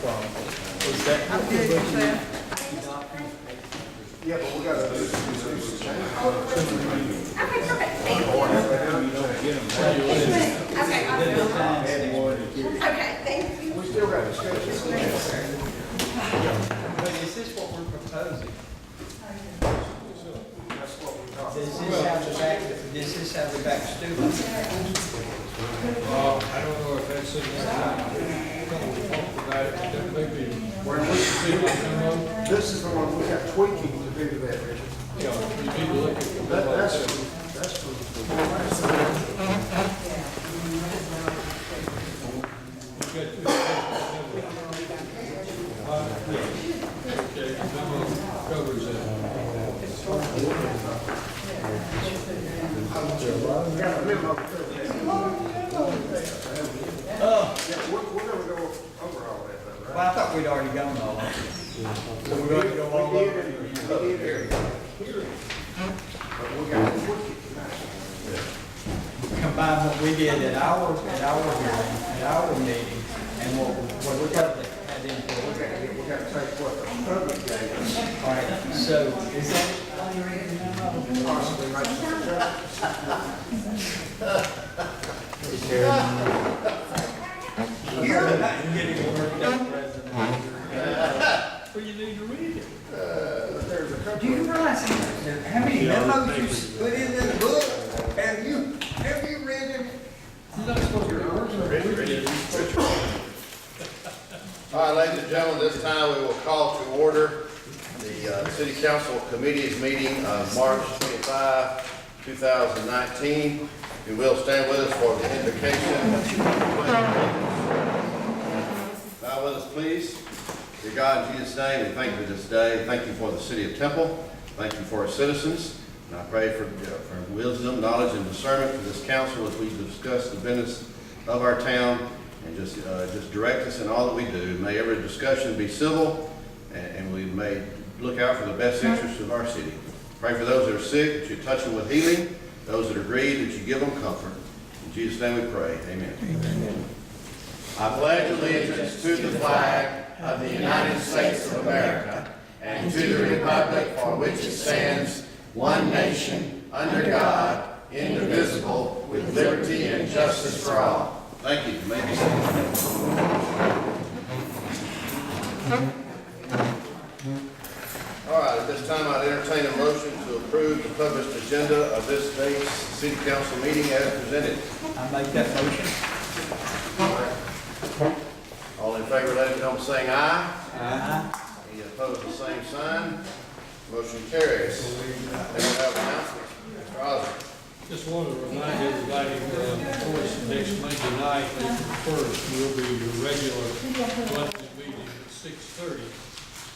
problem. Is that I'm good with that. Yeah, but we got to do some change. Okay, perfect, thank you. Okay, okay, thank you. We still got discussion. But is this what we're proposing? That's what we talked Does about. this have the back students? I don't know if that's in there. About it, that may be where we see what come up. This is the one we got tweaking to do to that, Richard. You know, you need to look at the. That's for. Okay, memo covers that. Got a memo. Oh, Yeah, we're gonna go over all that, though, well, right? I thought we'd already gone all of it. So we're going to go all We over did it. it. But we got to tweak it tonight. Combine what we did at our hearing, at our meeting, and what the public had input. We got to take what the public gave us, All right, so is that, possibly make some you're getting worked up, President. Well, you need to read it. there's a Do couple. you realize how many memos you put in this book? Have you read it? You're not supposed to be working on it. All right, ladies and gentlemen, this time we will call to order the City Council Committees meeting of March 25, 2019. If you will, stand with us for the invocation. Bow with us, please. Dear God, in Jesus' name, we thank you for this day. Thank you for the city of Temple. Thank you for our citizens. And I pray for wisdom, knowledge, and discernment for this council as we discuss the business of our town. And just direct us in all that we do. May every discussion be civil, and we may look out for the best interests of our city. Pray for those that are sick, that you touch them with healing. Those that are grieved, that you give them comfort. In Jesus' name we pray. Amen. Amen. I pledge allegiance to the flag of the United States of America and to the republic for which it stands, one nation, under God, indivisible, with liberty and justice for all. Thank you. You may be seated. All right, at this time, I'd entertain a motion to approve the published agenda of this day's city council meeting as presented. I make that motion. All in favor, let it know by saying aye. Aye. Any opposed, the same sign. Motion carries. Then we have announcements. Mr. Osborne. Just want to remind everybody, of course, next Monday night, April 1st, will be your regular budget meeting at 6:30.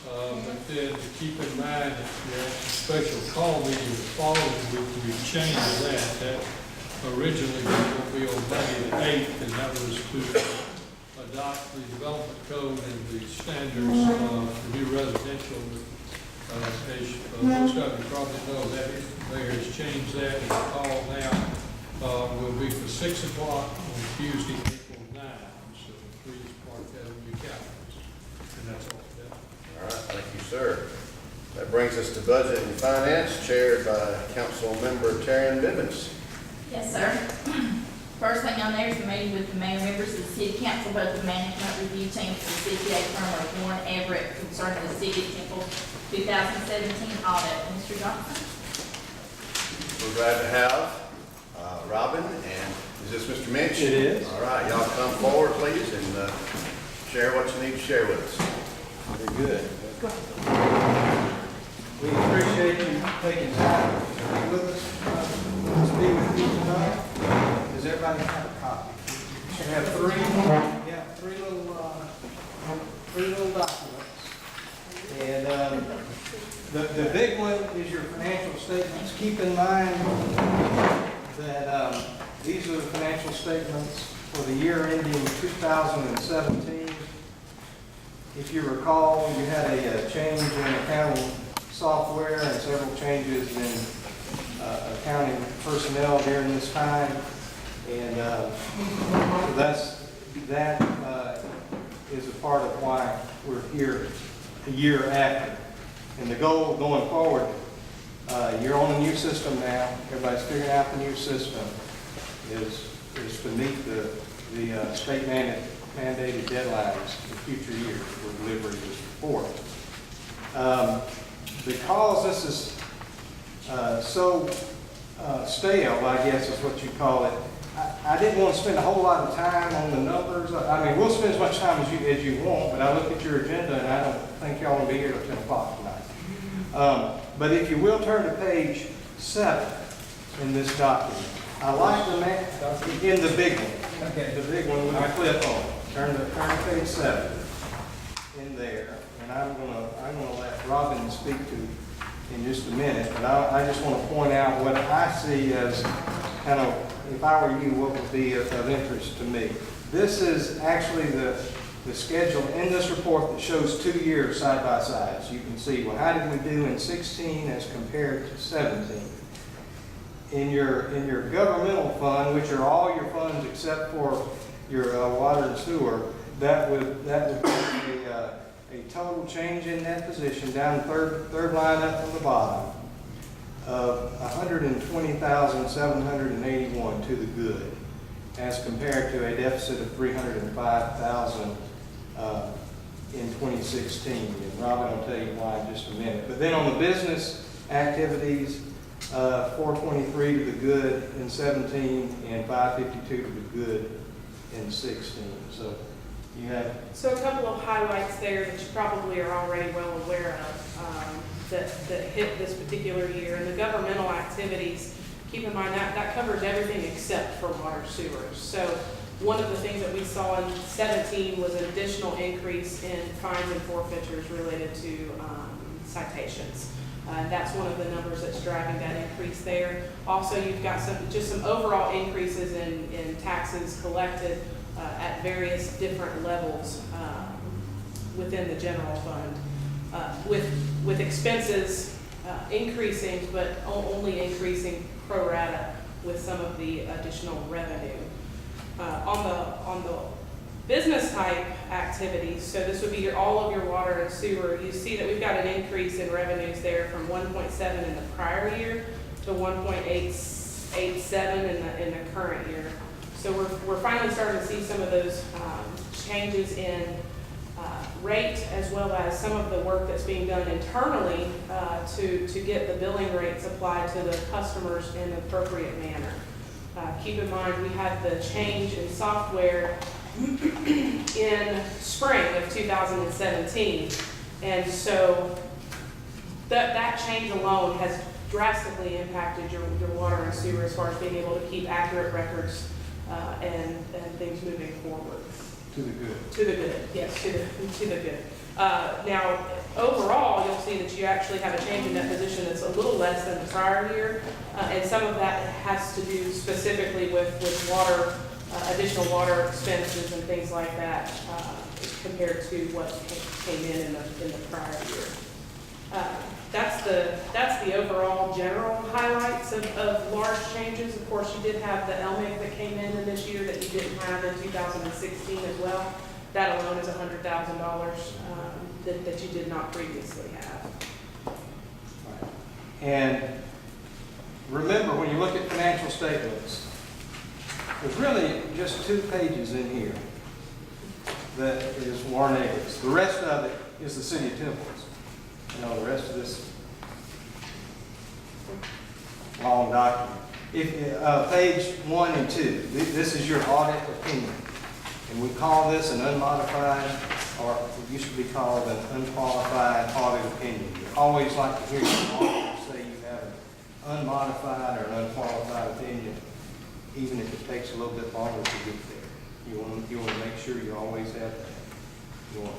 But then to keep in mind that you have a special call meeting the following week, we've changed that. That originally was going to be on Monday the 8th, and that was to adopt the development code and the standards for new residential. As most of you probably know, that the mayor has changed that, and the call now will be for 6 o'clock on Tuesday, April 9th. So please mark that on your calendars. And that's all for that. All right, thank you, sir. That brings us to Budget and Finance, chaired by Council Member Taryn Bibbins. Yes, sir. First thing on there is the meeting with the mayor, members of the city council, budget management review team for the CPA firm of Warren Everett concerning the city of Temple 2017 audit. Mr. Johnson? We're glad to have Robin, and is this Mr. Minch? It is. All right, y'all come forward, please, and share what you need to share with us. Very good. We appreciate you taking time to be with us, to be with you tonight. Does everybody have a copy? You have three little documents. And the big one is your financial statements. Keep in mind that these are the financial statements for the year ending 2017. If you recall, you had a change in accounting software and several changes in accounting personnel during this time. And that is a part of why we're here a year after. And the goal going forward, you're on a new system now, everybody's figuring out the new system, is to meet the state mandated deadlines in future years for delivery of this report. Because this is so stale, I guess is what you call it, I didn't want to spend a whole lot of time on the numbers. I mean, we'll spend as much time as you want, but I look at your agenda and I don't think y'all will be here till 10 o'clock tonight. But if you will turn to page 7 in this document, I like the in the big one. Okay. The big one with the clip on it. Turn to page 7 in there, and I'm gonna let Robin speak to in just a minute, but I just want to point out what I see as kind of, if I were you, what would be of interest to me. This is actually the schedule in this report that shows 2 years side by side. So you can see, well, how did we do in 16 as compared to 17? In your governmental fund, which are all your funds except for your water and sewer, that would be a total change in that position down third line up from the bottom of $120,781 to the good, as compared to a deficit of $305,000 in 2016. And Robin will tell you why in just a minute. But then on the business activities, 423 to the good in 17 and 552 to the good in 16. So you have. So a couple of highlights there that you probably are already well aware of that hit this particular year. And the governmental activities, keep in mind that covers everything except for water sewers. So one of the things that we saw in 17 was an additional increase in fines and forfeitures related to citations. That's one of the numbers that's driving that increase there. Also, you've got some overall increases in taxes collected at various different levels within the general fund, with expenses increasing, but only increasing pro rata with some of the additional revenue. On the business type activities, so this would be all of your water and sewer, you see that we've got an increase in revenues there from 1.7 in the prior year to 1.887 in the current year. So we're finally starting to see some of those changes in rate, as well as some of the work that's being done internally to get the billing rates applied to the customers in an appropriate manner. Keep in mind, we had the change in software in spring of 2017, and so that change alone has drastically impacted your water and sewer as far as being able to keep accurate records and things moving forward. To the good. To the good, yes, to the good. Now, overall, you'll see that you actually have a change in that position that's a little less than the prior year, and some of that has to do specifically with water, additional water expenses and things like that, compared to what came in the prior year. That's the overall general highlights of large changes. Of course, you did have the LMIC that came in this year that you didn't have in 2016 as well. That alone is $100,000 that you did not previously have. Right. And remember, when you look at financial statements, there's really just 2 pages in here that is Warren Avis. The rest of it is the city of Temple's. You know, the rest of this long document. Page 1 and 2, this is your audit opinion. And we call this an unmodified, or it used to be called an unqualified audit opinion. We always like to hear you auditors say you have an unmodified or an unqualified opinion, even if it takes a little bit longer to get there. You want to make sure you always have that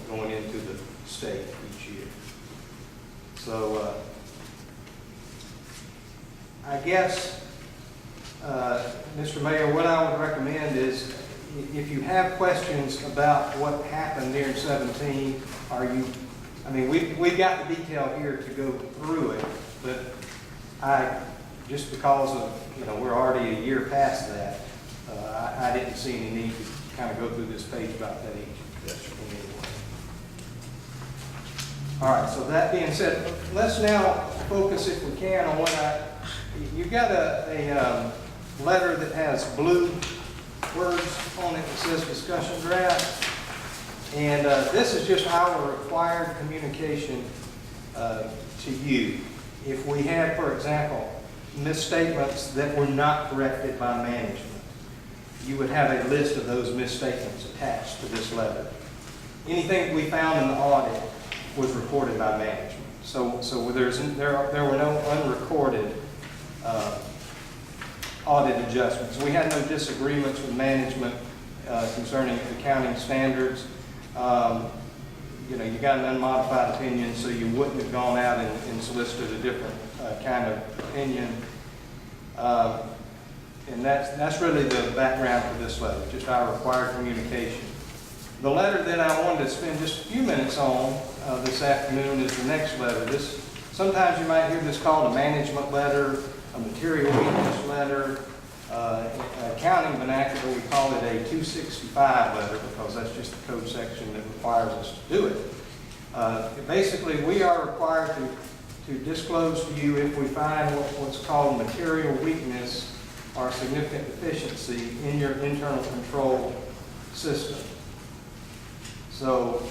going into the state each year. So I guess, Mr. Mayor, what I would recommend is, if you have questions about what happened during 17, we've got the detail here to go through it, but just because of, we're already a year past that, I didn't see any need to kind of go through this page about that each. Yes, sir. All right, so that being said, let's now focus, if we can, on you've got a letter that has blue words on it that says discussion draft. And this is just our required communication to you. If we had, for example, misstatements that were not corrected by management, you would have a list of those misstatements attached to this letter. Anything we found in the audit was reported by management. So there were no unrecorded audit adjustments. We had no disagreements with management concerning accounting standards. You got an unmodified opinion, so you wouldn't have gone out and solicited a different kind of opinion. And that's really the background for this letter, just our required communication. The letter that I wanted to spend just a few minutes on this afternoon is the next letter. Sometimes you might hear this called a management letter, a material weakness letter. Accounting vernacular, we call it a 265 letter because that's just the code section that requires us to do it. Basically, we are required to disclose to you if we find what's called material weakness or significant deficiency in your internal control system. So,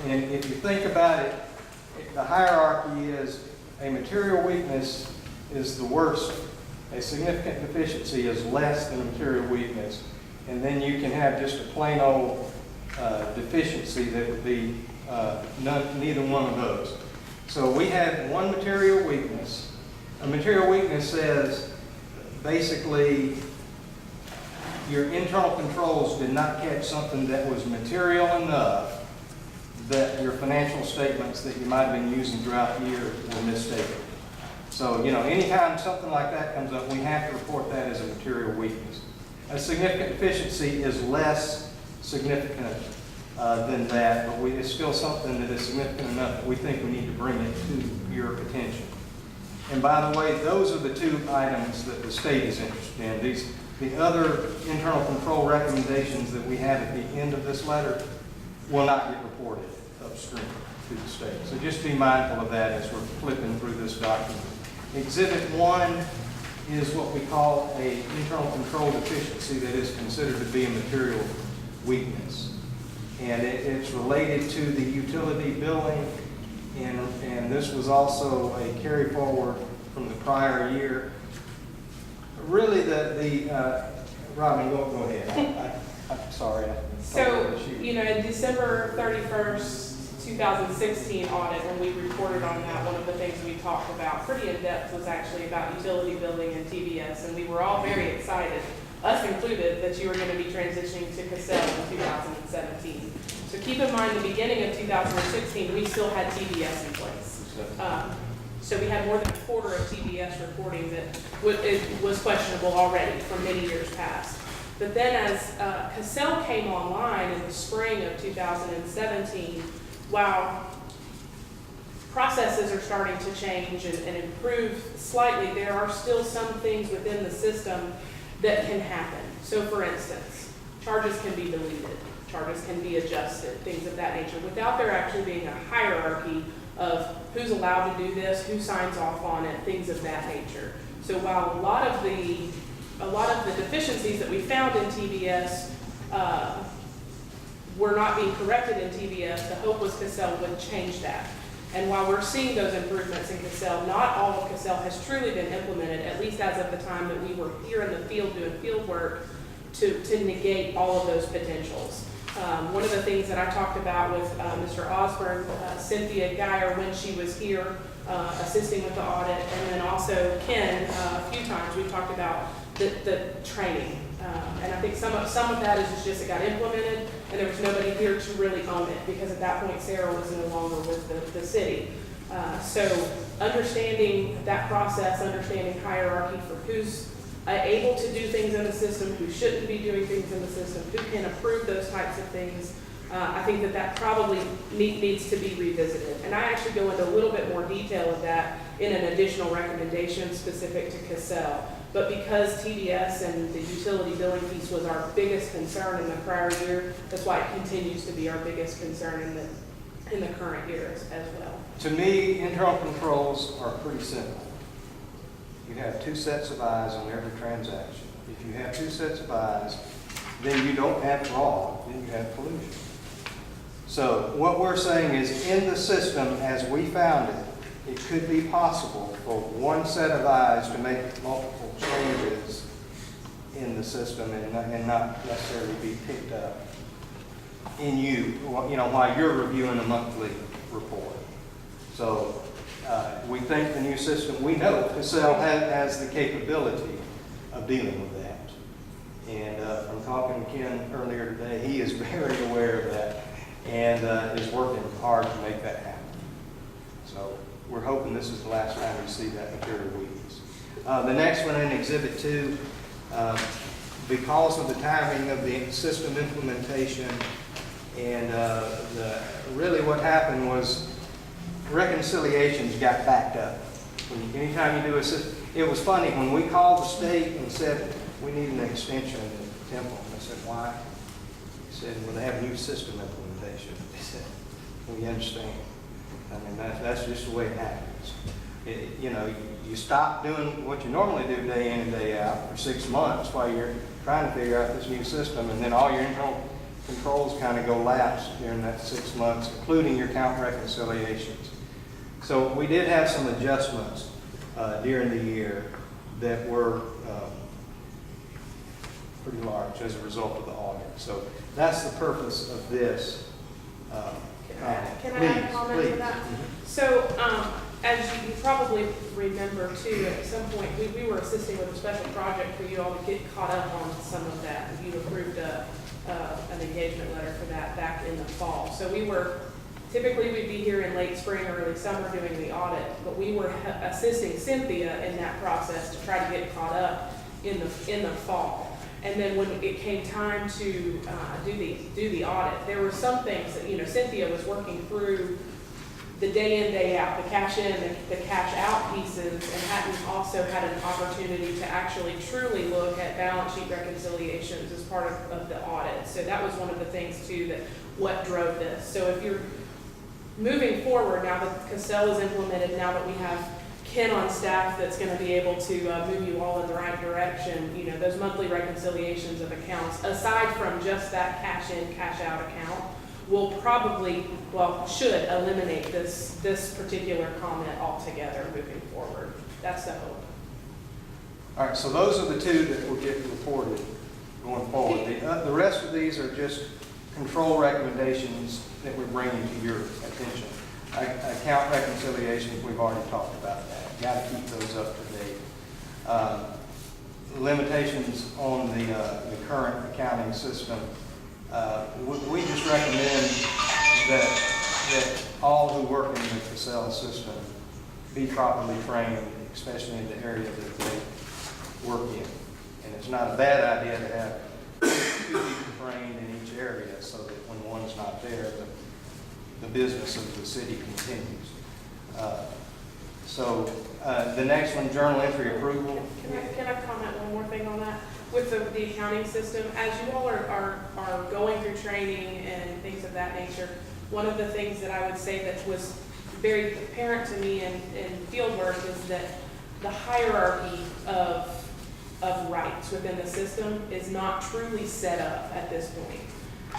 and if you think about it, the hierarchy is a material weakness is the worst. A significant deficiency is less than a material weakness. And then you can have just a plain old deficiency that would be neither one of those. So we had one material weakness. A material weakness says basically your internal controls did not catch something that was material enough that your financial statements that you might have been using throughout the year were misstated. So, anytime something like that comes up, we have to report that as a material weakness. A significant deficiency is less significant than that, but it's still something that is significant enough that we think we need to bring it to your attention. And by the way, those are the two items that the state is interested in. The other internal control recommendations that we have at the end of this letter will not get reported upstream to the state. So just be mindful of that as we're flipping through this document. Exhibit 1 is what we call an internal control deficiency that is considered to be a material weakness. And it's related to the utility billing, and this was also a carry forward from the prior year. Really, Robin, go ahead. I'm sorry. So, in December 31st, 2016 audit, when we reported on that, one of the things we talked about pretty in depth was actually about utility billing and TBS, and we were all very excited, us included, that you were going to be transitioning to Cassell in 2017. So keep in mind, the beginning of 2016, we still had TBS in place. So we had more than a quarter of TBS reporting that it was questionable already from many years past. But then as Cassell came online in the spring of 2017, while processes are starting to change and improve slightly, there are still some things within the system that can happen. So for instance, charges can be deleted, charges can be adjusted, things of that nature, without there actually being a hierarchy of who's allowed to do this, who signs off on it, things of that nature. So while a lot of the deficiencies that we found in TBS were not being corrected in TBS, the hope was Cassell would change that. And while we're seeing those improvements in Cassell, not all of Cassell has truly been implemented, at least as of the time that we were here in the field doing field work to negate all of those potentials. One of the things that I talked about with Mr. Osborne, Cynthia Geyer, when she was here assisting with the audit, and then also Ken, a few times we talked about the training. And I think some of that is just it got implemented and there was nobody here to really own it because at that point Sarah was no longer with the city. So understanding that process, understanding hierarchy for who's able to do things in the system, who shouldn't be doing things in the system, who can approve those types of things, I think that probably needs to be revisited. And I actually go into a little bit more detail of that in an additional recommendation specific to Cassell. But because TDS and the utility billing piece was our biggest concern in the prior year, that's why it continues to be our biggest concern in in the current year as well. To me, internal controls are pretty simple. You have two sets of eyes on every transaction. If you have two sets of eyes, then you don't have fraud, then you have collusion. So what we're saying is, in the system as we found it, it could be possible for one set of eyes to make multiple changes in the system and not necessarily be picked up in while you're reviewing a monthly report. So we think the new system, we know Cassell has the capability of dealing with that. And from talking to Ken earlier today, he is very aware of that and is working hard to make that happen. So we're hoping this is the last time you see that material we use. The next one in Exhibit 2, because of the timing of the system implementation and really what happened was reconciliations got backed up. Anytime you do a system, it was funny when we called the state and said we need an extension in Temple. I said, why? He said, well, they have a new system implementation. They said, we understand. I mean, that's just the way it happens. You stop doing what you normally do day in and day out for 6 months while you're trying to figure out this new system, and then all your internal controls kind of go lapse during that 6 months, including your count reconciliations. So we did have some adjustments during the year that were pretty large as a result of the audit. So that's the purpose of this. Can I add a comment to that? So, as you probably remember too, at some point, we were assisting with a special project for you all to get caught up on some of that. You approved an engagement letter for that back in the fall. So typically we'd be here in late spring, early summer doing the audit, but we were assisting Cynthia in that process to try to get caught up in the fall. And then when it came time to do the audit, there were some things that, Cynthia was working through the day in, day out, the cash in and the cash out pieces, and hadn't also had an opportunity to actually truly look at balance sheet reconciliations as part of the audit. So that was one of the things too that what drove this. So if you're moving forward, now that Cassell is implemented, now that we have Ken on staff that's going to be able to move you all in the right direction, those monthly reconciliations of accounts, aside from just that cash in, cash out account, will should eliminate this particular comment altogether moving forward. That's the hope. All right, so those are the two that will get reported going forward. The rest of these are just control recommendations that we're bringing to your attention. Account reconciliations, we've already talked about that. Got to keep those up to date. Limitations on the current accounting system. We just recommend that all who work in the Cassell system be properly trained, especially in the area that they work in. And it's not a bad idea to have two people trained in each area so that when one's not there, the business of the city continues. The next one, journal entry approval. Can I comment one more thing on that? With the accounting system, as you all are going through training and things of that nature, one of the things that I would say that was very apparent to me in field work is that the hierarchy of rights within the system is not truly set up at this point.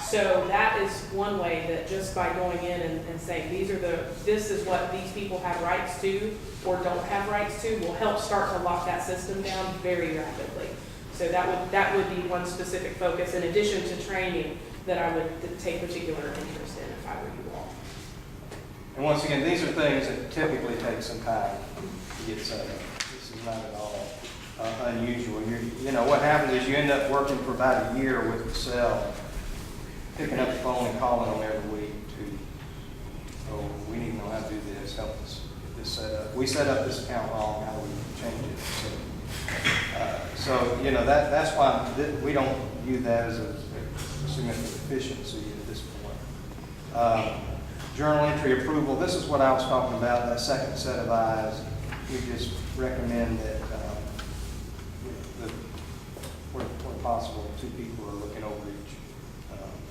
So that is one way that just by going in and saying this is what these people have rights to or don't have rights to will help start to lock that system down very rapidly. So that would be one specific focus in addition to training that I would take particular interest in if I were you all. And once again, these are things that typically take some time to get set up. This is not at all unusual. What happens is you end up working for about a year with Cassell, picking up the phone and calling them every week we need to know how to do this, help us get this set up. We set up this account wrong, how do we change it? That's why we don't view that as a significant efficiency at this point. Journal entry approval, this is what I was talking about, that second set of eyes. We just recommend that where possible, two people are looking over each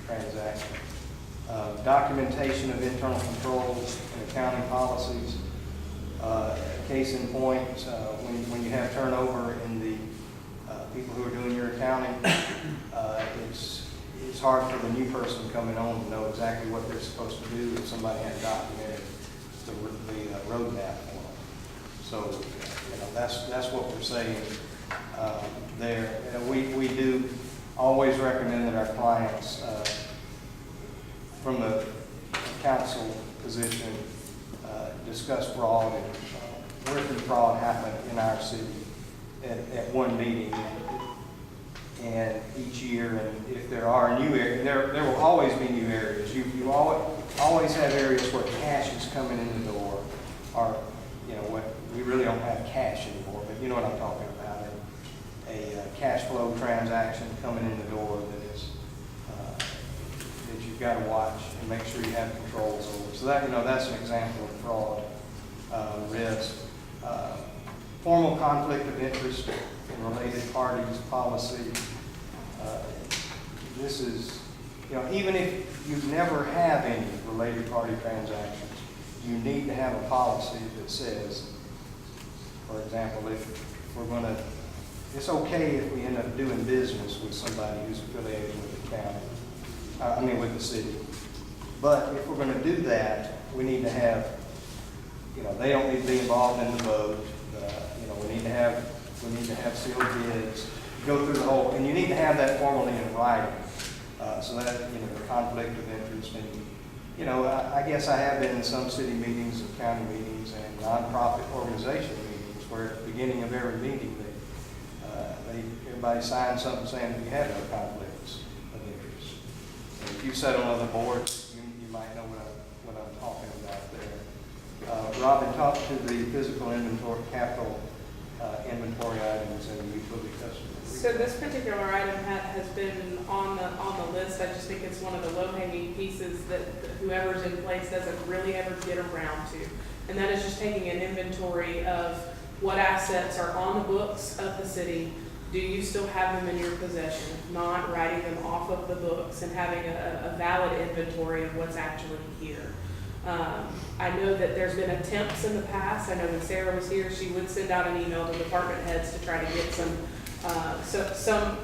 transaction. documentation of internal controls and accounting policies. Case in point, when you have turnover in the people who are doing your accounting, it's hard for the new person coming on to know exactly what they're supposed to do if somebody hadn't documented the roadmap for them. So, that's what we're saying there. We do always recommend that our clients, from the council position, discuss fraud and where can fraud happen in our city at one meeting and each year. And if there are new areas, there will always be new areas. You always have areas where cash is coming in the door, or what we really don't have cash anymore, but you know what I'm talking about. A cash flow transaction coming in the door that you've got to watch and make sure you have controls over. So that's an example of fraud risk. Formal conflict of interest in related parties policy. This is, even if you never have any related party transactions, you need to have a policy that says, for example, if we're going to, it's okay if we end up doing business with somebody who's affiliated with the county, with the city. But if we're going to do that, we need to have, they don't need to be involved in the vote. We need to have sealed bids. Go through the whole, and you need to have that formally in writing, so that the conflict of interest. And I guess I have been in some city meetings and county meetings and nonprofit organization meetings where at the beginning of every meeting, everybody signs something saying that you have no conflicts of interest. And if you sat on other boards, you might know what I'm talking about there. Robin talked to the physical inventory, capital inventory items and utility customers. So this particular item has been on the list. I just think it's one of the low-hanging pieces that whoever's in place doesn't really ever get around to. And that is just taking an inventory of what assets are on the books of the city. Do you still have them in your possession? Not writing them off of the books and having a valid inventory of what's actually here. I know that there's been attempts in the past. I know when Sarah was here, she would send out an email to department heads to try to get some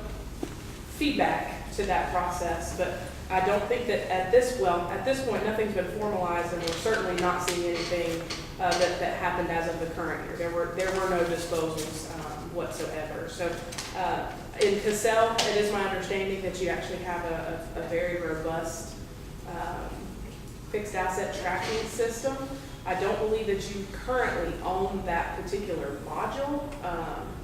feedback to that process. But I don't think that at this point, nothing's been formalized, and we're certainly not seeing anything that happened as of the current year. There were no disposals whatsoever. So in Cassell, it is my understanding that you actually have a very robust fixed asset tracking system. I don't believe that you currently own that particular module,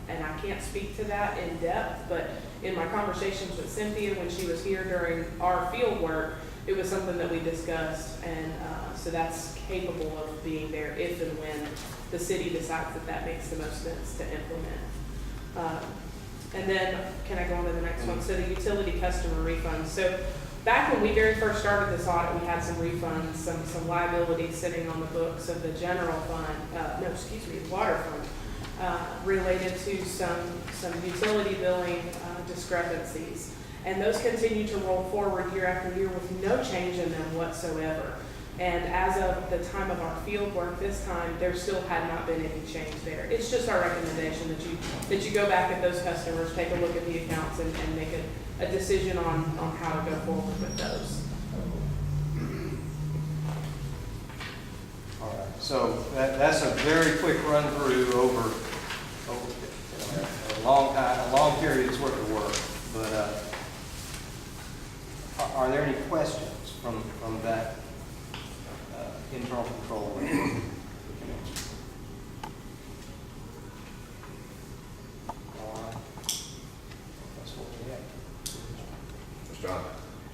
and I can't speak to that in depth, but in my conversations with Cynthia when she was here during our field work, it was something that we discussed, and so that's capable of being there if and when the city decides that makes the most sense to implement. And then, can I go on to the next one? So the utility customer refunds. So back when we very first started this audit, we had some refunds, some liabilities sitting on the books of the general fund, the water fund, related to some utility billing discrepancies. And those continue to roll forward year after year with no change in them whatsoever. And as of the time of our field work this time, there still had not been any change there. It's just our recommendation that you go back at those customers, take a look at the accounts, and make a decision on how to go forward with those. All right, so that's a very quick run through over a long period's worth of work. But are there any questions from that internal control? All right, that's what we have. Mr. John?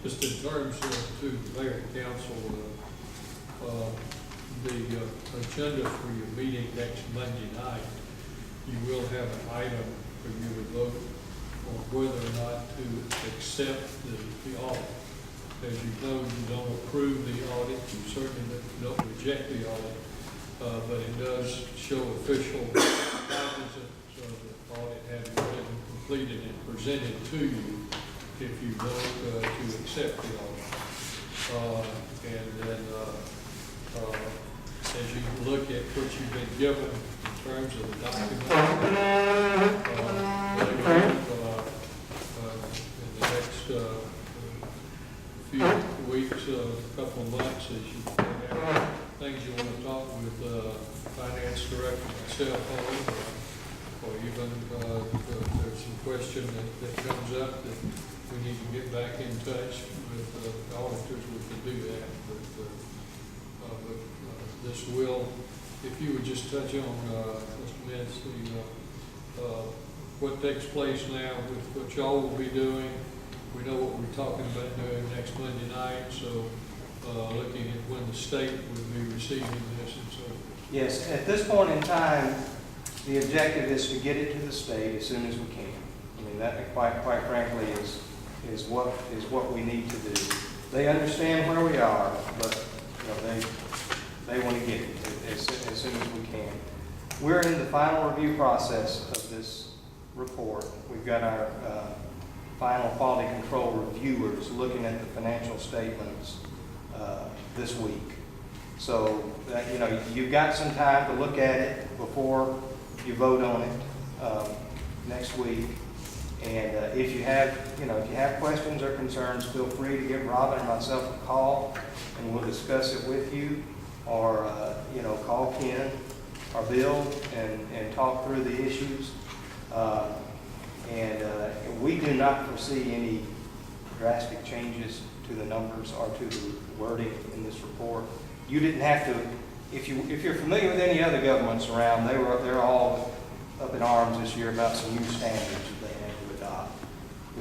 Just in terms of, to the mayor and council, the agenda for your meeting next Monday night, you will have an item for you to vote on whether or not to accept the audit. As you know, you don't approve the audit, you certainly don't reject the audit, but it does show official cognizance of the audit having been completed and presented to you if you vote to accept the audit. And then, as you look at what you've been given in terms of the document, in the next few weeks, couple of months, as you have things you want to talk with finance director, myself, or even there's some question that comes up that we need to get back in touch with auditors, we can do that. But this will, if you would just touch on, Mr. Mintz, what takes place now with what y'all will be doing. We know what we're talking about doing next Monday night, so looking at when the state would be receiving this and so forth. Yes, at this point in time, the objective is to get it to the state as soon as we can. I mean, that quite frankly is what we need to do. They understand where we are, but they want to get it as soon as we can. We're in the final review process of this report. We've got our final quality control reviewers looking at the financial statements this week. So that, you've got some time to look at it before you vote on it next week. And if you have questions or concerns, feel free to give Robin or myself a call, and we'll discuss it with you. Or call Ken or Bill and talk through the issues. We do not foresee any drastic changes to the numbers or to the wording in this report. You didn't have to, if you're familiar with any other governments around, they're all up in arms this year about some new standards that they have to adopt.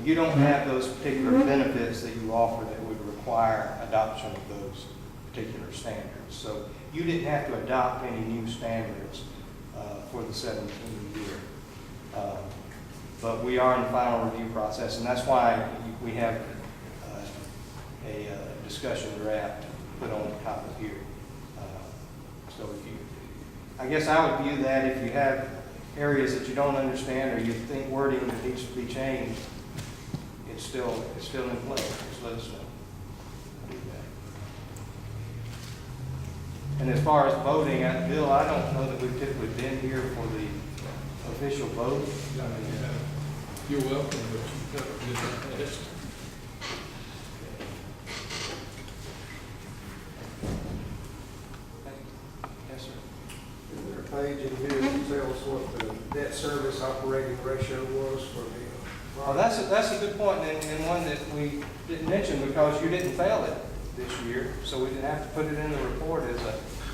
You don't have those particular benefits that you offer that would require adoption of those particular standards. So you didn't have to adopt any new standards for the 17 year. But we are in the final review process, and that's why we have a discussion draft put on the top of here. So I guess I would view that if you have areas that you don't understand or you think wording that needs to be changed, it's still in place. Just let us know. And as far as voting, Bill, I don't know that we've typically been here for the official vote. You're welcome, but you covered this. Yes, sir. Is there a page in here that tells us what the debt service operating ratio was for the? Well, that's a good point, and one that we didn't mention because you didn't fail it this year, so we didn't have to put it in the report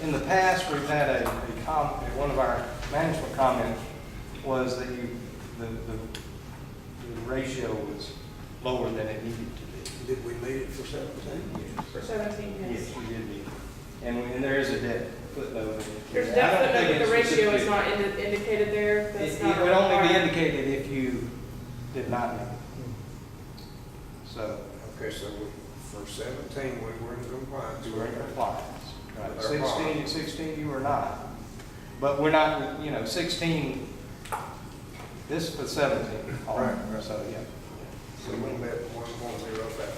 in the past. We've had one of our management comments was that the ratio was lower than it needed to be. Did we meet it for 17? Yes. For 17, yes. Yes, we did meet it. And there is a debt footnote in it. There's I don't definitely, think but the it's ratio is specific. not indicated there. It That's not would only be required. indicated if you did not know. So Okay, so for 17, we were in compliance. you were in compliance. Right. With our bond. 16 you were not. But we're not, 16, this was 17. Right. So, yeah. So we met 1.0 back.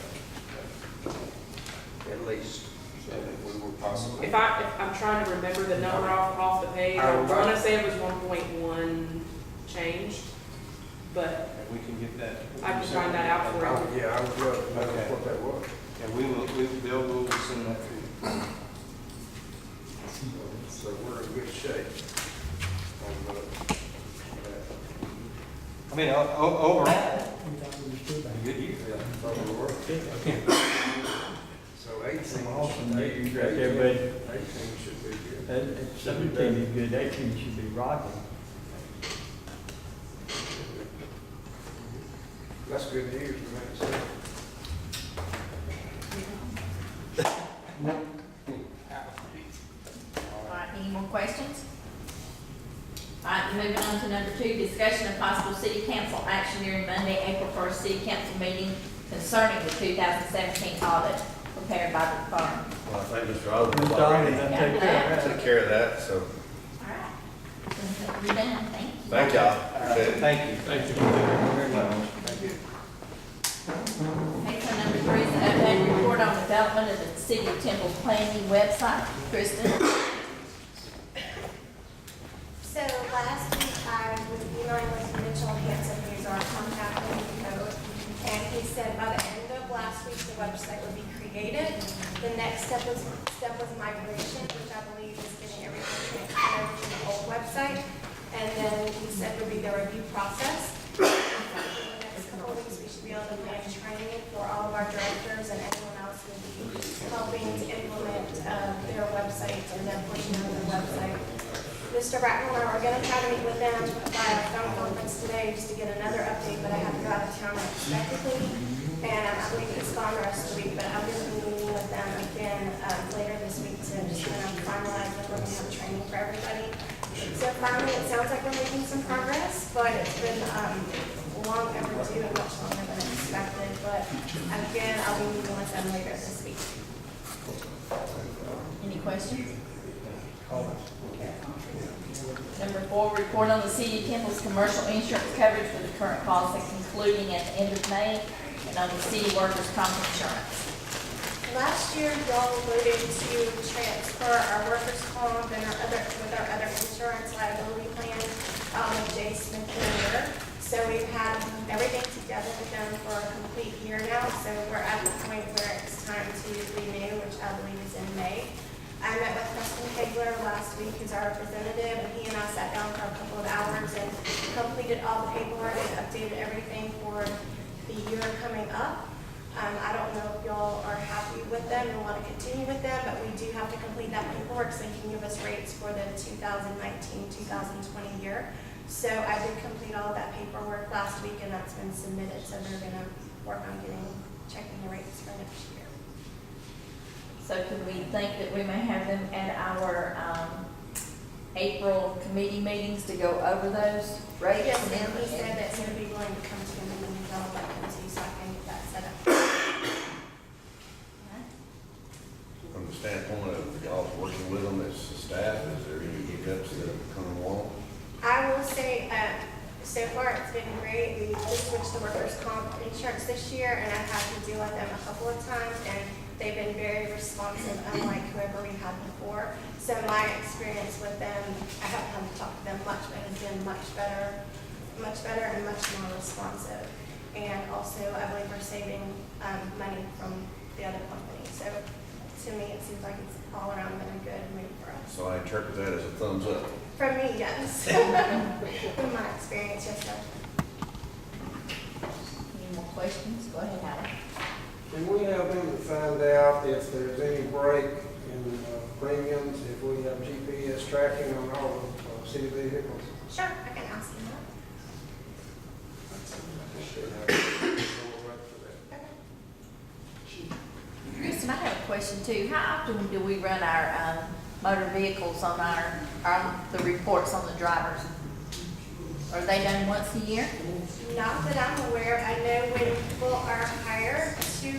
At least, so that we were possibly. If I'm trying to remember the number off the page, I want to say it was 1.1 changed, but We can get that. I can find that out for you. Yeah, I would love to know Okay. what that was. Yeah, Bill will send that to you. So we're in good shape. on that. I mean, overall, a good year. Thought we were. So 18. Awesome news 18 right there, bud. 18 should be good. 17 is good, 18 should be rocking. That's good news, man. All right, any more questions? All right, moving on to number 2, discussion of possible city council action during Monday, April 1st city council meeting concerning the 2017 audit prepared by the department. Well, I think Mr. Audit Mr. Audit, I take care of that. took care of that, so All right. You're done, thank you. thank y'all. Thank you. Thank you. Very much. Thank you. Okay, so number 3 is the updated report on development of the City of Temple planning website. Kristen? So last week I was emailing with Mitchell Hansen, who's our contact in code, and he said by the end of last week, the website would be created. The next step was migration, which I believe is getting everything transferred over to the old website. And then he said would be the review process. In the next couple of weeks, we should be able to plan training for all of our directors and anyone else who will be helping to implement their website or their portion of their website. Mr. Bracknell and I were gonna try to meet with them via phone conference today just to get another update, but I had to go out of town unexpectedly. And I believe he's gone the rest of the week, but I'm gonna be meeting with them again later this week to just kind of finalize when we're gonna have training for everybody. So finally, it sounds like we're making some progress, but it's been long overdue and much longer than expected. But again, I'll be meeting with them later this week. Any questions? Number 4, report on the City of Temple's commercial insurance coverage for the current policy concluding at the end of May, and on the city workers' comp insurance. Last year, y'all voted to transfer our workers' comp and our other insurance liability plan with J. Smith Jr. So we've had everything together with them for a complete year now. So we're at the point where it's time to renew, which I believe is in May. I met with Preston Hagler last week, who's our representative, and he and I sat down for a couple of hours and completed all the paperwork and updated everything for the year coming up. I don't know if y'all are happy with them and want to continue with them, but we do have to complete that paperwork so you can give us rates for the 2019-2020 year. So I did complete all of that paperwork last week, and that's been submitted, so they're going to work on checking the rates for next year. So can we think that we may have them at our April committee meetings to go over those rates? Yes, ma'am. He said that he would be willing to come to a meeting and all that come to, so I can get that set up. From the standpoint of y'all working with them as a staff, is there any hiccups that have come along? I will say, so far it's been great. We just switched the workers' comp insurance this year, and I've had to deal with them a couple of times, and they've been very responsive, unlike whoever we had before. So my experience with them, I haven't had to talk to them much, but has been much better and much more responsive. And also, I believe we're saving money from the other company. So to me, it seems like it's all around been a good move for us. So I interpret that as a thumbs up. For me, yes. From my experience, yes, sir. Any more questions? Go ahead, Howard. Can we have them to find out if there's any break in premiums, if we have GPS tracking on all of city vehicles? Sure, I can ask him that. Kristen, I have a question too. How often do we run our motor vehicles on the reports on the drivers? Are they done once a year? Not that I'm aware of. I know when people are hired to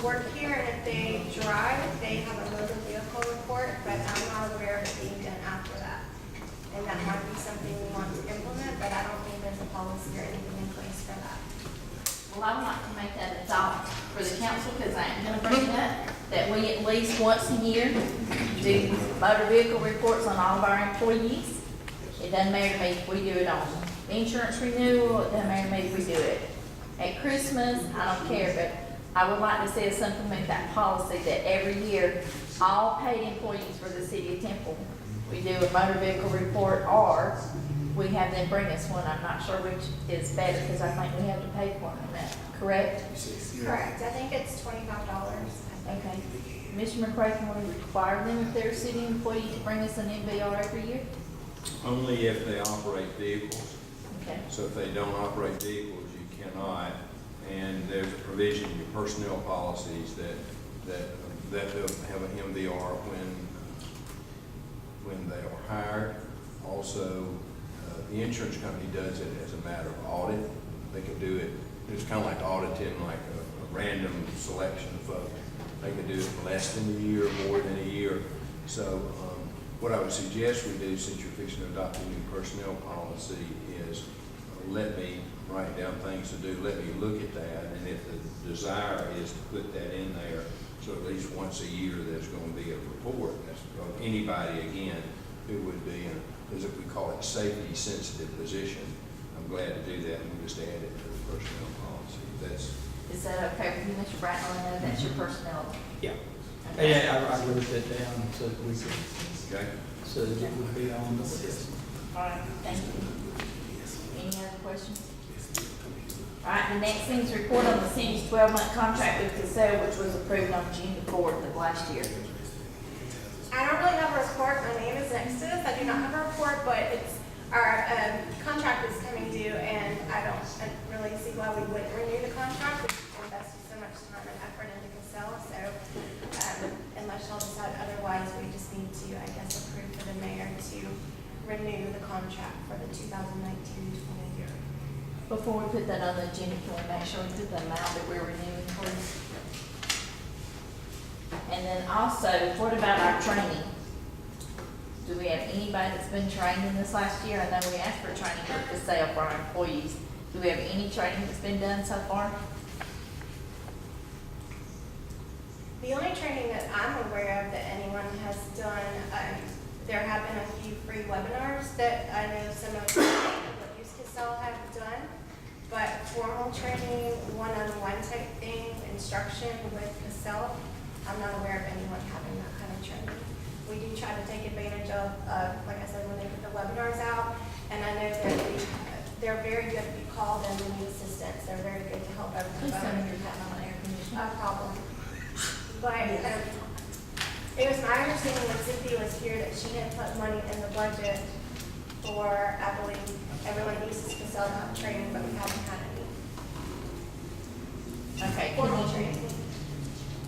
work here and if they drive, they have a motor vehicle report, but I'm not aware of it being done after that. And that might be something we want to implement, but I don't think there's a policy or anything in place for that. Well, I would like to make that a thought for the council, because I am gonna bring it up, that we at least once a year do motor vehicle reports on all of our employees. It doesn't matter to me if we do it on insurance renewal, it doesn't matter to me if we do it at Christmas, I don't care, but I would like to see us implement that policy that every year, all paid employees for the city of Temple, we do a motor vehicle report, or we have them bring us one. I'm not sure which is better, because I think we have to pay for it, correct? Correct. I think it's $25. Okay. Mr. McCray, can we require them, if they're a city employee, to bring us an MVR every year? Only if they operate vehicles. Okay. So if they don't operate vehicles, you cannot. And there's a provision in your personnel policies that they'll have an MVR when they are hired. Also, the insurance company does it as a matter of audit. They can do it, it's kind of like auditing like a random selection of folks. They can do it less than a year, more than a year. So what I would suggest we do, since you're fixing to adopt a new personnel policy, is let me write down things to do, let me look at that, and if the desire is to put that in there so So at least once a year, there's gonna be a report that's of anybody, again, who would be in, as if we call it, safety-sensitive position. I'm glad to do that, and we just add it to the personnel policy. That's, Is that okay with you, Mr. Bratton? I know that's your personnel. Yeah. Okay. Yeah, I wrote that down so that we could, okay? so that it would be on the list. All right, thank you. Any other questions? All right, the next thing is report on the city's 12-month contract with Casell, which was approved on June the 4th of last year. I don't really have a report. My name is next to this. I do not have a report, but it's, our contract is coming due, and I don't really see why we wouldn't renew the contract. We've invested so much time and effort into Casella, so unless y'all decide otherwise, we just need to, I guess, approve for the mayor to renew the contract for the 2019-20 year. Before we put that on the agenda, can we make sure we put the amount that we're renewing, please? And then also, what about our training? Do we have anybody that's been trained in this last year? I know we asked for training for Casell for our employees. Do we have any training that's been done so far? The only training that I'm aware of that anyone has done, there have been a few free webinars that I know some of the people that use Casell have done, but formal training, one-on-one type thing, instruction with Casell, I'm not aware of anyone having that kind of training. We do try to take advantage of, like I said, when they put the webinars out, and I know that they're very good to be called and we need assistance. They're very good to help Please everyone. tell me you're having on air conditioning. No problem. But it was my understanding when Cynthia was here that she had put money in the budget for, I believe, everyone uses Casell to have training, but we haven't had any Okay, formal can you, training.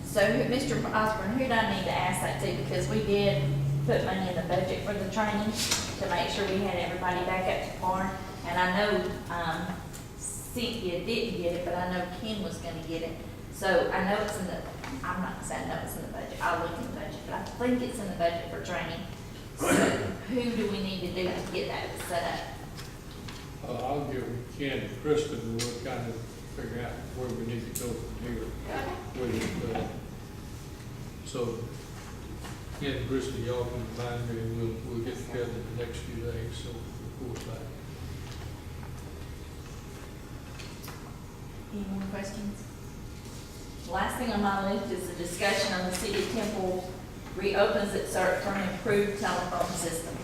so Mr. Osborne, who do I need to ask that to? Because we did put money in the budget for the training to make sure we had everybody back up to par. And I know, Cynthia didn't get it, but I know Ken was gonna get it. So I know it's in the, I'm not saying I know it's in the budget, I'll look in the budget, but I think it's in the budget for training. So who do we need to do to get that set up? I'll get with Ken and Kristen, and we'll kind of figure out where we need to go from here with it. So, Ken and Kristen, y'all can remind me, and we'll get together in the next few days, so we'll report back. Any more questions? Last thing on my list is a discussion on the city of Temple reopens its search for an improved telephone system.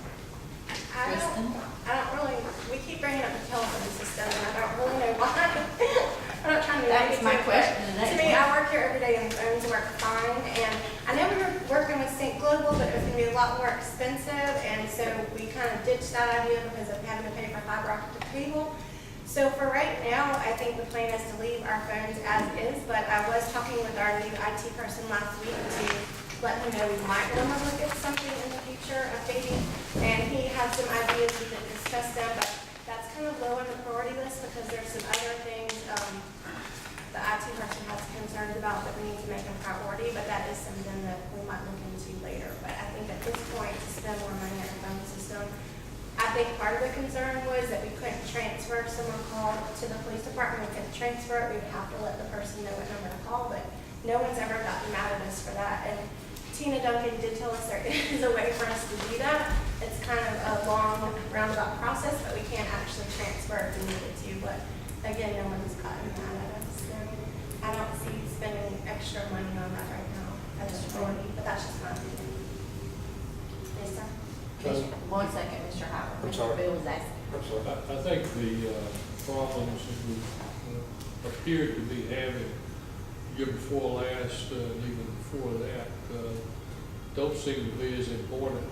Kristen? I don't really, we keep bringing up the telephone system, and I don't really know why. I'm not trying to. That was my negative, question but today. To me, I work here every day and the phones work fine, and I know we were working with St. Global, but it was gonna be a lot more expensive, and so we kind of ditched that idea because of having to pay for fiber optic cable. So for right now, I think the plan is to leave our phones as is, but I was talking with our new IT person last week to let him know we might want to look at something in the future, updating, and he has some ideas, we can discuss them, but that's kind of low on the priority list because there's some other things the IT person has concerns about that we need to make a priority, but that is something that we might look into later. But I think at this point, to spend more money on a phone system, I think part of the concern was that we couldn't transfer. If someone called to the police department, we couldn't transfer it. We would have to let the person know what number to call, but no one's ever gotten mad at us for that. And Tina Duncan did tell us there is a way for us to do that. It's kind of a long roundabout process, but we can't actually transfer if we needed to. But again, no one's gotten mad at us. So I don't see spending extra money on that right now as a priority, but that's just my opinion. Yes, sir. One second, Mr. Howard. I'm sorry. Mr. Bill was asking. I'm sorry. I think the problems that we appeared to be having year before last, and even before that, don't seem to be as important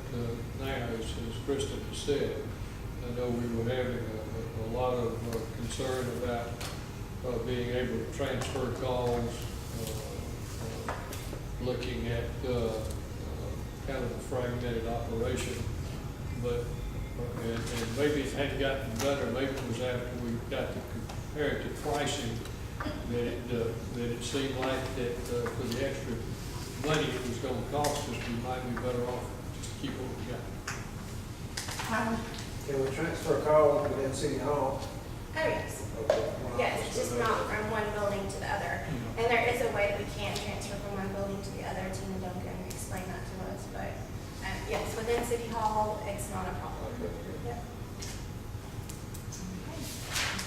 now as Kristen has said. I know we were having a lot of concern about being able to transfer calls, looking at kind of a fragmented operation. But, and maybe it hadn't gotten better, maybe it was after we got to compare it to pricing that it seemed like that for the extra money it was gonna cost us, we might be better off just to keep what we got. Howard? Can we transfer calls within City Hall? Oh, yes. Okay. Yes, it's just not from one building to the other. And there is a way that we can transfer from one building to the other. Tina Duncan explained that to us, but yes, within City Hall, it's not a problem. Yep.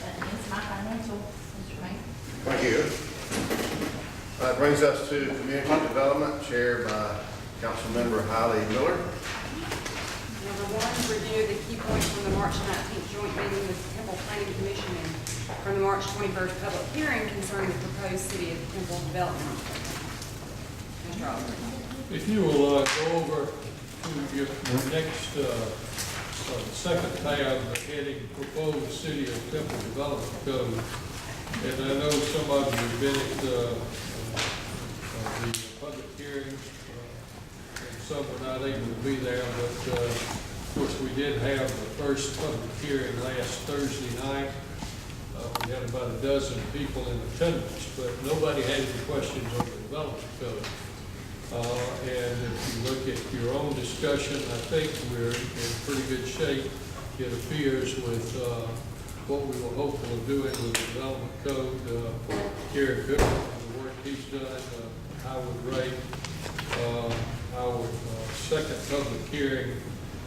That is my financial, Mr. Mayor. Thank you. That brings us to community development, chaired by Councilmember Hailey Miller. Number one, review the key points from the March 19th joint meeting with the Temple Planning Commission and from the March 21st public hearing concerning the proposed City of Temple development. Mr. Oliver. If you will go over to your next, second tab, the heading Proposed City of Temple Development Code. And I know some of you have been at the public hearings, and some were not able to be there, but of course, we did have the first public hearing last Thursday night. We had about a dozen people in attendance, but nobody had any questions on the development code. And if you look at your own discussion, I think we're in pretty good shape, it appears, with what we were hopeful of doing with the development code. Gary Cook, the work he's done, Howard Ray. Our second public hearing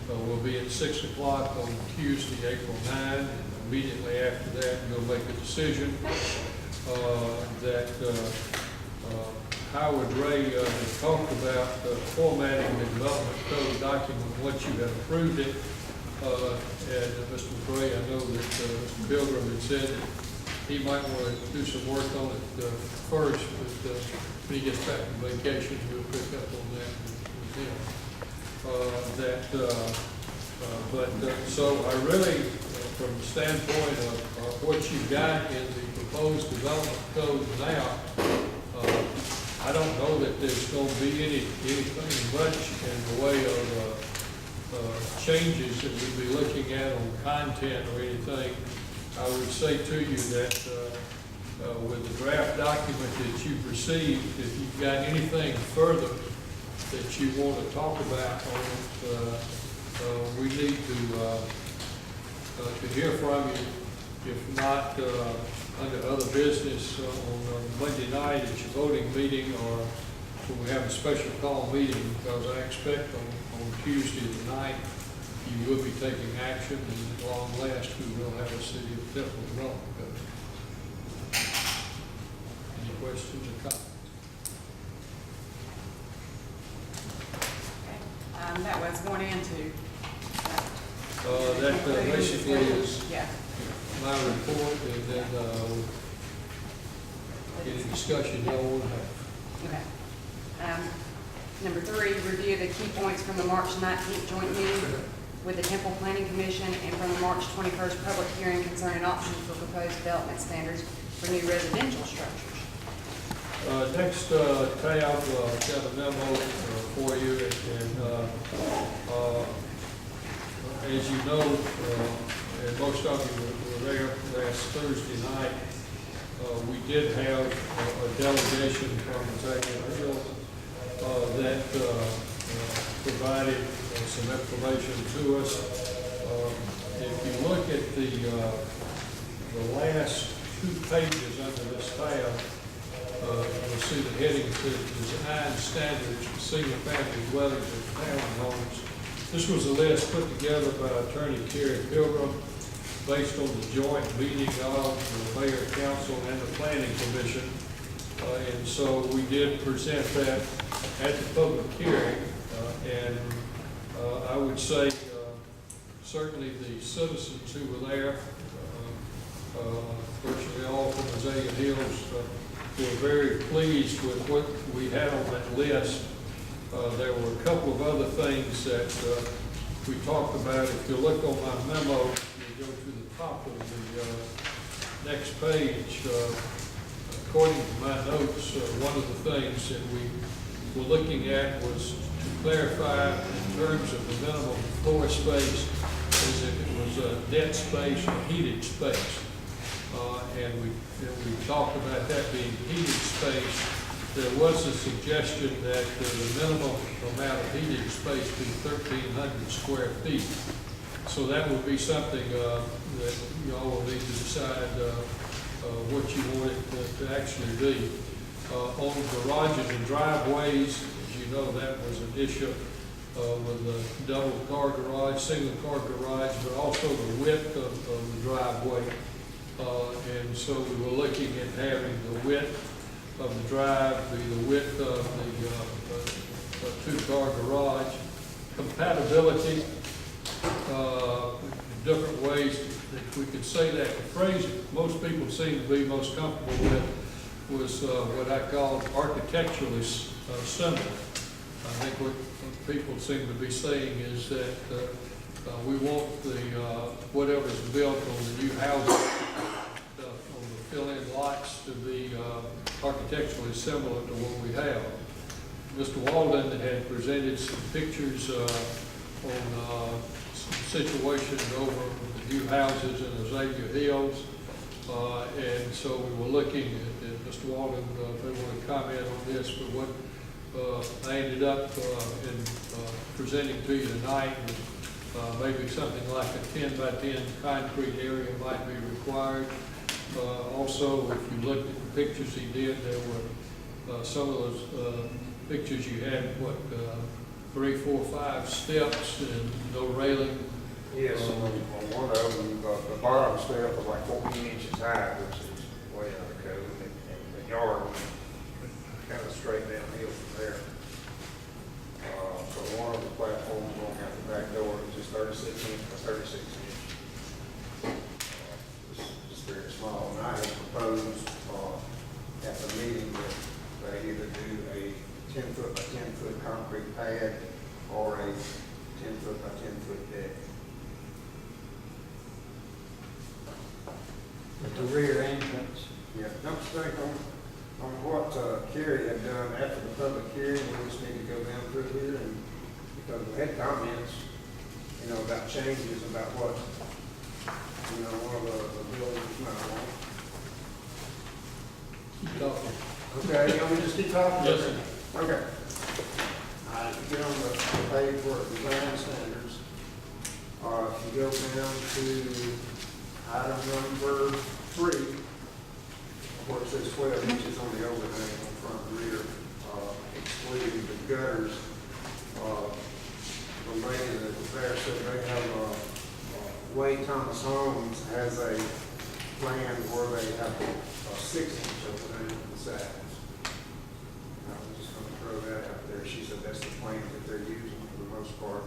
will be at 6 o'clock on Tuesday, April 9, and immediately after that, we'll make a decision that Howard Ray has talked about formatting the development code document once you have approved it. And Mr. McRae, I know that Mr. Pilgrim had said that he might want to do some work on it first, but when he gets back from vacation, we'll pick up on that with him. So I really, from the standpoint of what you've got in the proposed development code now, I don't know that there's going to be anything much in the way of changes that we'd be looking at on content or anything. I would say to you that with the draft document that you've received, if you've got anything further that you want to talk about on it, we need to hear from you. If not, under other business on Monday night at your voting meeting, or when we have a special call meeting, because I expect on Tuesday the 9th, you will be taking action, and at long last, we will have a City of Temple development code. Any questions or comments? That was 1 and 2. That basically is Yeah. my report, and then any discussion y'all want to have. Okay. Number 3, review the key points from the March 19th joint meeting with the Temple Planning Commission and from the March 21st public hearing concerning options for proposed development standards for new residential structures. Next tab, got a memo for you, and as you know, and most of you were there last Thursday night, we did have a delegation from Executive Hill that provided some information to us. If you look at the last 2 pages under this tab, you'll see the heading says Design Standards for Single Family Dwellings and Townhomes. This was a list put together by Attorney Terry Pilgrim based on the joint meeting of the Mayor, Council, and the Planning Commission. And so we did present that at the public hearing, and I would say certainly the citizens who were there, virtually all from Azalea Hills, were very pleased with what we had on that list. There were a couple of other things that we talked about. If you look on my memo, you go to the top of the next page. According to my notes, one of the things that we were looking at was to clarify in terms of the minimum floor space as if it was a dead space or heated space. And we talked about that being heated space. There was a suggestion that the minimum amount of heated space be 1,300 square feet. So that would be something that y'all will need to decide what you want it to actually be. On garages and driveways, as you know, that was an issue with the double car garage, single car garage, but also the width of the driveway. And so we were looking at having the width of the drive be the width of the two-car garage. Compatibility, different ways that we could say that. The phrase most people seem to be most comfortable with was what I call architecturally similar. I think what people seem to be saying is that we want the whatever's built on the new houses, on the fill-in lots to be architecturally similar to what we have. Mr. Walden had presented some pictures on some situations over the new houses in Azalea Hills. And so we were looking at Mr. Walden, if they want to comment on this, but what I ended up in presenting to you tonight was maybe something like a 10 by 10 concrete area might be required. Also, if you looked at the pictures he did, there were some of those pictures you had, 3, 4, 5 steps and no railing. Yes, on one of them, the bottom step was like 14 inches high, which is way out of code, and the yard was kind of straight downhill from there. So one of the platforms going out the back door was just 36 inches. Just very small, and I had proposed at the meeting that they either do a 10-foot by 10-foot concrete pad or a 10-foot by 10-foot deck. At the rear entrance. Yeah, no mistake on what Kerry had done after the public hearing. We just need to go down through here and, because we had comments, about changes about what, one of the buildings might want. Keep talking. Okay, you want me to just keep talking? Yes, sir. Okay. If you get on the page for design standards, if you go down to item number 3, where it says 12 inches on the overhang on front and rear, excluding the gutters. The lady that was there said they have, Wayne Thomas Homes has a plan where they have a 6-inch overhang on the sides. I was just going to throw that out there. She said that's the plan that they're using for the most part.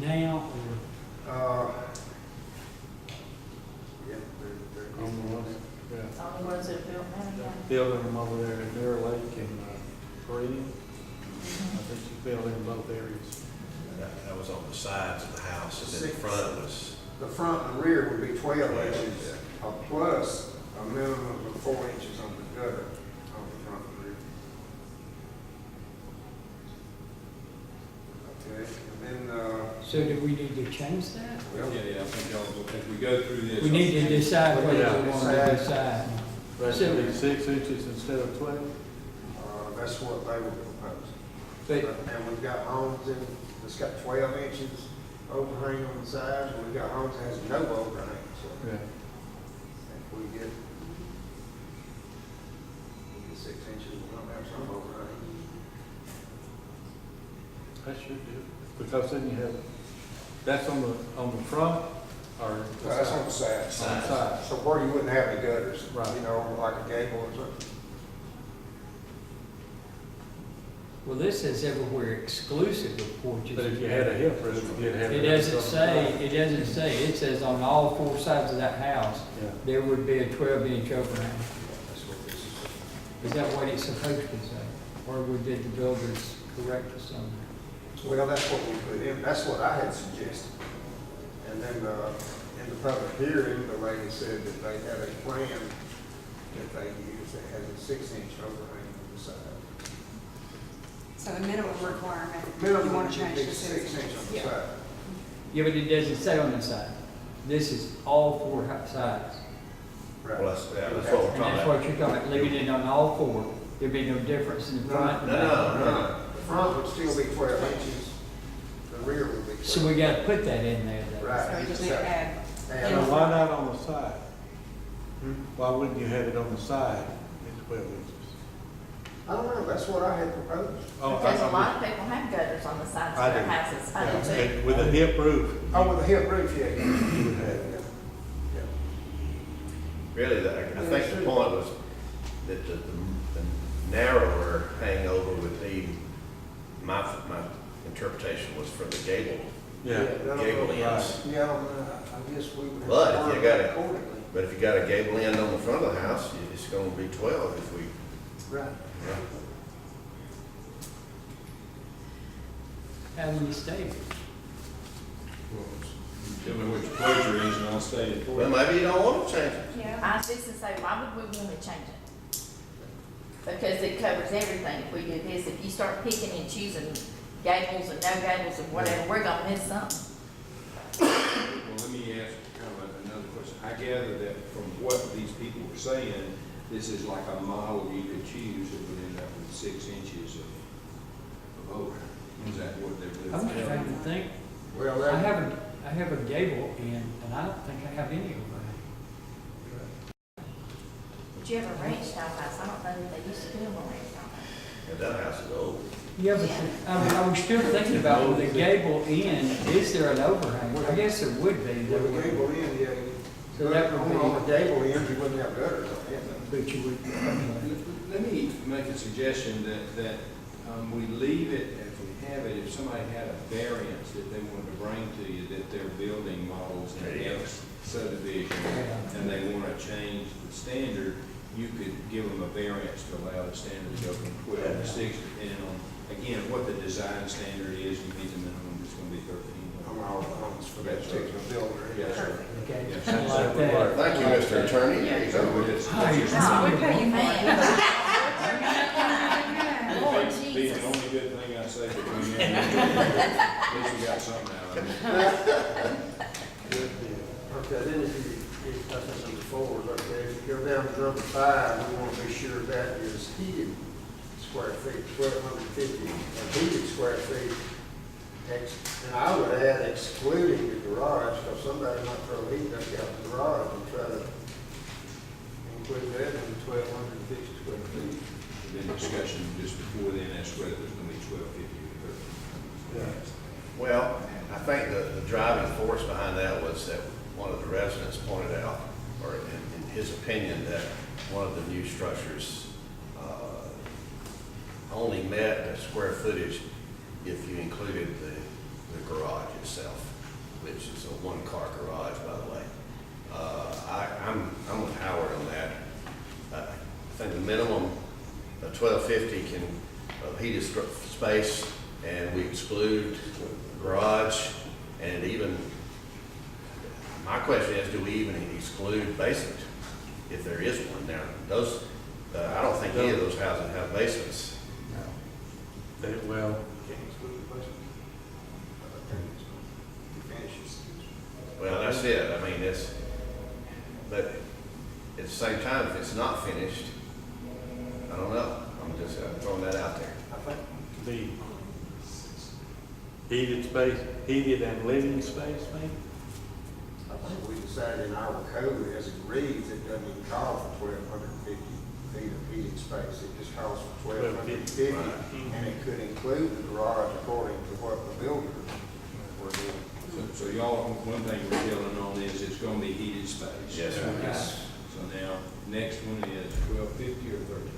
Now, Yeah, they're on the ones, yeah, On the ones that are built now, yeah. building them over there in Bear Lake and Korean. I think you filled in both areas. That was on the sides of the house, and then the front was. The front and rear would be 12 inches, plus a minimum of 4 inches on the gutter on the front and rear. Okay, and then, So do we need to change that? Yeah, I think y'all, as we go through this. We need to decide whether Yeah, we want to decide. That should be 6 inches instead of 12. that's what they were proposing. But And we've got homes that's got 12 inches overhang on the sides, and we've got homes that has no overhang, so Yeah. if we get 6 inches, we're gonna have some overhang. That should do. Because then you have, that's on the front or the That's on side? the side. On the side. So where you wouldn't have any gutters, Right. like a gable or something. well, this says everywhere exclusive of porches. But if you had a hip roof, you'd have. It doesn't say, it says on all 4 sides of that house, Yeah. there would be a 12-inch overhang. That's what this is. Is that what it's supposed to say? Or did the builders correct us on that? Well, that's what we put in, that's what I had suggested. And then, in the public hearing, the lady said that they had a plan that they used that has a 6-inch overhang on the side. So the minimum requirement, you Minimum want would to change be to 6 6 inch on the Yeah. side. Yeah, but it doesn't say on the side. This is all 4 sides. Right. Well, that's what we're And talking that's about. what you're talking about, leaving it on all 4. There'd be no difference in the front and back. The front would still be 12 inches, the rear would be 6 So we gotta put that in there, though. Right. So we just need to add. And, So why not on the side? Why wouldn't you have it on the side at 12 inches? I don't know, that's what I had proposed. Oh, Because a lot of people have gutters on the sides I of their do. houses. I do too. Yeah, with a hip roof, Oh, with a hip roof, yeah. you would have. Really, I think the point was that the narrower hangover would be, my interpretation was for the gable. Yeah. Gable ends. Yeah, I guess we would. have But to if you work got that it- accordingly. But if you got a gable end on the front of the house, it's gonna be 12 if we, Right. How do you state it? Tell me what your pleasure is and I'll state it for well, you. maybe you don't want to change it. Yeah. I was just to say, why would we want to change it? Because it covers everything if we do this. If you start picking and choosing gables and no gables and whatever, we're gonna miss something. Well, let me ask kind of another question. I gather that from what these people were saying, this is like a model you could choose that would end up with 6 inches of overhang. Is that what they're doing? I'm just trying to think. Well, I that, have a gable in, and I don't think I have any overhang. But you have a ranch style house. I don't know if they used to do them on ranch style house. And that house is old. Yeah, but I was still thinking about with the gable in, is there an overhang? I guess there would be. with the gable end, yeah. So that would be- On the gable end, you wouldn't have gutters on it. But you would, Let me make a suggestion that we leave it as we have it. If somebody had a variance that they wanted to bring to you, that they're building models in the X subdivision, and they want to change the standard, you could give them a variance to allow the standard to go from 12 to 6, depending on, again, what the design standard is. You meet the minimum, it's going to be 13. On all the homes for that particular builder. Yes, sir. okay, Yes, I like that. Thank you, Mr. Attorney. There you go. We pay you Lord Be the Jesus. only good thing I say between now and then. At least we got something out of it. Good deal. Okay, then if that's number 4, okay, if you go down to number 5, we want to be sure that is heated square feet, 1,250, and heated square feet. And I would add excluding the garage, because somebody might throw heat up out the garage and try to include that in 1,250 square feet. Been discussion just before then as to whether there's going to be 1,250 or 13. Well, I think the driving force behind that was that one of the residents pointed out, or in his opinion, that one of the new structures only met the square footage if you included the garage itself, which is a one-car garage, by the way. I'm with Howard on that. I think the minimum of 1,250 can heated space, and we exclude garage, and even, my question is, do we even exclude basement, if there is one? Now, those, I don't think any of those houses have basements. Well, Can't exclude the basement. Finishes. Well, that's it. I mean, it's, but at the same time, if it's not finished, I don't know. I'm just throwing that out there. I think the heated space, heated and living space, maybe? we decided in our code, as it reads, it doesn't even call for 1,250 feet of heated space. It just calls for 1,250, and it could include the garage according to what the builder were doing. So y'all, one thing we're dealing on is it's going to be heated space. Yes, sir. Yes. So now, next one is 1,250 or 13.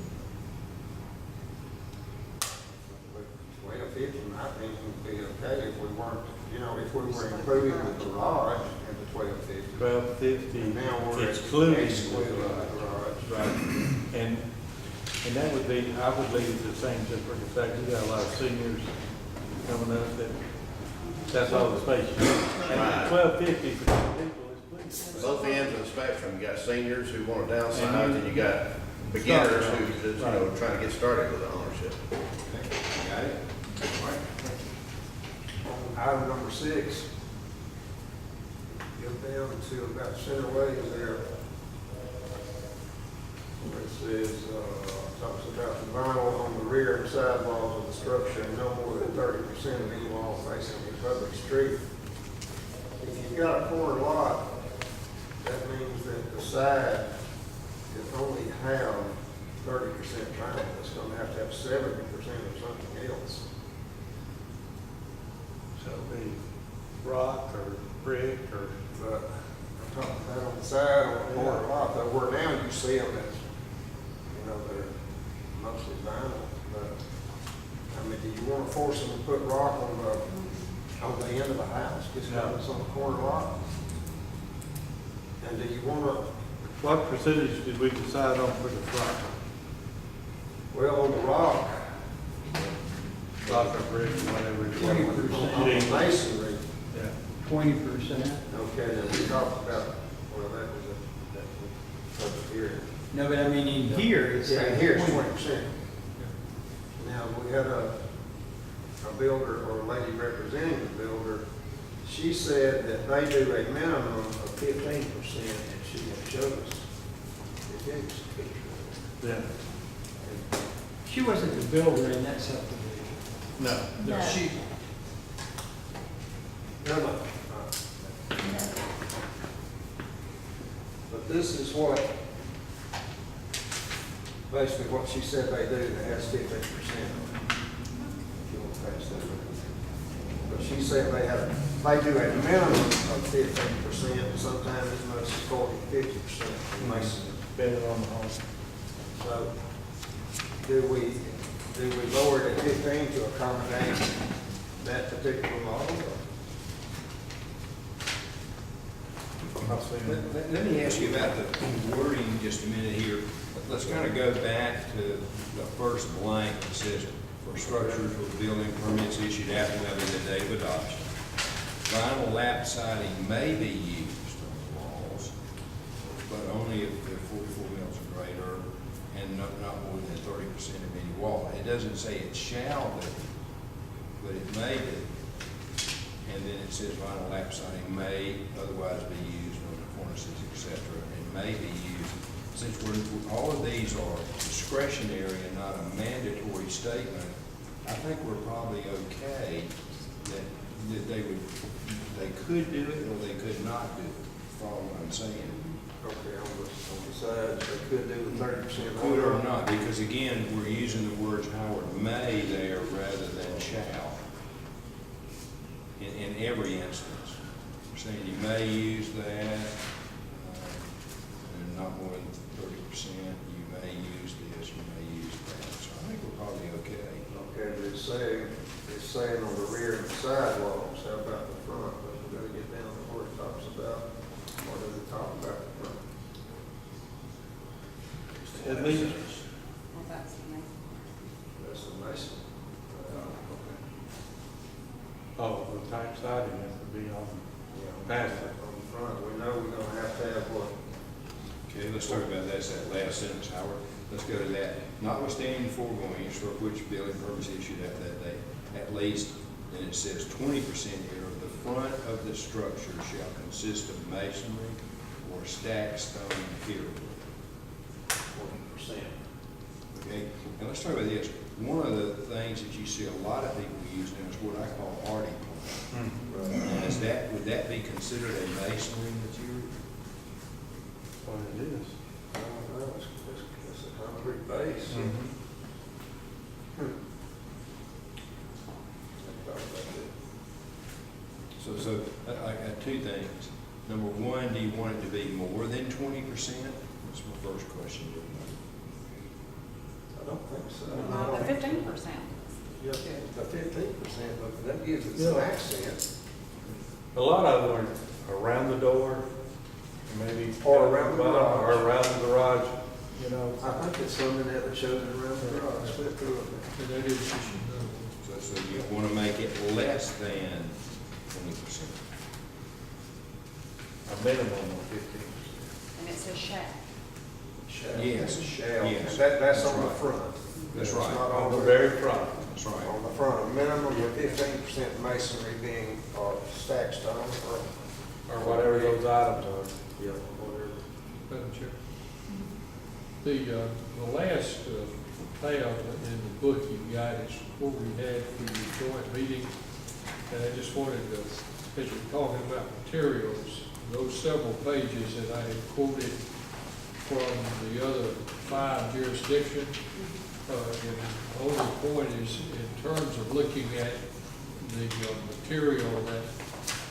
1,250, in my opinion, would be okay if we weren't, if we were including the garage in the 1,250. 1,250 Now we're excluding. excluding the garage. Right, and that would be, I would leave it the same, just for the fact we got a lot of seniors coming up that's all the space you need. Right. And 1,250 for two people is plenty. Both ends of the spectrum, you got seniors who want to downsize, and you got beginners who, trying to get started with the ownership. Got it? All right. Item number 6. Go down to about center ways there. Where it says, talks about the vinyl on the rear and side walls of the structure no more than than 30% of any wall facing a public street. If you've got a corner lot, that means that the side can only have 30% vinyl. It's gonna have 70% of something else. So it'd be rock or brick or, But I'm talking about on the side, on the corner lot, though, where now you see them as, you know, they're mostly vinyl. But, I mean, do you wanna force them to put rock on the end of the house, just because it's on the corner lot? And do you wanna, what percentage did we decide on for the front? well, on the rock, Rock or brick, whatever. 20%. on the masonry, Yeah. 20%. okay, then we talked about, well, that was over here. No, but I mean, in here, it's. Yeah, here it's 20%. Now, we had a builder or a lady representing the builder. She said that they do a minimum of 15%, and she had showed us. It gave us a picture. Yeah. She wasn't the builder in that subdivision. No. No. She, No. But this is what, basically what she said they do, that has 15%. If you want to pass that around. But she said they do a minimum of 15%, and sometimes as much as 40, 50% in masonry. depending on the home. So, do we lower it at 15 to accommodate that particular model? I've seen it. Let me ask you about the wording just a minute here. Let's kind of go back to the first blank that says, for structures with building permits issued after the date of adoption. Vinyl lap siding may be used on the walls, but only if they're 44 mils or greater and not more than 30% of any wall. It doesn't say it shall be, but it may be. And then it says vinyl lap siding may otherwise be used on the cornices, etc., and may be used. Since all of these are discretionary and not a mandatory statement, I think we're probably okay that they could do it or they could not do it. Follow what I'm saying? Okay, on the sides, they could do the 30%. Could or not, because again, we're using the words Howard may there rather than shall. In every instance, we're saying you may use that, and not more than 30%. You may use this, you may use that. So I think we're probably okay. Okay, but it's saying on the rear and the side walls, how about the front? But we gotta get down to where it talks about, what does it talk about the front? At least, Well, that's nice. That's the mason. oh, the type siding has to be on past it. On the front, we know we're gonna have to have what? Okay, let's talk about that last sentence, Howard. Let's go to that. Notwithstanding the foregoing, for which building permits issued after that date, at least, then it says 20% here of the front of the structure shall consist of masonry or stacked stone material. 40%. Okay, and let's talk about this. One of the things that you see a lot of people use now is what I call Audit. Now, would that be considered a masonry material? What it is. I don't know, it's a concrete base. So I got two things. Number one, do you want it to be more than 20%? That's my first question. I don't think so. The 15%. Yeah, the 15%, but that gives it some accent. A lot of them are around the door, maybe. Or around the garage. Or around the garage, you know. I think it's something that shows it around the garage, flip through it. But that is, So you want to make it less than 20%? A minimum of 15%. And it says shall. Shall. Yes. Shall. Yes. That's on the right. front. That's It's right. not On on the the very front. That's right. On the front, a minimum of 15% masonry being, stacked stone Or whatever those items are. Yeah, whatever. Madam Chair. The last tab in the book you got, it's what we had for your joint meeting. And I just wanted to, as you're talking about materials, those several pages that I had quoted from the other 5 jurisdictions, and the only point is, in terms of looking at the material that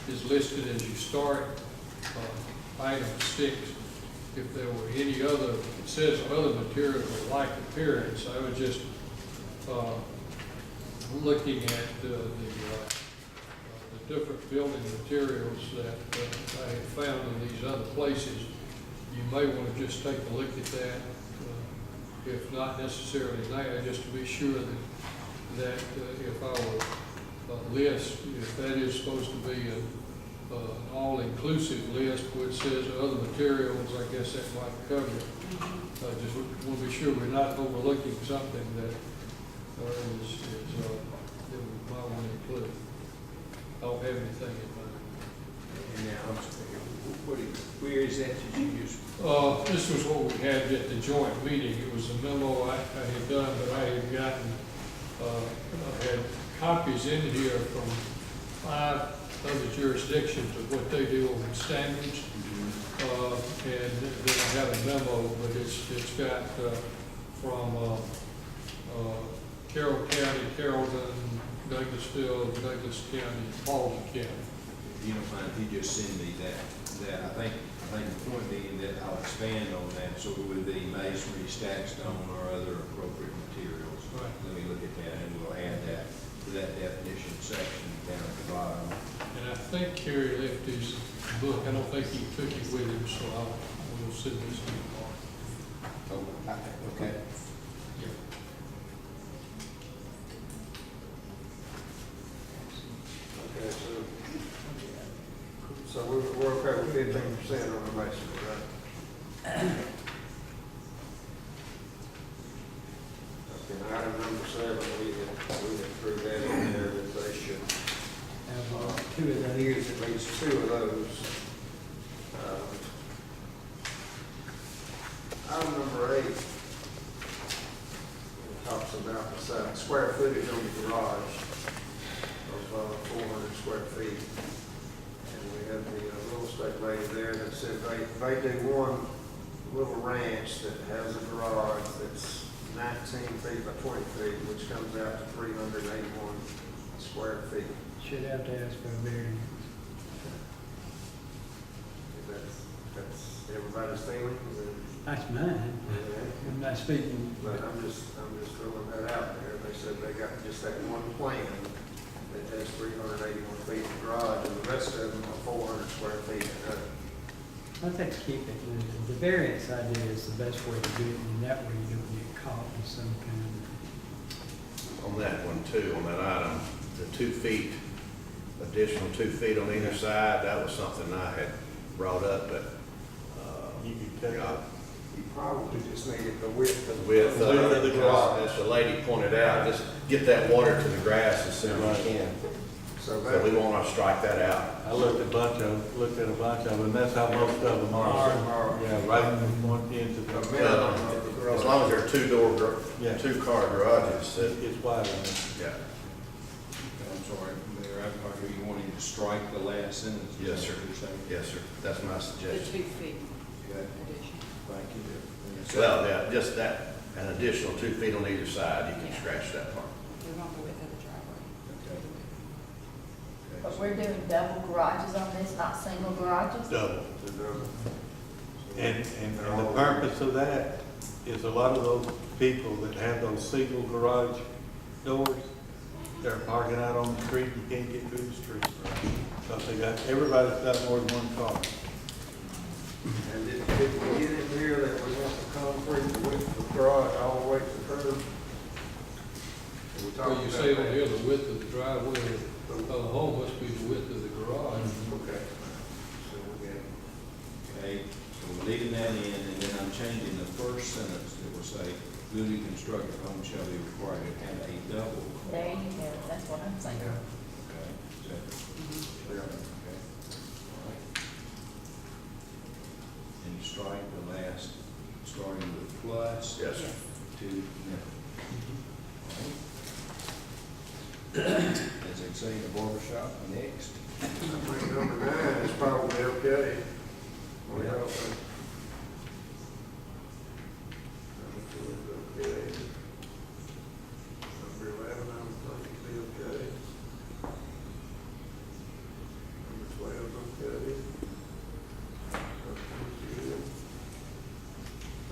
is listed as you start, item 6, if there were any other, it says other materials of like appearance, I was just looking at the different building materials that I had found in these other places. You may want to just take a look at that, if not necessarily now, just to be sure that if our list, if that is supposed to be an all-inclusive list which says other materials, I guess that might cover it. I just want to be sure we're not overlooking something that is that we might want to include. I don't have anything in mind. And now, I'm sorry, where is that that you just? This was what we had at the joint meeting. It was a memo I had done, but I had gotten, I had copies in here from 5 other jurisdictions of what they do on standards. And then I have a memo, but it's got from Carroll County, Carrollton, Douglasville, Douglas County, Paulding County. If you don't mind, if you just send me that, I think the point being that I'll expand on that, so it would be masonry, stack stone, or other appropriate materials. Right. Let me look at that, and we'll add that to that definition section down at the bottom. And I think Kerry left his book. I don't think he took it with him, so we'll send this to you tomorrow. Oh, okay. Okay, so we're okay with 15% on the masonry, right? Okay, item number 7, we had threw that in there that they should Have 2 of those. use at least 2 of those. Item number 8 talks about the square footage on the garage of 400 square feet. And we have the real estate lady there that said they do one little ranch that has a garage that's 19 feet by 20 feet, which comes out to 381 square feet. Should have to ask for a variance. That's everybody's feeling. That's mine. I'm not speaking. But I'm just throwing that out there. They said they got just that one plan that has 381 feet of garage, and the rest of them are 400 square feet. I think keep it. The variance idea is the best way to do it, and that way you don't get caught in some kind On that one too, on that item, the 2 feet, additional 2 feet on either side, that was something I had brought up, but, You can cut yeah, out. You probably just needed the width of with, The width of the garage. as the lady pointed out, just get that water to the grass as soon as you can. So So we that, want to strike that out. I looked at a bunch of them, and that's how most of them are. Yeah, right in one end of the the, minimum of the garage. As long as they're Yeah. 2-car garages, it's wide on it. yeah. I'm sorry, Mayor, are you wanting to strike the last sentence? Is Yes, that sir. what you're saying? Yes, sir, that's my The suggestion. 2 feet Okay, addition. thank you. Well, yeah, just that, an additional 2 feet on either side, you can scratch that part. We want the width of the driveway. Okay. But we're doing double garages on this, not single garages? Double. The double. And the purpose of that is a lot of those people that have those single garage doors, they're parking out on the street, you can't get through the street. So everybody's got more than one car. And did we get in here that we want the concrete width of the garage all the way to the curb? Did we talk Well, you about say over that? here, the width of the driveway, the home must be the width of the garage. Okay. So we got, Okay, so we're leaving that in, and then I'm changing the first sentence that will say, newly constructed home shall be required to have a double. There you go, that's what I'm saying. Okay, is that clear? Okay. All right. And you strike the last, starting with plus. Yes, sir. to as they say in the barber shop, next. I think number 9 is probably okay. What y'all think? Number 2 is okay. Number 11, I would think it'd be okay. Number 12 is okay.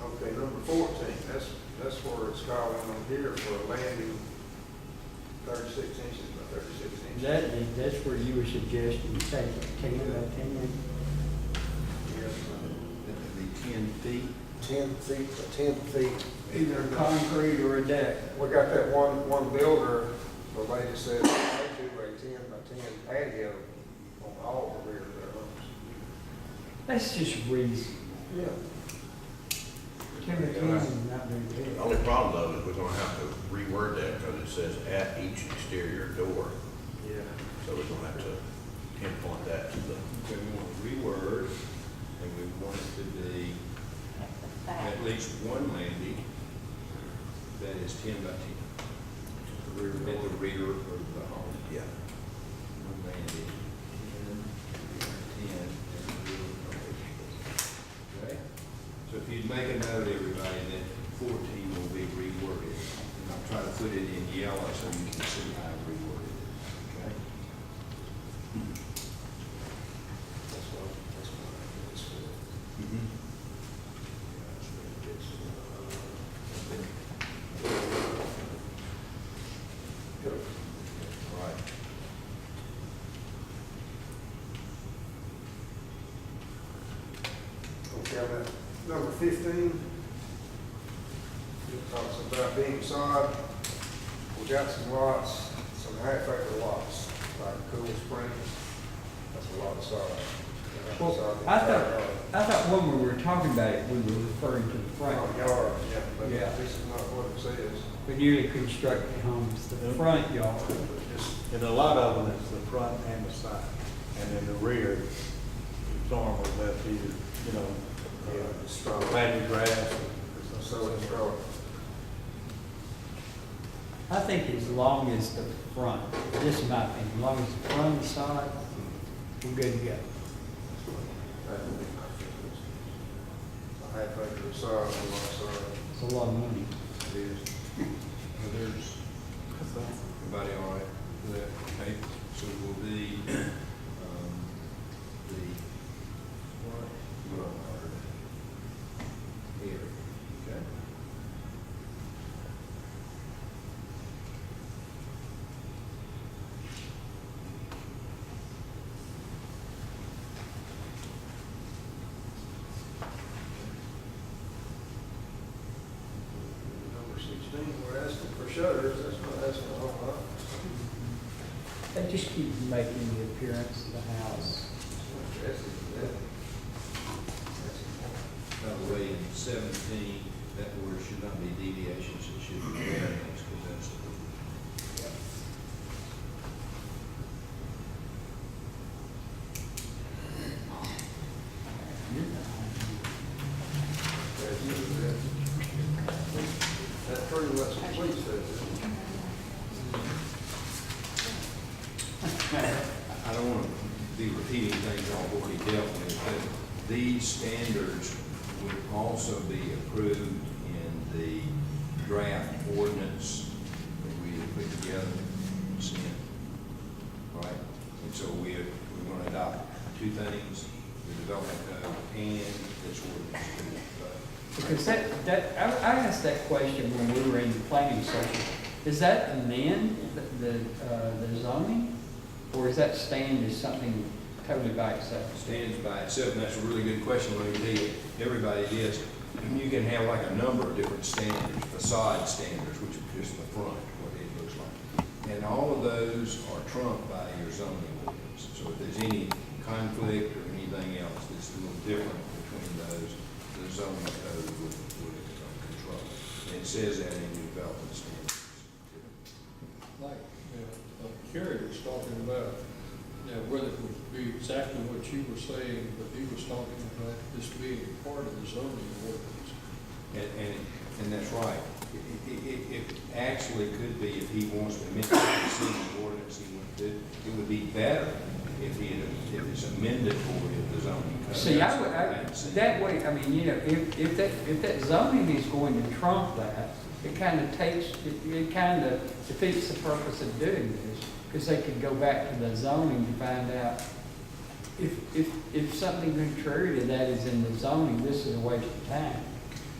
Okay, number 14, that's where it's calling on here for a landing 36 inches by 36 inches. That's where you were suggesting take it 10 by 10. Yes, That would be 10 feet. 10 feet by 10 feet. Either concrete or a deck. We got that one builder, the lady said, they do a 10 by 10 patio on all the rear of their homes. That's just reason. Yeah. 10 by 10 is not very The big. only problem though is we're gonna have to reword that because it says at each exterior door. Yeah. So we're gonna have to pinpoint that to the, Okay, we want to reword, and we want it to be at least one landing that is 10 by 10. the rear At the door. rear of the home. Yeah. One landing, 10 at the rear of the home. Okay? So if you'd make a note, everybody, that 14 will be reworded. And I'll try to put it in yellow so you can see how I reworded it. Okay? That's what it's for. Mm-hmm. Go. All right. Okay, now, number 15, it talks about being sod. We got some lots, some half-acre lots, like Cool Springs. That's a lot of sod. Well, I thought when we were talking about it, we were referring to the front. Front yard, yeah, but Yeah. this is not what it says. The newly constructed homes, the front yard. Just, And a lot of them is the front and the side, and in the rear, it's normal that either, you know, yeah, it's strong. planted grass or So something. it's strong. I think as long as the front, this is my opinion, as long as the front and side, we're good to go. That would be my preference. A half-acre of sod, a lot of sod. It's a lot of money. It is. Well, there's, everybody all right with that? Okay, so it will be, the front yard area, okay? Number 16, we're asking for shutters, that's not asking a whole lot. That just keeps making the appearance of the house. That's it, that. By the way, in 17, that word should not be deviations, it should be variance, because that's the. That's true, that's what police says. I don't want to be repeating things I've already dealt with, but these standards would also be approved in the draft ordinance that we had put together, sent, right? And so we're going to adopt two things, the development code and this ordinance. Because I asked that question when we were in the planning session. Does that amend the zoning? Or is that stand as something totally by itself? Stands by itself, and that's a really good question. Let me tell you, everybody is, you can have like a number of different standards, facade standards, which is just the front, what it looks like. And all of those are trumped by your zoning ordinance. So if there's any conflict or anything else that's a little different between those, the zoning code would control. And it says that in your development standards. Like, Kerry was talking about, whether it would be exactly what you were saying, but he was talking about this being part of the zoning ordinance. And that's right. It actually could be, if he wants to amend the city ordinance, it would be better if it's amendatory of the zoning code. See, That's I would, what I'm saying. that way, I mean, you know, if that zoning is going to trump that, it kind of it kind of defeats the purpose of doing this, because they could go back to the zoning to find out if something contrary to that is in the zoning, this is a waste of time.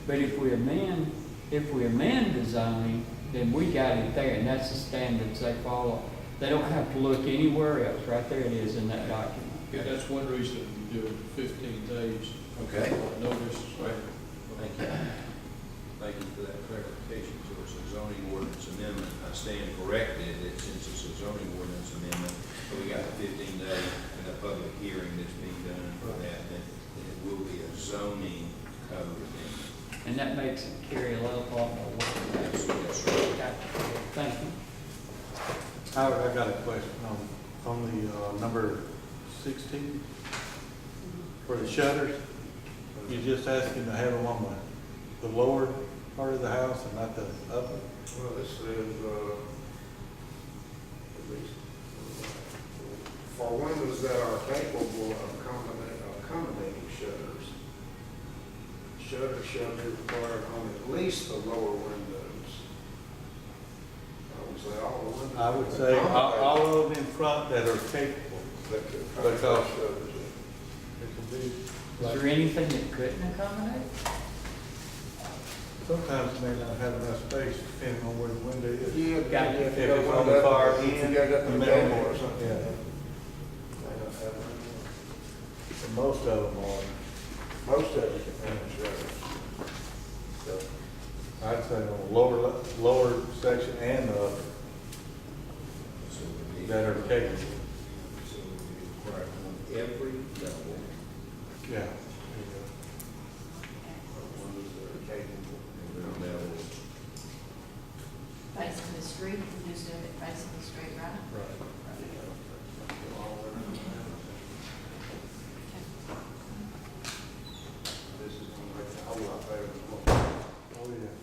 But if we amend the zoning, then we got it there, and that's the standards they follow. They don't have to look anywhere else, right there it is in that document. Yeah, that's one reason we do it 15 days. Okay. Notice. Thank you. Thank you for that clarification. So it's a zoning ordinance amendment. I stand corrected that since it's a zoning ordinance amendment, we got the 15 day and a public hearing that's being done for that, then it will be a zoning code amendment. And that makes it carry a lot more weight. That's right. Thank you. Howard, I got a question on the, number 16, for the shutters. You're just asking to have them on the lower part of the house and not the upper? Well, this is, at least, for windows that are capable of accommodating shutters, shutters shall be required on at least the lower windows. I would say all the windows. I would say all of them in front that are capable. Because it can be, Is there anything that couldn't accommodate? sometimes you may not have enough space depending on where the window is. Yeah, Got it. if If it's on the far end, you got it up in the the middle, middle or something. yeah. May not have room. And most of them are. Most of it can finish shutters. So, I'd say on the lower section and the upper So we need- that are capable. So we require on every level. Yeah. windows that are capable. Every level. Facing the street, we just do it facing the street, right? Right. This is going to make a whole lot better than what. Oh, yeah.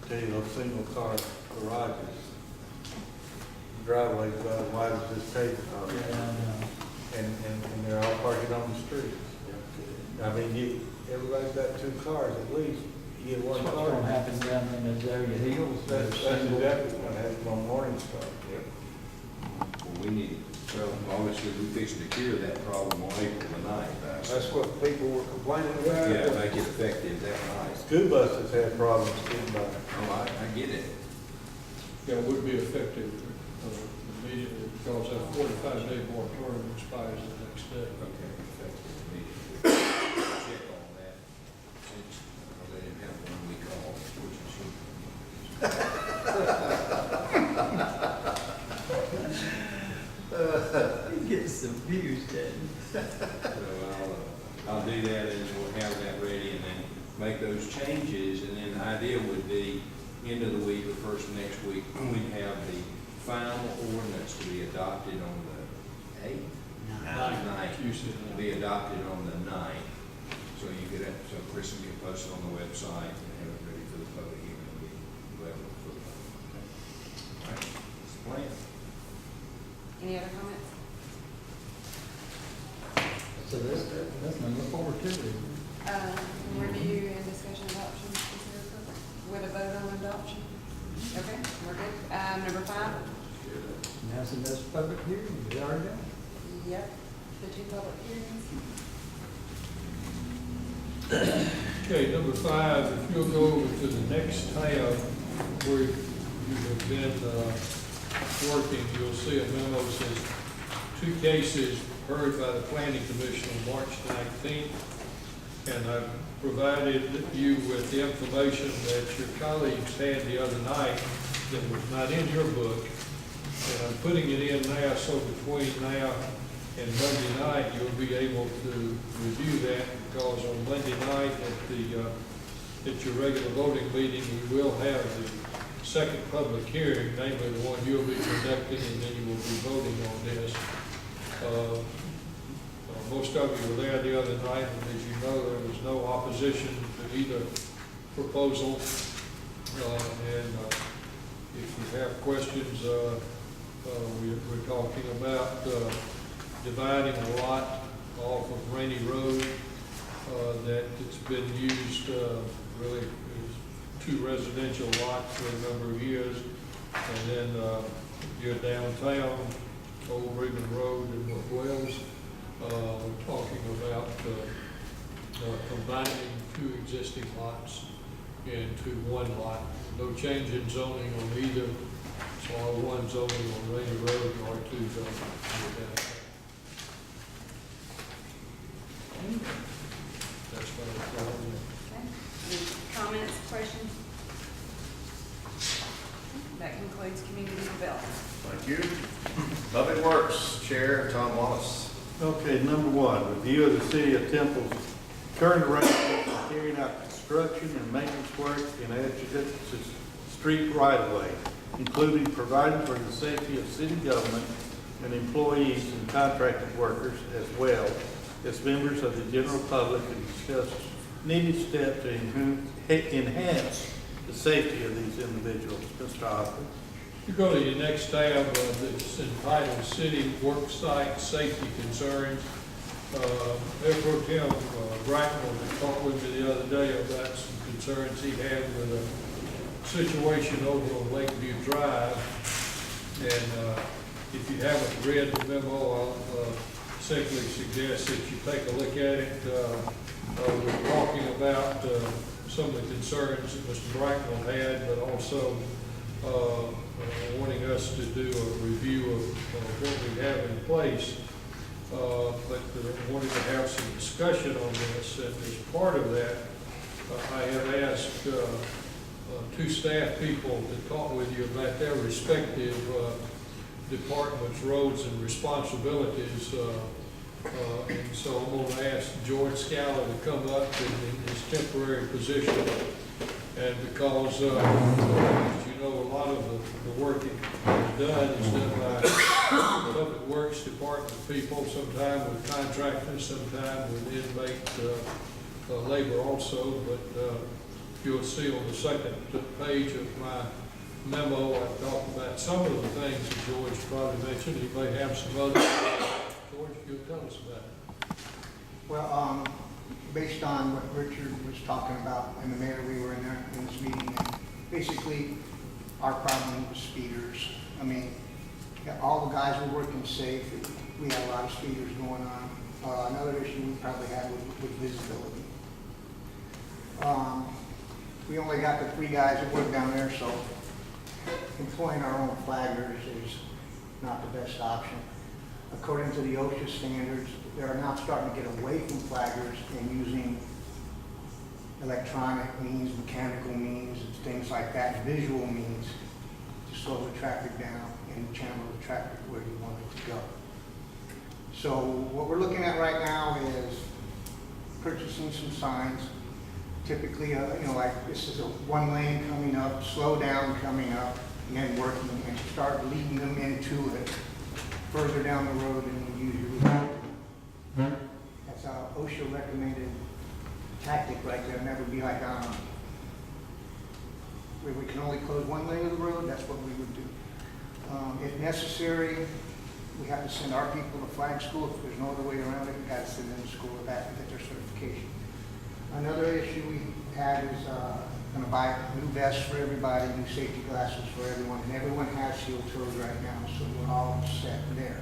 Tell you, those single car garages, driveways about as wide as this table. And they're all parking on the street. I mean, everybody's got two cars at least, you get one What's car. going to happen down in those area hills? That's exactly what happened on Morningstar. Well, we need, well, obviously, we fixing to cure that problem on April the 9th. That's what people were complaining about. Yeah, make it effective that night. School buses have problems getting by. Oh, I get it. Yeah, it would be effective immediately because that 45-day moratorium expires the next day. Okay, effective immediately. Check on that, since they didn't have 1 week off, which is He gets confused, doesn't he? So I'll do that, and we'll have that ready, and then make those changes, and then the idea would be, end of the week or first of next week, we'd have the final ordinance to be adopted on the 8th? Ninth. Tuesday To night. be adopted on the 9th. So you get it, so Chris can get posted on the website and have it ready for the public hearing, we level for the public. All right, that's the plan. Any other comments? So that's something to look forward to. Review and discussion adoption, consider approval, with a vote on adoption. Okay, we're good. Number 5? Now, so that's public hearing, is it already done? Yep, the 2 public hearings. Okay, number 5, if you'll go over to the next tab where you have been working, you'll see a memo that says 2 cases heard by the Planning Commission on March 19th. And I've provided you with the information that your colleagues had the other night that was not in your book. And I'm putting it in now, so between now and Monday night, you'll be able to review that, because on Monday night at your regular voting meeting, we will have the second public hearing, namely the one you'll be conducting, and then you will be voting on this. Most of you were there the other night, and as you know, there was no opposition to either proposal. And if you have questions, we're talking about dividing a lot off of Rainy Road that it's been used really as 2 residential lots for a number of years. And then you're downtown, Old Regan Road in North Wales, we're talking about combining 2 existing lots into 1 lot. No change in zoning on either. So R1 zoning on Rainy Road and R2 zoning on downtown. That's what I'm calling it. Okay. Any comments, questions? That concludes community development. Thank you. Public Works, Chair Tom Wallace. Okay, number 1, review of the City of Temple's current arrangements for carrying out construction and maintenance work in adjacent to street right-of-way, including providing for the safety of city government and employees and contracted workers, as well as members of the general public, and discuss needed steps to enhance the safety of these individuals. Mr. Hoffman. You go to your next tab, that's entitled City Worksite Safety Concerns. Mayor Pro Tem Bracknell talked with me the other day about some concerns he had with a situation over on Lakeview Drive. And if you haven't read the memo, I'll simply suggest that you take a look at it. We're talking about some of the concerns that Mr. Bracknell had, but also wanting us to do a review of what we have in place. But wanting to have some discussion on this, and as part of that, I have asked 2 staff people to talk with you about their respective departments, roles, and responsibilities. And so I'm going to ask George Scala to come up in his temporary position. And because, as you know, a lot of the work is done by Public Works Department people, sometimes with contractors, sometimes with inmate labor also. But you'll see on the second page of my memo, I've talked about some of the things that George probably mentioned. He may have some others. George, you'll tell us about it. Well, based on what Richard was talking about and the mayor, we were in there in this meeting, and basically our problem was speeders. I mean, all the guys were working safe. We had a lot of speeders going on. Another issue we probably had with visibility. We only got the 3 guys that work down there, so employing our own flaggers is not the best option. According to the OSHA standards, they are now starting to get away from flaggers and using electronic means, mechanical means, and things like that, visual means to slow the traffic down and channel the traffic where you want it to go. So what we're looking at right now is purchasing some signs. Typically, like this is a 1 lane coming up, slow down coming up, and then working and start leading them into it further down the road than we usually do. That's our OSHA recommended tactic right there. Never be like, where we can only close 1 lane of the road, that's what we would do. If necessary, we have to send our people to flag school. If there's no other way around it, we have to send them to school to get their certification. Another issue we had is going to buy new vests for everybody, new safety glasses for everyone, and everyone has steel toes right now, so we're all set there.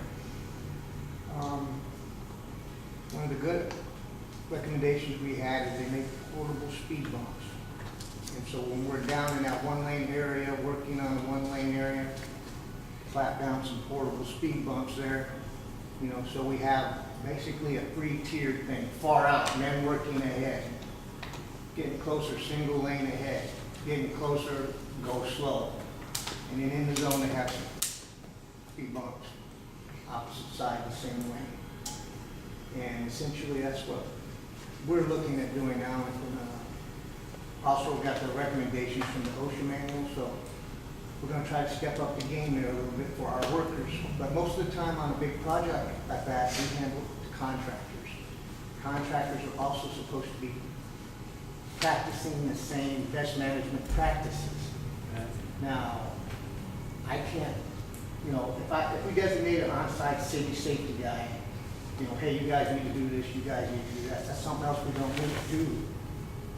One of the good recommendations we had is they make portable speed bumps. And so when we're down in that 1 lane area, working on the 1 lane area, clap down some portable speed bumps there, so we have basically a 3-tiered thing, far out, and then working ahead. Getting closer, single lane ahead. Getting closer, go slow. And then in the zone, they have some speed bumps, opposite side, the same lane. And essentially, that's what we're looking at doing now. Also got the recommendations from the OSHA manual, so we're going to try to step up the game there a little bit for our workers. But most of the time on a big project like that, we handle the contractors. Contractors are also supposed to be practicing the same best management practices. Now, I can't, you know, if we designate an on-site city safety guy, you know, hey, you guys need to do this, you guys need to do that, that's something else we don't really do,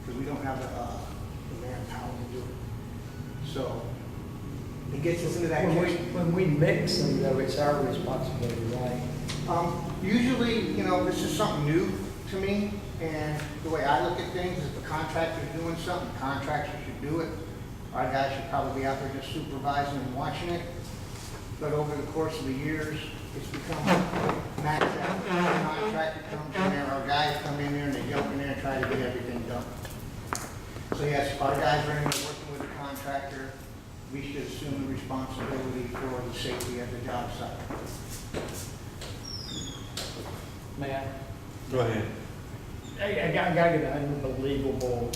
because we don't have the manpower to do it. So, it gets us into that catch. When we mix them, though, it's our responsibility, right? Usually, you know, this is something new to me, and the way I look at things is if the contractor's doing something, the contractor should do it. Our guys should probably be out there just supervising and watching it. But over the course of the years, it's become maxed out. The contractor comes in there, our guys come in there and they jump in there and try to get everything done. So yes, our guys are in there working with the contractor. We should assume the responsibility for the safety at the job site. May I? Go ahead. I got an unbelievable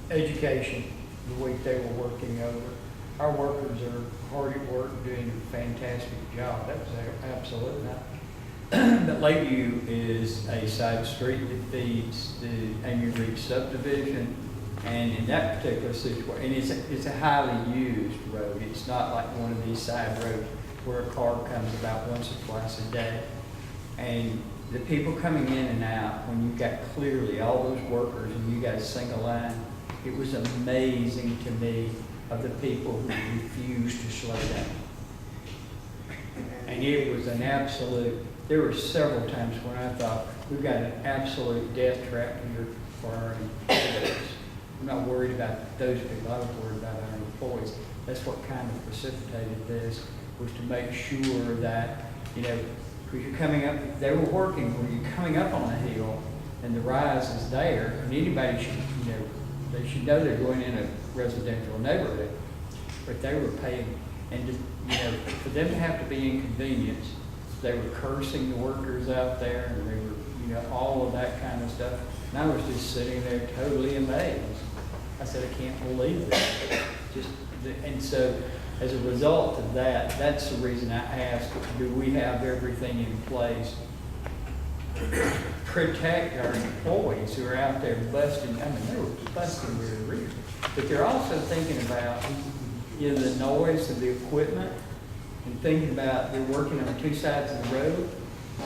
education the week they were working over. Our workers are hard at work, doing a fantastic job. That was absolutely not. But Lakeview is a side street that feeds the Amy Reed subdivision. And in that particular situation, and it's a highly used road. It's not like one of these side roads where a car comes about once or twice a day. And the people coming in and out, when you got clearly all those workers and you got a single line, it was amazing to me of the people who refused to slow down. And it was an absolute, there were several times when I thought, we've got an absolute death trap here for our employees. I'm not worried about those people, I was worried about our employees. That's what kind of precipitated this, was to make sure that, you know, because you're coming up, they were working when you're coming up on a hill and the rise is there, and anybody should, you know, they should know they're going in a residential neighborhood, but they were paying, and just, you know, for them to have to be inconvenienced, they were cursing the workers out there, and they were, you know, all of that kind of stuff. And I was just sitting there totally amazed. I said, I can't believe this. And so, as a result of that, that's the reason I asked, do we have everything in place to protect our employees who are out there busting? I mean, they were busting their rear. But they're also thinking about, you know, the noise of the equipment, and thinking about they're working on two sides of the road,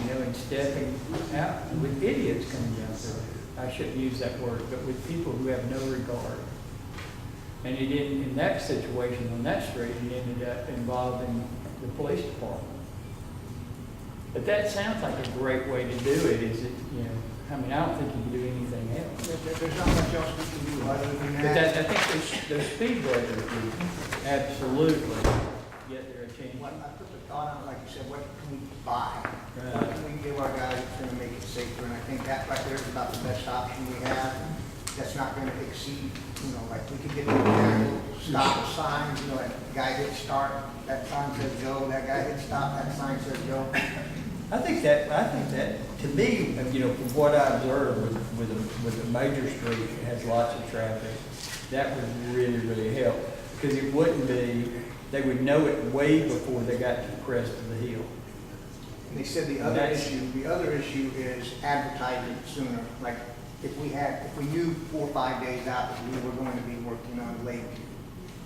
you know, and stepping out with idiots coming down through. I shouldn't use that word, but with people who have no regard. And it didn't, in that situation on that street, it ended up involving the police department. But that sounds like a great way to do it, is it, you know, I mean, I don't think you can do anything else. There's not much else we can do other than But that. I think those speed breakers would absolutely get their attention. I put the thought on, like you said, what can we buy? What can we give our guys that's gonna make it safer? And I think that right there is about the best option we have. That's not gonna exceed, you know, like we could get little stop signs, you know, that guy hit start, that sign says go, that guy hit stop, that sign says go. I think that, to me, you know, from what I observed with a major street that has lots of traffic, that would really, really help. Because it wouldn't be, they would know it way before they got to the crest of the hill. And they said the other issue is advertising sooner. Like if we knew 4 or 5 days out that we were going to be working on Lakeview,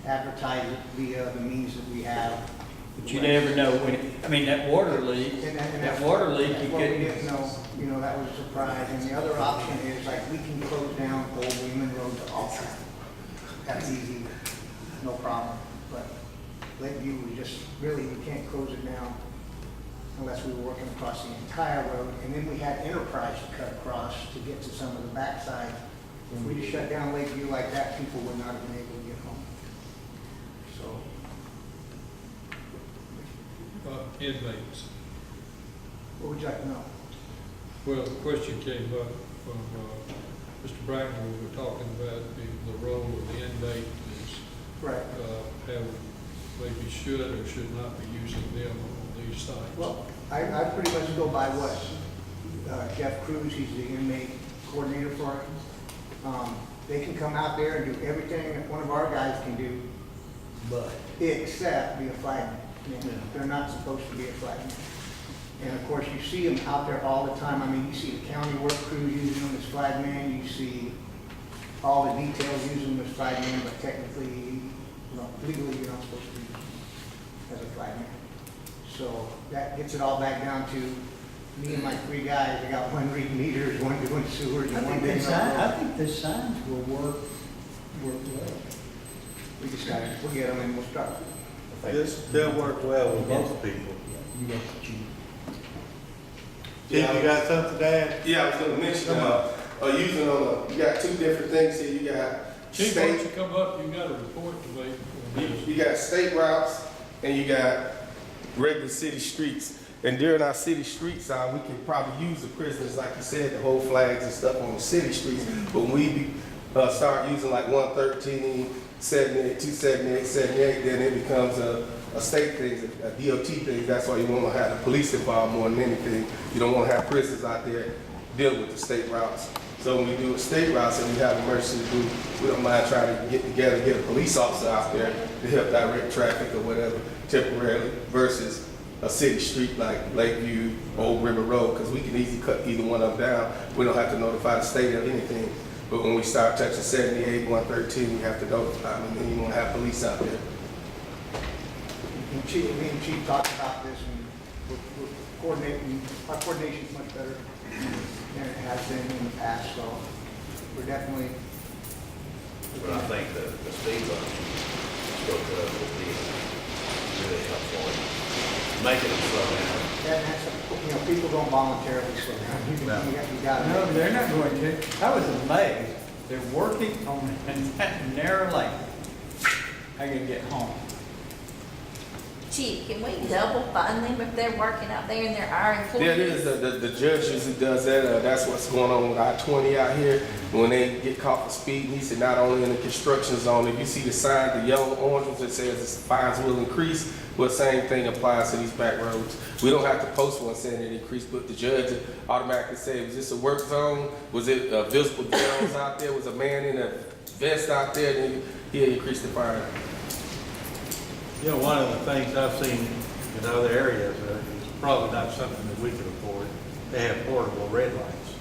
advertise it via the means that we have. But you never know when, I mean, that water leak, That's you what we couldn't. didn't know, you know, that was a surprise. And the other option is like we can close down Old Wayman Road to all traffic. That's easy, no problem. But Lakeview was just, really, we can't close it down unless we were working across the entire road. And then we had Enterprise to cut across to get to some of the backside. If we just shut down Lakeview like that, people would not have been able to get home. So. Inmates. What would you like to know? Well, the question came up from Mr. Brackman. We were talking about the role of the inmate is Right. how we maybe should or should not be using them on these sites. Well, I pretty much go by what Jeff Cruz, he's the inmate coordinator for it. They can come out there and do everything that one of our guys can do, But except be a flagman. They're not supposed to be a flagman. And of course, you see them out there all the time. I mean, you see the county work crews using them as flagmen. You see all the details using the flagman, but technically, legally, you're not supposed to use them as a flagman. So that gets it all back down to me and my 3 guys. I got one reading meters, one doing sewers, and one digging up I roads. think the signs will work well. We just got it, we'll get them and we'll start. They'll work well with most people. You got the chief. Chief, you got something to add? Yeah, I was gonna mention, using on, you got 2 different things here. You got Chief, why don't state, you come up, you got a report to make. on this. you got state routes, and you got regular city streets. And during our city streets, we can probably use the prisoners, like you said, to hold flags and stuff on the city streets. But when we start using like 113, 78, 278, 78, then it becomes a state thing, a DOT thing. That's why you want to have the police involved more than anything. You don't want to have prisoners out there dealing with the state routes. So when we do state routes and we have emergency to do, we don't mind trying to get together, get a police officer out there to help direct traffic or whatever temporarily versus a city street like Lakeview, Old River Road, because we can easily cut either one of them down. We don't have to notify the state of anything. But when we start touching 78, 113, we have to notify them, and then you want to have police out there. And Chief, me and Chief talked about this, and we're coordinating, our coordination's much better than it has been in the past, so we're definitely. But I think the speed bump spoke of would be really helpful in making them slow down. And that's, people don't voluntarily slow down. You gotta. No, they're not going to. I was amazed. They're working on that narrow lane. I can get home. Chief, can we double fund them if they're working out there and they're our employees? There it is, the judge usually does that, that's what's going on with I-20 out here. When they get caught for speeding, he said not only in the construction zone, if you see the sign, the yellow orange ones that says fines will increase, well, the same thing applies to these back roads. We don't have to post one saying it increased, but the judge automatically said, was this a work zone? Was it visible drones out there? Was a man in a vest out there? Then he'll increase the fine. You know, one of the things I've seen in other areas, it's probably not something that we can afford. They have portable red lights.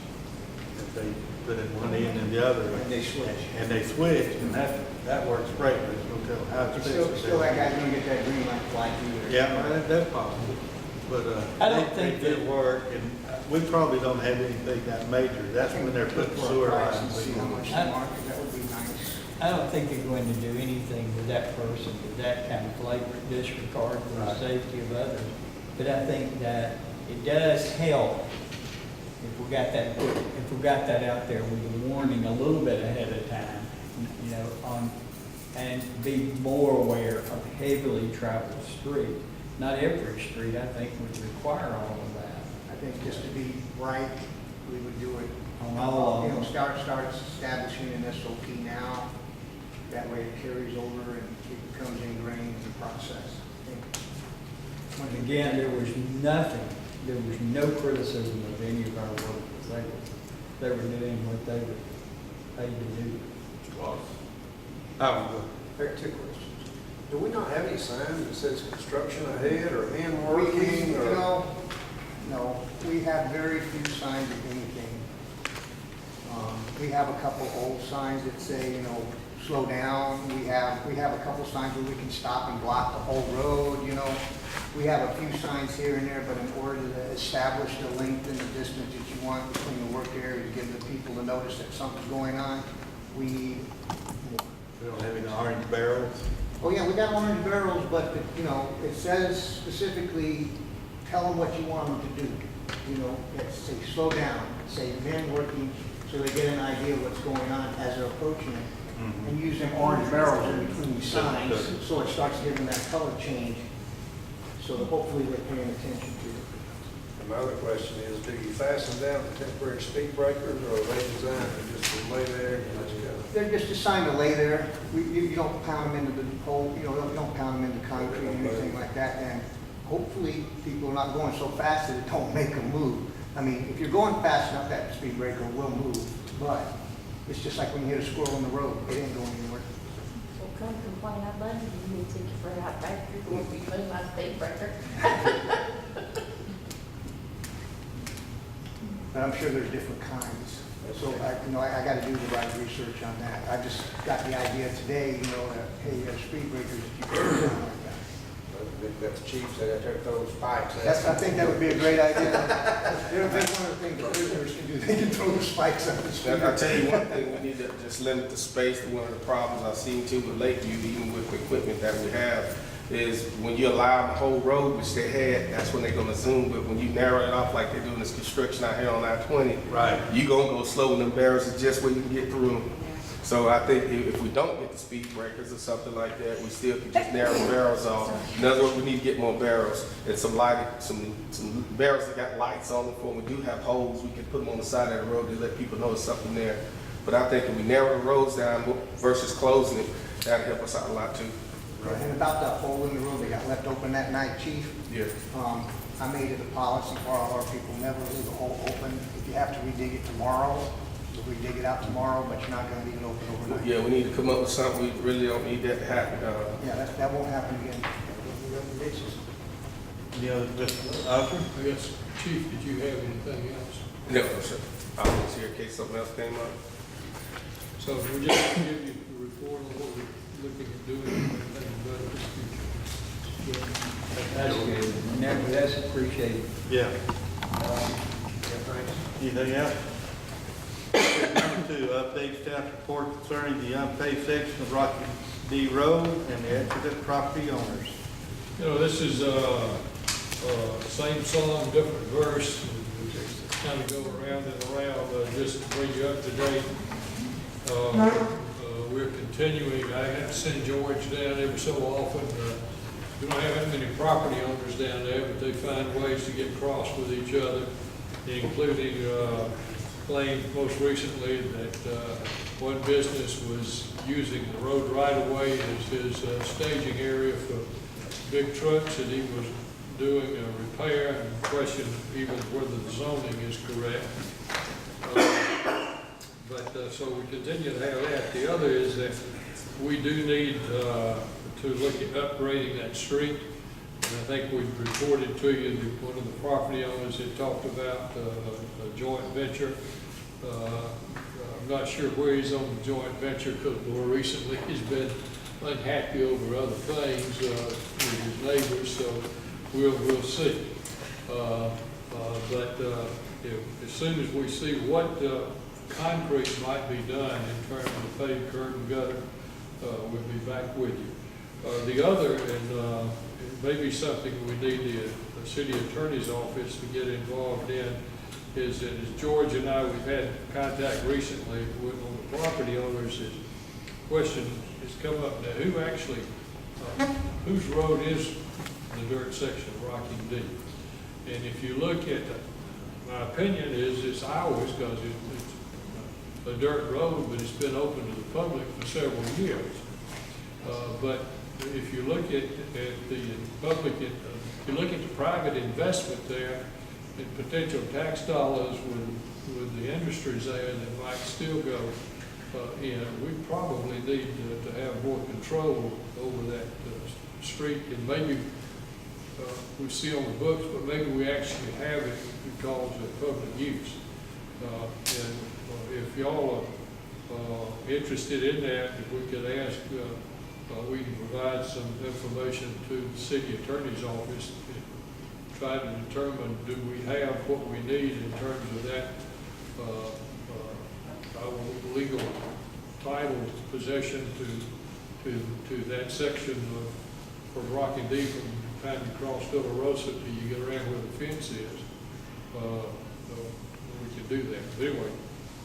If they put it one end and the other. And they switch. And they switch, and that works great, but it's no telling how expensive. Still that guy's gonna get that green light fly through there. Yeah, well, that's possible. But, I don't think they work, and we probably don't have anything that major. That's when they're putting sewer lines. See how much the market, that would be nice. I don't think they're going to do anything with that person with that kind of flagrant disregard for the safety of others. But I think that it does help if we got that out there with a warning a little bit ahead of time, and be more aware of heavily traveled streets. Not every street, I think, would require all of that. I think just to be right, we would do it. On all of them. Start establishing an SOP now. That way it carries over and it becomes ingrained in the process. Once again, there was no criticism of any of our workers. They were doing what they were paid to do. There are 2 questions. Do we not have any signs that says construction ahead or men working or? No, we have very few signs of anything. We have a couple old signs that say, slow down. We have a couple signs where we can stop and block the whole road, We have a few signs here and there, but in order to establish the length and the distance that you want between the work area to give the people to notice that something's going on, we need more. We don't have any orange barrels. Oh yeah, we got orange barrels, but, it says specifically, tell them what you want them to do. Say slow down, say men working, so they get an idea of what's going on as they're approaching it. And use them orange barrels in between these signs, so it starts giving that color change. So that hopefully they're paying attention to it. And my other question is, do you fasten down the temporary speed breakers or are they designed to just lay there and let you go? They're just designed to lay there. You don't pound them into the hole, you don't pound them into concrete or anything like that. And hopefully people are not going so fast that it don't make them move. I mean, if you're going fast enough, that speed breaker will move, but it's just like when you hit a squirrel on the road, it ain't going anywhere. So come complain, I love you, you need to take your out back, you're going to be putting my speed breaker. But I'm sure there's different kinds. So I gotta do the right research on that. I just got the idea today, that, hey, you have speed breakers, you can do something like that. That the chief said, I took those spikes. I think that would be a great idea. I don't think one of the things the prisoners can do, they can throw the spikes up the street. I'll tell you one thing, we need to just limit the space. One of the problems I've seen too with Lakeview, even with the equipment that we have, is when you allow the whole road, which they had, that's when they're gonna zoom. But when you narrow it off like they're doing this construction out here on I-20, Right. you gonna go slow in them barrels is just where you can get through them. So I think if we don't get the speed breakers or something like that, we still can just narrow the barrels off. In other words, we need to get more barrels and some barrels that got lights on them. For when we do have holes, we can put them on the side of the road to let people know there's something there. But I think if we narrow the roads down versus closing it, that'll help us out a lot too. Right, and about that hole in the road that got left open that night, Chief, Yeah. I made it a policy for all our people, never leave the hole open. If you have to redig it tomorrow, we'll redig it out tomorrow, but you're not gonna leave it open overnight. Yeah, we need to come up with something. We really don't need that to happen. Yeah, that won't happen again. Any other questions? Officer? I guess, Chief, did you have anything else? No, sir. I was here in case something else came up. So we're just gonna give you a report on what we're looking at doing and everything better in the future. That's good. That's appreciated. Yeah. Anything else? Number 2, update staff report concerning the unpaved section of Rocky D Road and the accident property owners. This is same song, different verse. We just kind of go around and around, just to bring you up to date. We're continuing. I have to send George down every so often. We don't have that many property owners down there, but they find ways to get cross with each other, including claimed most recently that one business was using the road right-of-way as his staging area for big trucks, and he was doing a repair and question even whether the zoning is correct. So we continue to have that. The other is that we do need to look at upgrading that street. And I think we've reported to you that one of the property owners had talked about a joint venture. I'm not sure where he's on the joint venture, because more recently he's been unhappy over other things with his neighbors, so we'll see. As soon as we see what concrete might be done in terms of paved curb and gutter, we'll be back with you. The other, and it may be something we need the city attorney's office to get involved in, is that as George and I, we've had contact recently with on the property owners. Is question has come up now: who actually, whose road is the dirt section of Rocky D? And if you look at my opinion is it's ours, because it's a dirt road, but it's been open to the public for several years. But if you look at the public, if you look at the private investment there, and potential tax dollars with the industries there that might still go in, we probably need to have more control over that street, and maybe we see on the books, but maybe we actually have it because of public use. And if y'all are interested in that, if we could ask, we can provide some information to the city attorney's office and try to determine, do we have what we need in terms of that our legal title possession to that section from Rocky D, from the time you cross Villarosa till you get around where the fence is. We can do that. But anyway,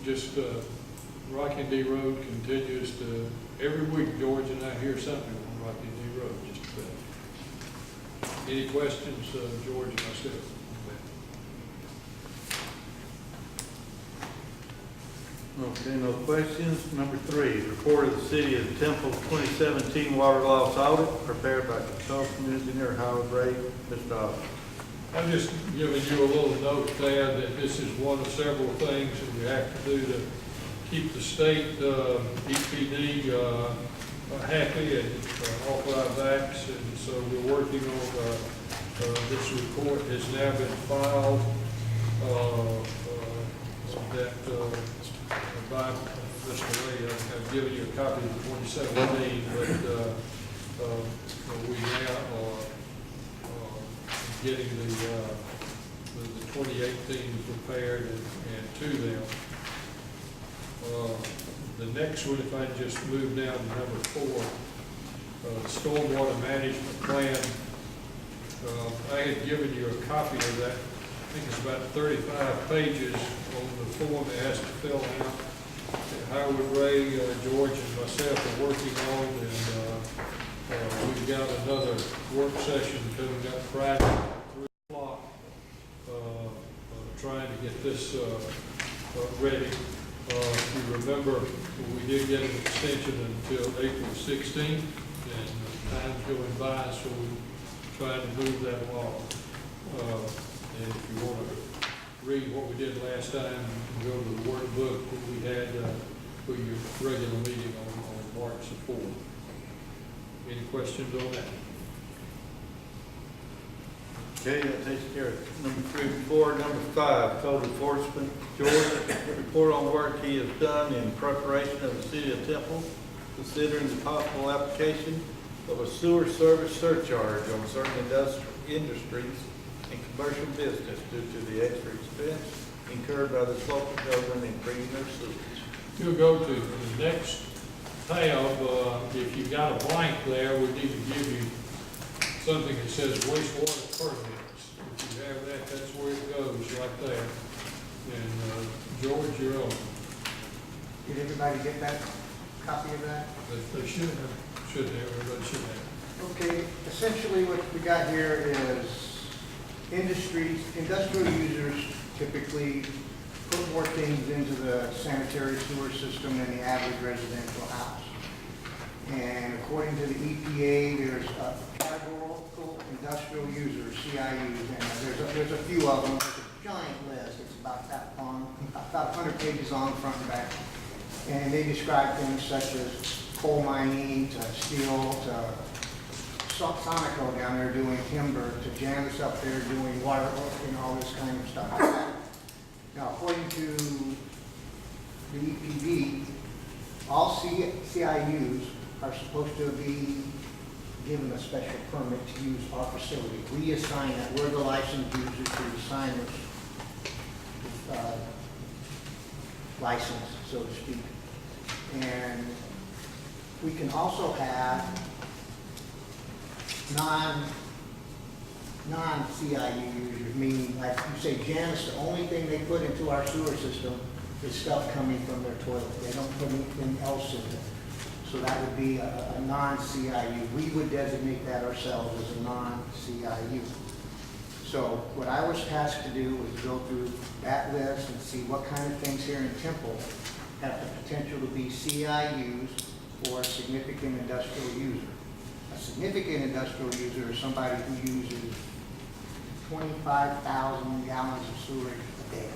just Rocky D Road continues to, every week George and I hear something on Rocky D Road, just about. Any questions, George and myself? Okay, no questions. Number 3, report of the City of Temple 2017 water loss audit prepared by consultant engineer Howard Ray. Mr. Austin. I'm just giving you a little note there that this is one of several things that we have to do to keep the state EPD happy and off our backs. And so we're working on this report has now been filed that by Mr. Lee, I've given you a copy of the 2017, but we now are getting the 2018 prepared and to them. The next one, if I just move down to number 4, stormwater management plan. I had given you a copy of that. I think it's about 35 pages on the form that has to fill out. That Howard, Ray, George, and myself are working on, and we've got another work session coming up Friday at 3 o'clock, trying to get this ready. If you remember, we did get an extension until April 16th, and time's going by, so we're trying to move that along. And if you want to read what we did last time, you can go to the workbook that we had for your regular meeting on March the 4th. Any questions on that? Okay, that takes care of number 3 and 4. Number 5, code enforcement. George, report on work he has done in preparation of the city of Temple, considering the possible application of a sewer service surcharge on certain industries and commercial business due to the extra expense incurred by the local government in treating their sewage. You'll go to the next tab. If you've got a blank there, we need to give you something that says wastewater permits. If you have that, that's where it goes, right there. And George, you're on. Did everybody get that copy of that? They should have, everybody should have. Okay, essentially what we got here is industrial users typically put more things into the sanitary sewer system than the average residential house. And according to the EPA, there's a categorical industrial users, CIUs, and there's a few of them. There's a giant list. It's about that long, about 100 pages long, front and back. And they describe things such as coal mining, to steel, to Sonico down there doing timber, to Janice up there doing water work and all this kind of stuff. Now, according to the EPD, all CIUs are supposed to be given a special permit to use our facility. We assign that. We're the licensed users to assign this license, so to speak. And we can also have non-CIU users, meaning, like you say, Janice, the only thing they put into our sewer system is stuff coming from their toilet. They don't put anything else in it. So that would be a non-CIU. We would designate that ourselves as a non-CIU. So what I was tasked to do was go through that list and see what kind of things here in Temple have the potential to be CIUs or a significant industrial user. A significant industrial user is somebody who uses 25,000 gallons of sewage a day.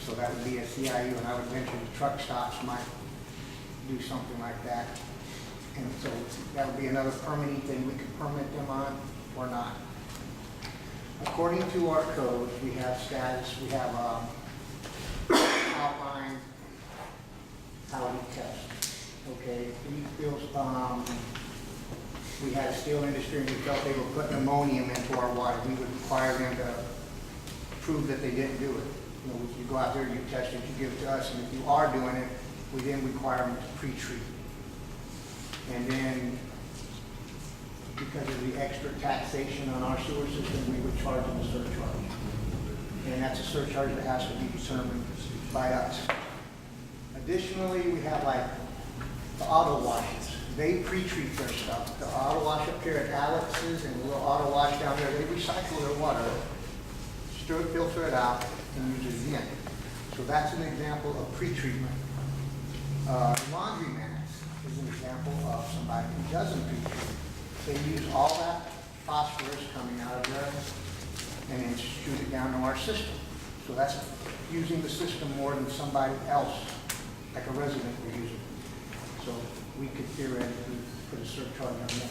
So that would be a CIU, and I would mention the truck stops might do something like that. And so that would be another permitting thing we could permit them on or not. According to our code, we have status, we have outline how we test. Okay, we had a steel industry and we felt they were putting ammonium into our water. We would require them to prove that they didn't do it. You know, you go out there, you test it, you give it to us, and if you are doing it, we then require them to pre-treat. And then, because of the extra taxation on our sewer system, we would charge them a surcharge. And that's a surcharge that has to be determined by us. Additionally, we have like the auto washes. They pre-treat their stuff. The auto wash up here at Alex's and the little auto wash down there, they recycle their water, stir it, filter it out, and use it again. So that's an example of pre-treatment. Laundromats is an example of somebody who doesn't pre-treat. They use all that phosphorus coming out of there and then shoot it down to our system. So that's using the system more than somebody else, like a resident would use it. So we could theoretically put a surcharge on that.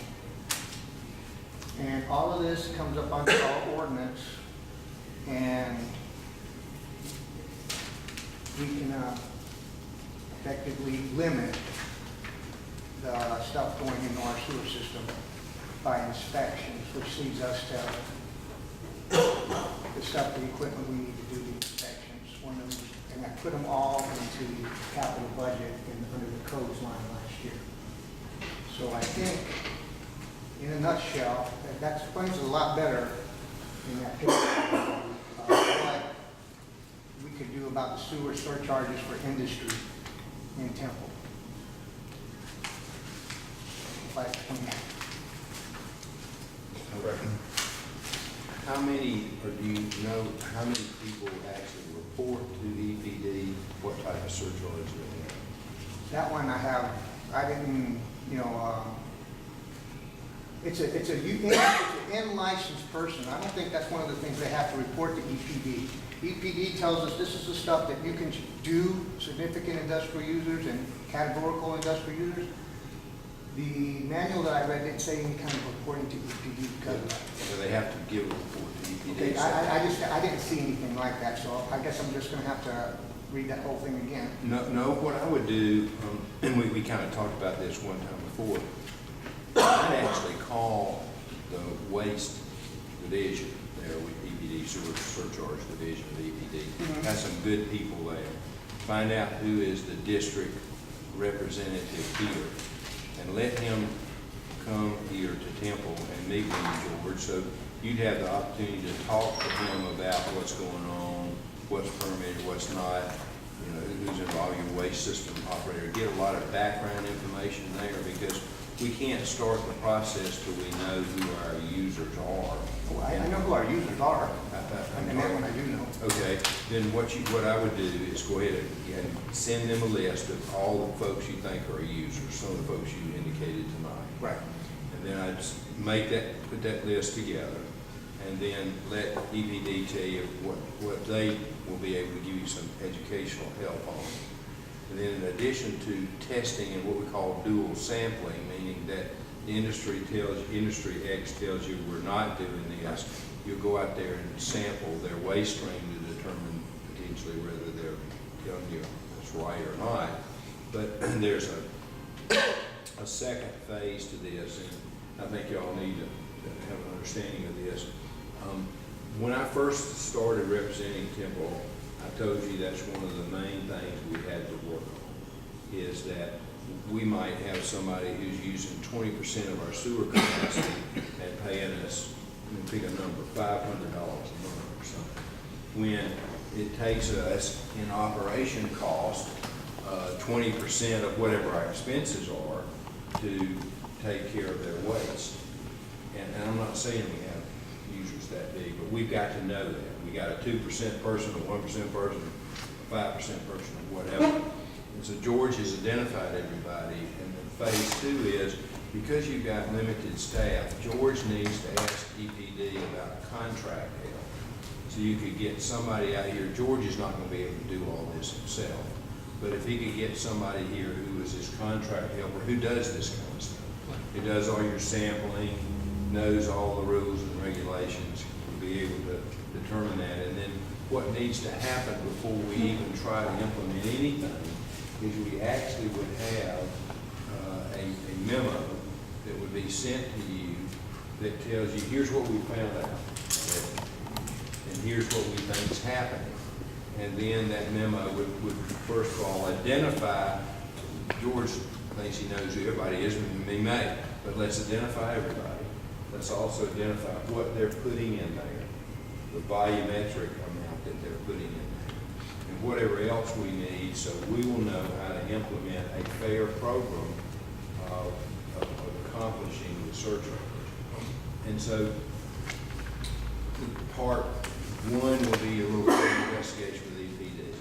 And all of this comes up under our ordinance, and we can effectively limit the stuff going into our sewer system by inspections, which leads us to the stuff, the equipment we need to do the inspections. And I put them all into the capital budget under the codes line last year. So I think, in a nutshell, that explains it a lot better in that picture. What we could do about the sewer surcharges for industry in Temple. If I explain that. How many, or do you know how many people actually report to EPD what type of surcharge they have? That one I didn't, it's an in-licensed person. I don't think that's one of the things they have to report to EPD. EPD tells us this is the stuff that you can do, significant industrial users and categorical industrial users. The manual that I read didn't say any kind of reporting to EPD because of that. So they have to give a report to EPD. Okay, I didn't see anything like that, so I guess I'm just gonna have to read that whole thing again. No, what I would do, and we kind of talked about this one time before, I'd actually call the waste division there with EPD, sewer surcharge division of EPD. Got some good people there. Find out who is the district representative here and let him come here to Temple and meet with you, George. So you'd have the opportunity to talk to him about what's going on, what's permitted, what's not, who's involved, your waste system operator. Get a lot of background information there because we can't start the process till we know who our users are. Well, I know who our users are, and that one I do know. Okay, then what I would do is go ahead and send them a list of all the folks you think are users, some of the folks you indicated tonight. Right. And then I'd put that list together, and then let EPD tell you what they will be able to give you some educational help on. And then in addition to testing and what we call dual sampling, meaning that the industry X tells you we're not doing this, you'll go out there and sample their waste stream to determine potentially whether they're telling you it's right or not. But there's a second phase to this, and I think y'all need to have an understanding of this. When I first started representing Temple, I told you that's one of the main things we had to work on, is that we might have somebody who's using 20% of our sewer capacity and paying us, pick a number, $500 a month or something, when it takes us in operation cost 20% of whatever our expenses are to take care of their waste. And I'm not saying we have users that big, but we've got to know that. We got a 2% person, a 1% person, a 5% person, or whatever. And so George has identified everybody, and then phase 2 is, because you've got limited staff, George needs to ask EPD about contract help. So you could get somebody out here. George is not going to be able to do all this himself, but if he could get somebody here who is his contract helper, who does this kind of stuff, who does all your sampling, knows all the rules and regulations, will be able to determine that. And then what needs to happen before we even try to implement anything is we actually would have a memo that would be sent to you that tells you, here's what we found out, and here's what we think is happening. And then that memo would first of all identify, George thinks he knows who everybody is, me may, but let's identify everybody. Let's also identify what they're putting in there, the volumetric amount that they're putting in there, and whatever else we need, so we will know how to implement a fair program of accomplishing the surcharge. And so part 1 will be a little investigation with EPD.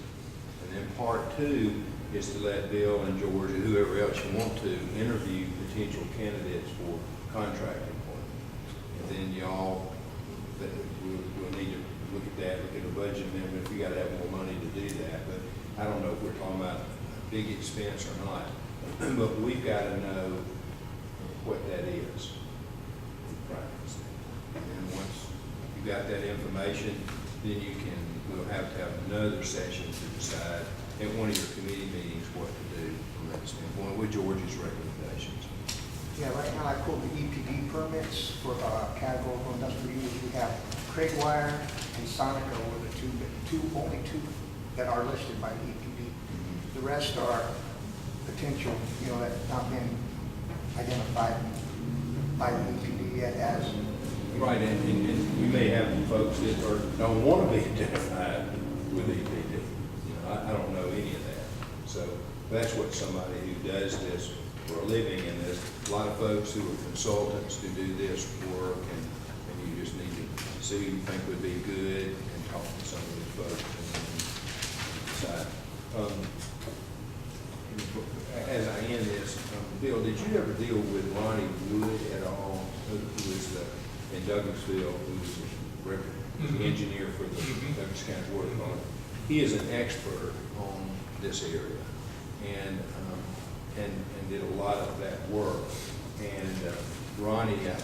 And then part 2 is to let Bill and George, or whoever else you want to, interview potential candidates for contract employment. And then y'all, we'll need to look at that, look at a budget amendment, if we gotta have more money to do that. But I don't know if we're talking about a big expense or not. But we've got to know what that is in practice. And then once you got that information, then we'll have to have another session to decide at one of your committee meetings what to do from that standpoint with George's recommendations. Yeah, right now I pulled the EPD permits for categorical industrial use. We have Craig Wire and Sonica were the only two that are listed by the EPD. The rest are potential, that have not been identified by the EPD yet as. Right, and you may have folks that don't want to be identified with EPD. I don't know any of that. So that's what somebody who does this for a living, and there's a lot of folks who are consultants who do this work, and you just need to see who you think would be good and talk to some of these folks and decide. As I end this, Bill, did you ever deal with Ronnie Wood at all, who is in Douglasville, who's the engineer for the Douglas County Water Department? He is an expert on this area, and did a lot of that work. And Ronnie, I have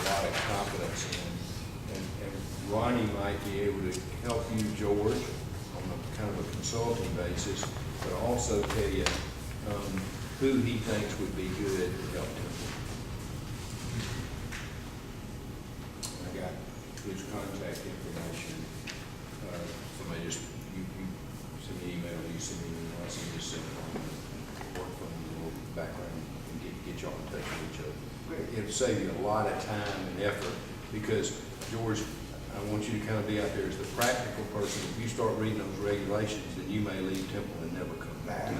a lot of confidence in, and Ronnie might be able to help you, George, on a kind of a consulting basis, but also tell you who he thinks would be good to help him. I got his contact information. Somebody just, you send me an email, you send me an email, I send just send it on, work from a little background and get y'all in touch with each other. It'll save you a lot of time and effort, because, George, I want you to kind of be out there as the practical person. If you start reading those regulations, then you may leave Temple and never come back.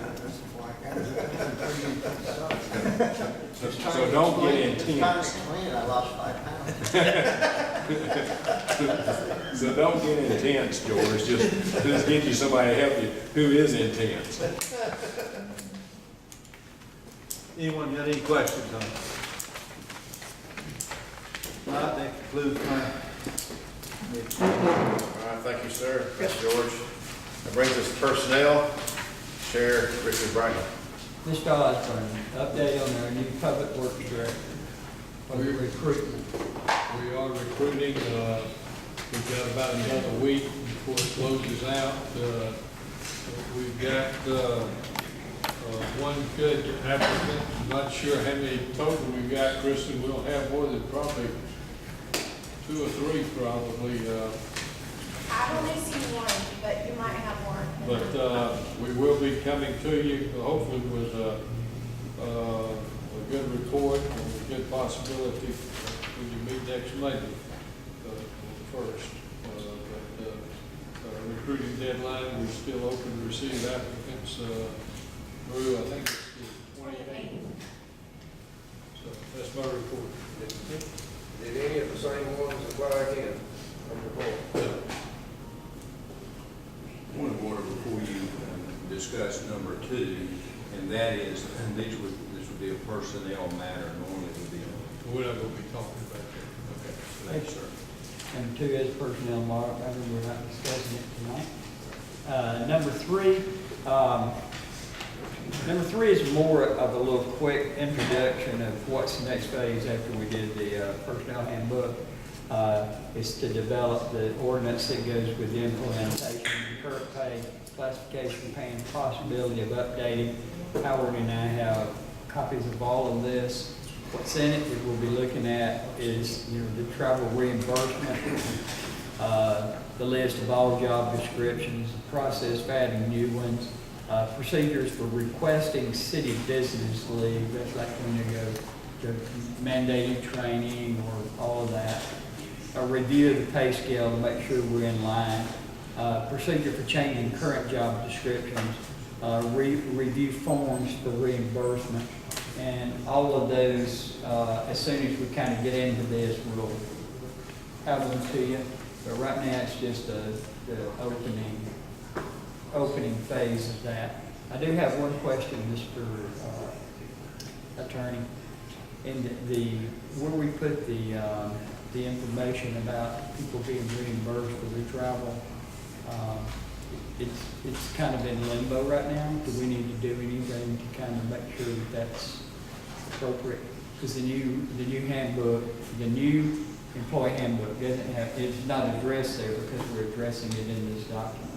So don't get intense. I lost 5 pounds. So don't get intense, George. Just get you somebody to help you who is intense. Anyone got any questions on it? All right, that concludes my. All right, thank you, sir. Thanks, George. That brings us to personnel. Chair Richard Bragg. Mr. Osborne, update on our new public works director. We're recruiting. We are recruiting. We've got about another week before it closes out. We've got one good applicant. I'm not sure how many total we've got, Kristen. We'll have more than probably 2 or 3 probably. I've only seen one, but you might have more. But we will be coming to you, hopefully with a good report and a good possibility when you meet next Monday, first. But recruiting deadline, we're still open to receive applicants through, I think it's the 28th. So that's my report. Did any of the same ones apply again on the board? Point of order before you discuss number 2, and that is, this would be a personnel matter. Normally it would be. We're not going to be talking about that. Okay. Thank you, sir. Number 2 is personnel matter, we're not discussing it tonight. Number 3 is more of a little quick introduction of what's the next phase after we did the personnel handbook. Is to develop the ordinance that goes with the implementation, current pay, classification, pay, and possibility of updating. Howard and I have copies of all of this. What's in it that we'll be looking at is, the travel reimbursement, the list of all job descriptions, the process for adding new ones, procedures for requesting city business leave. That's like when you go to mandated training or all of that. A review of the pay scale to make sure we're in line. Procedure for changing current job descriptions. Review forms for reimbursement. And all of those, as soon as we kind of get into this, we'll have them to you. But right now, it's just the opening phase of that. I do have one question, Mr. Attorney. In where we put the information about people being reimbursed for their travel, it's kind of in limbo right now. Do we need to do anything to kind of make sure that that's appropriate? Because the new handbook, the new employee handbook doesn't have, it's not addressed there because we're addressing it in this document.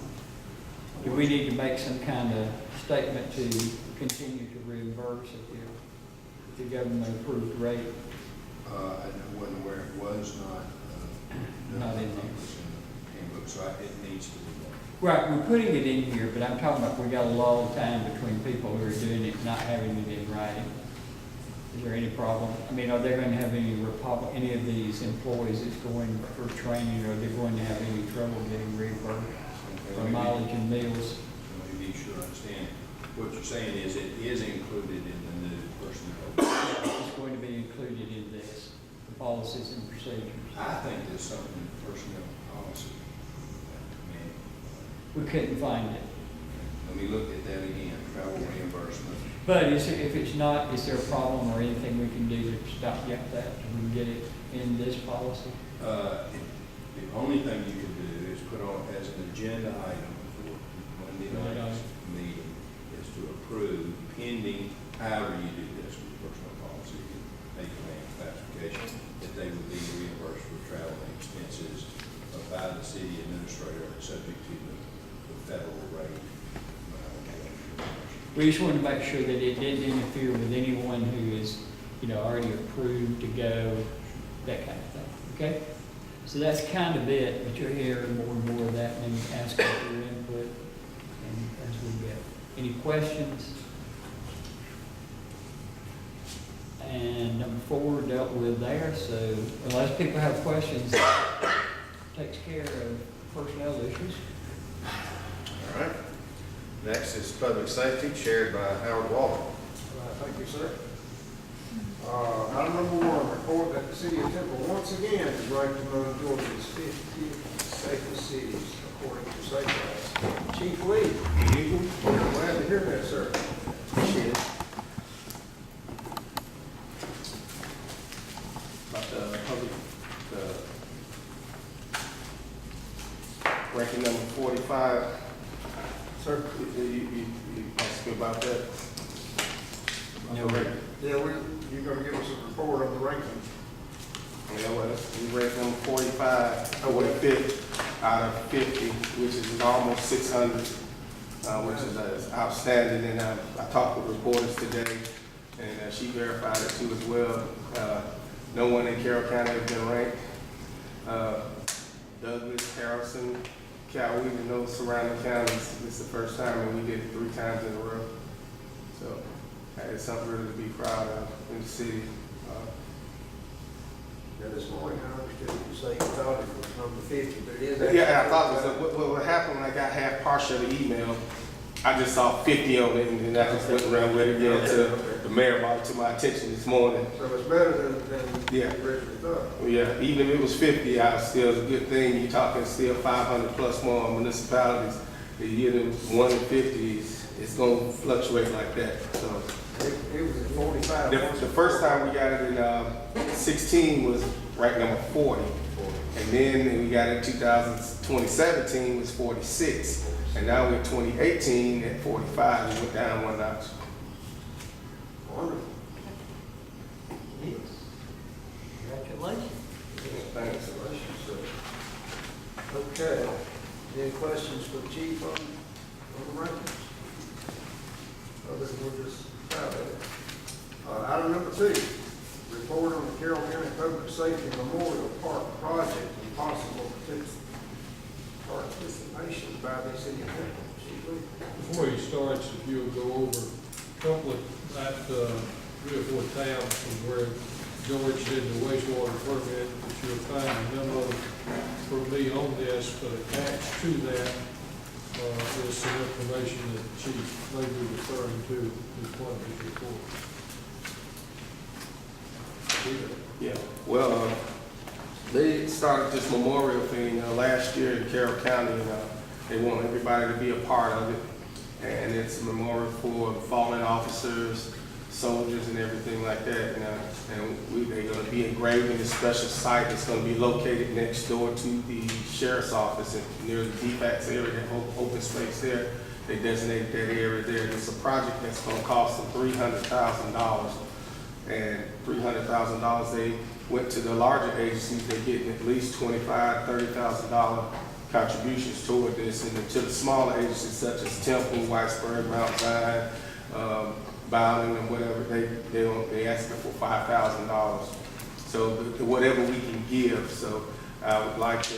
Do we need to make some kind of statement to continue to reimburse at the government approved rate? I wasn't aware it was Not in there. handbook, so it needs to be done. Right, we're putting it in here, but I'm talking about we got a long time between people who are doing it, not having it in writing. Is there any problem? I mean, are they going to have any of these employees that's going for training, or are they going to have any trouble getting reimbursed for mileage and meals? Let me be sure I understand. What you're saying is it is included in the new personnel. It's going to be included in this, the policies and procedures. I think there's something in the personnel policy. We couldn't find it. Let me look at that again, travel reimbursement. But if it's not, is there a problem or anything we can do to stop that, so we can get it in this policy? The only thing you can do is put on as an agenda item for Monday night's meeting is to approve pending, however you do this with personal policy, make plan classification, that they would be reimbursed for travel expenses by the city administrator, subject to the federal rate. We just wanted to make sure that it didn't interfere with anyone who is, already approved to go, that kind of thing, okay? So that's kind of it, but you're hearing more and more of that, and asking for your input, and as we get. Any questions? And number 4 dealt with there, so unless people have questions, that takes care of personnel issues. All right. Next is public safety, chaired by Howard Walker. Thank you, sir. Item number 1, report that the city of Temple once again is ranked among Georgia's 50 safest cities according to SafePass. Chief Lee, we're glad to hear that, sir. Appreciate it. About the public, ranking number 45. Sir, you asked me about that? No. Yeah, you're gonna give us a report on the ranking. Yeah, well, we ranked number 45, 45th out of 50, which is almost 600, which is outstanding. And I talked with reporters today, and she verified it too as well. No one in Carroll County has been ranked. Douglas, Harrison, Coweta, and those surrounding counties, this is the first time, and we did it 3 times in a row. So it's something really to be proud of in the city. Yeah, this morning I understood you say you thought it was number 50, but it is. Yeah, I thought it was, what happened when I got half partial of the email, I just saw 50 on it, and then I just went around with it again until the mayor brought it to my attention this morning. So it's better than Yeah. you originally thought. Yeah, even if it was 50, I was still a good thing. You're talking still 500 plus more municipalities. The year that 1 in 50 it's going to fluctuate like that. So It was at 45. the first time we got it in 16 was ranked number 40. And then we got it in 2017 was 46. And now we're 2018 at 45. We went down 1 notch. Wonderful. Yes. Congratulations. Thanks. Okay. Any questions for the chief on the rankings? Other than we're just proud of it. Item number 2, report on the Carroll County Public Safety Memorial Park project and possible participation by the city of Temple. Chief Lee. Before he starts, if you'll go over a couple of, that, 3 or 4 tabs from where George did the wastewater permit, that you'll find a memo for me on this, but attached to that, is some information that the chief may be referring to as part of his report. Yeah, well, they started this memorial thing last year in Carroll County, and they want everybody to be a part of it. And it's a memorial for fallen officers, soldiers, and everything like that. And they're going to be engraved in a special site that's going to be located next door to the sheriff's office and near the DFAX area, that whole open space there. They designated that area there. It's a project that's going to cost them $300,000. And $300,000, they went to the larger agencies, they're getting at least $25,000, $30,000 contributions toward this, and to the smaller agencies such as Temple, Whitesburg, Mount Zion, Bowling, and whatever, they asking for $5,000. So whatever we can give. So I would like to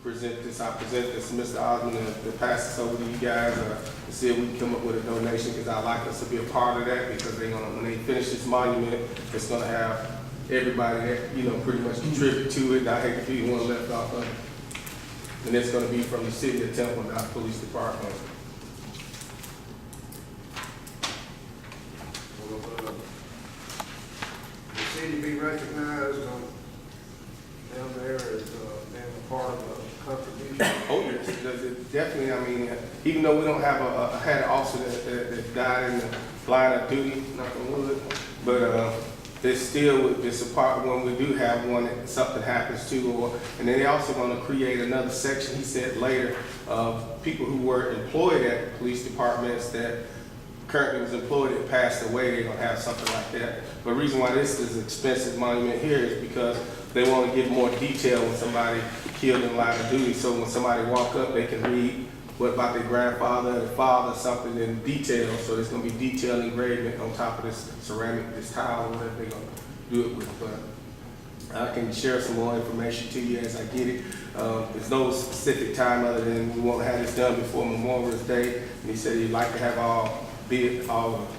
present this. I present this to Mr. Osmond and pass this over to you guys to see if we can come up with a donation, because I'd like us to be a part of that, because they're gonna, when they finish this monument, it's gonna have everybody that, you know, pretty much contribute to it. And I hate to be one left off of it. And it's gonna be from the city of Temple, not the police department. Will the city be recognized down there as being a part of a contribution? Oh, yes, definitely. I mean, even though we don't have had an officer that died in the line of duty, knock on wood, but there's still, it's a part when we do have one that something happens to, and then they also going to create another section, he said later, of people who were employed at police departments that currently was employed and passed away. They're going to have something like that. But the reason why this is an expensive monument here is because they want to give more detail when somebody killed in line of duty. So when somebody walk up, they can read what about their grandfather, their father, something in detail. So there's going to be detailed engraving on top of this ceramic, this tile, whatever they're going to do it with. But I can share some more information to you as I get it. There's no specific time other than we want to have this done before Memorial Day. And he said he'd like to have all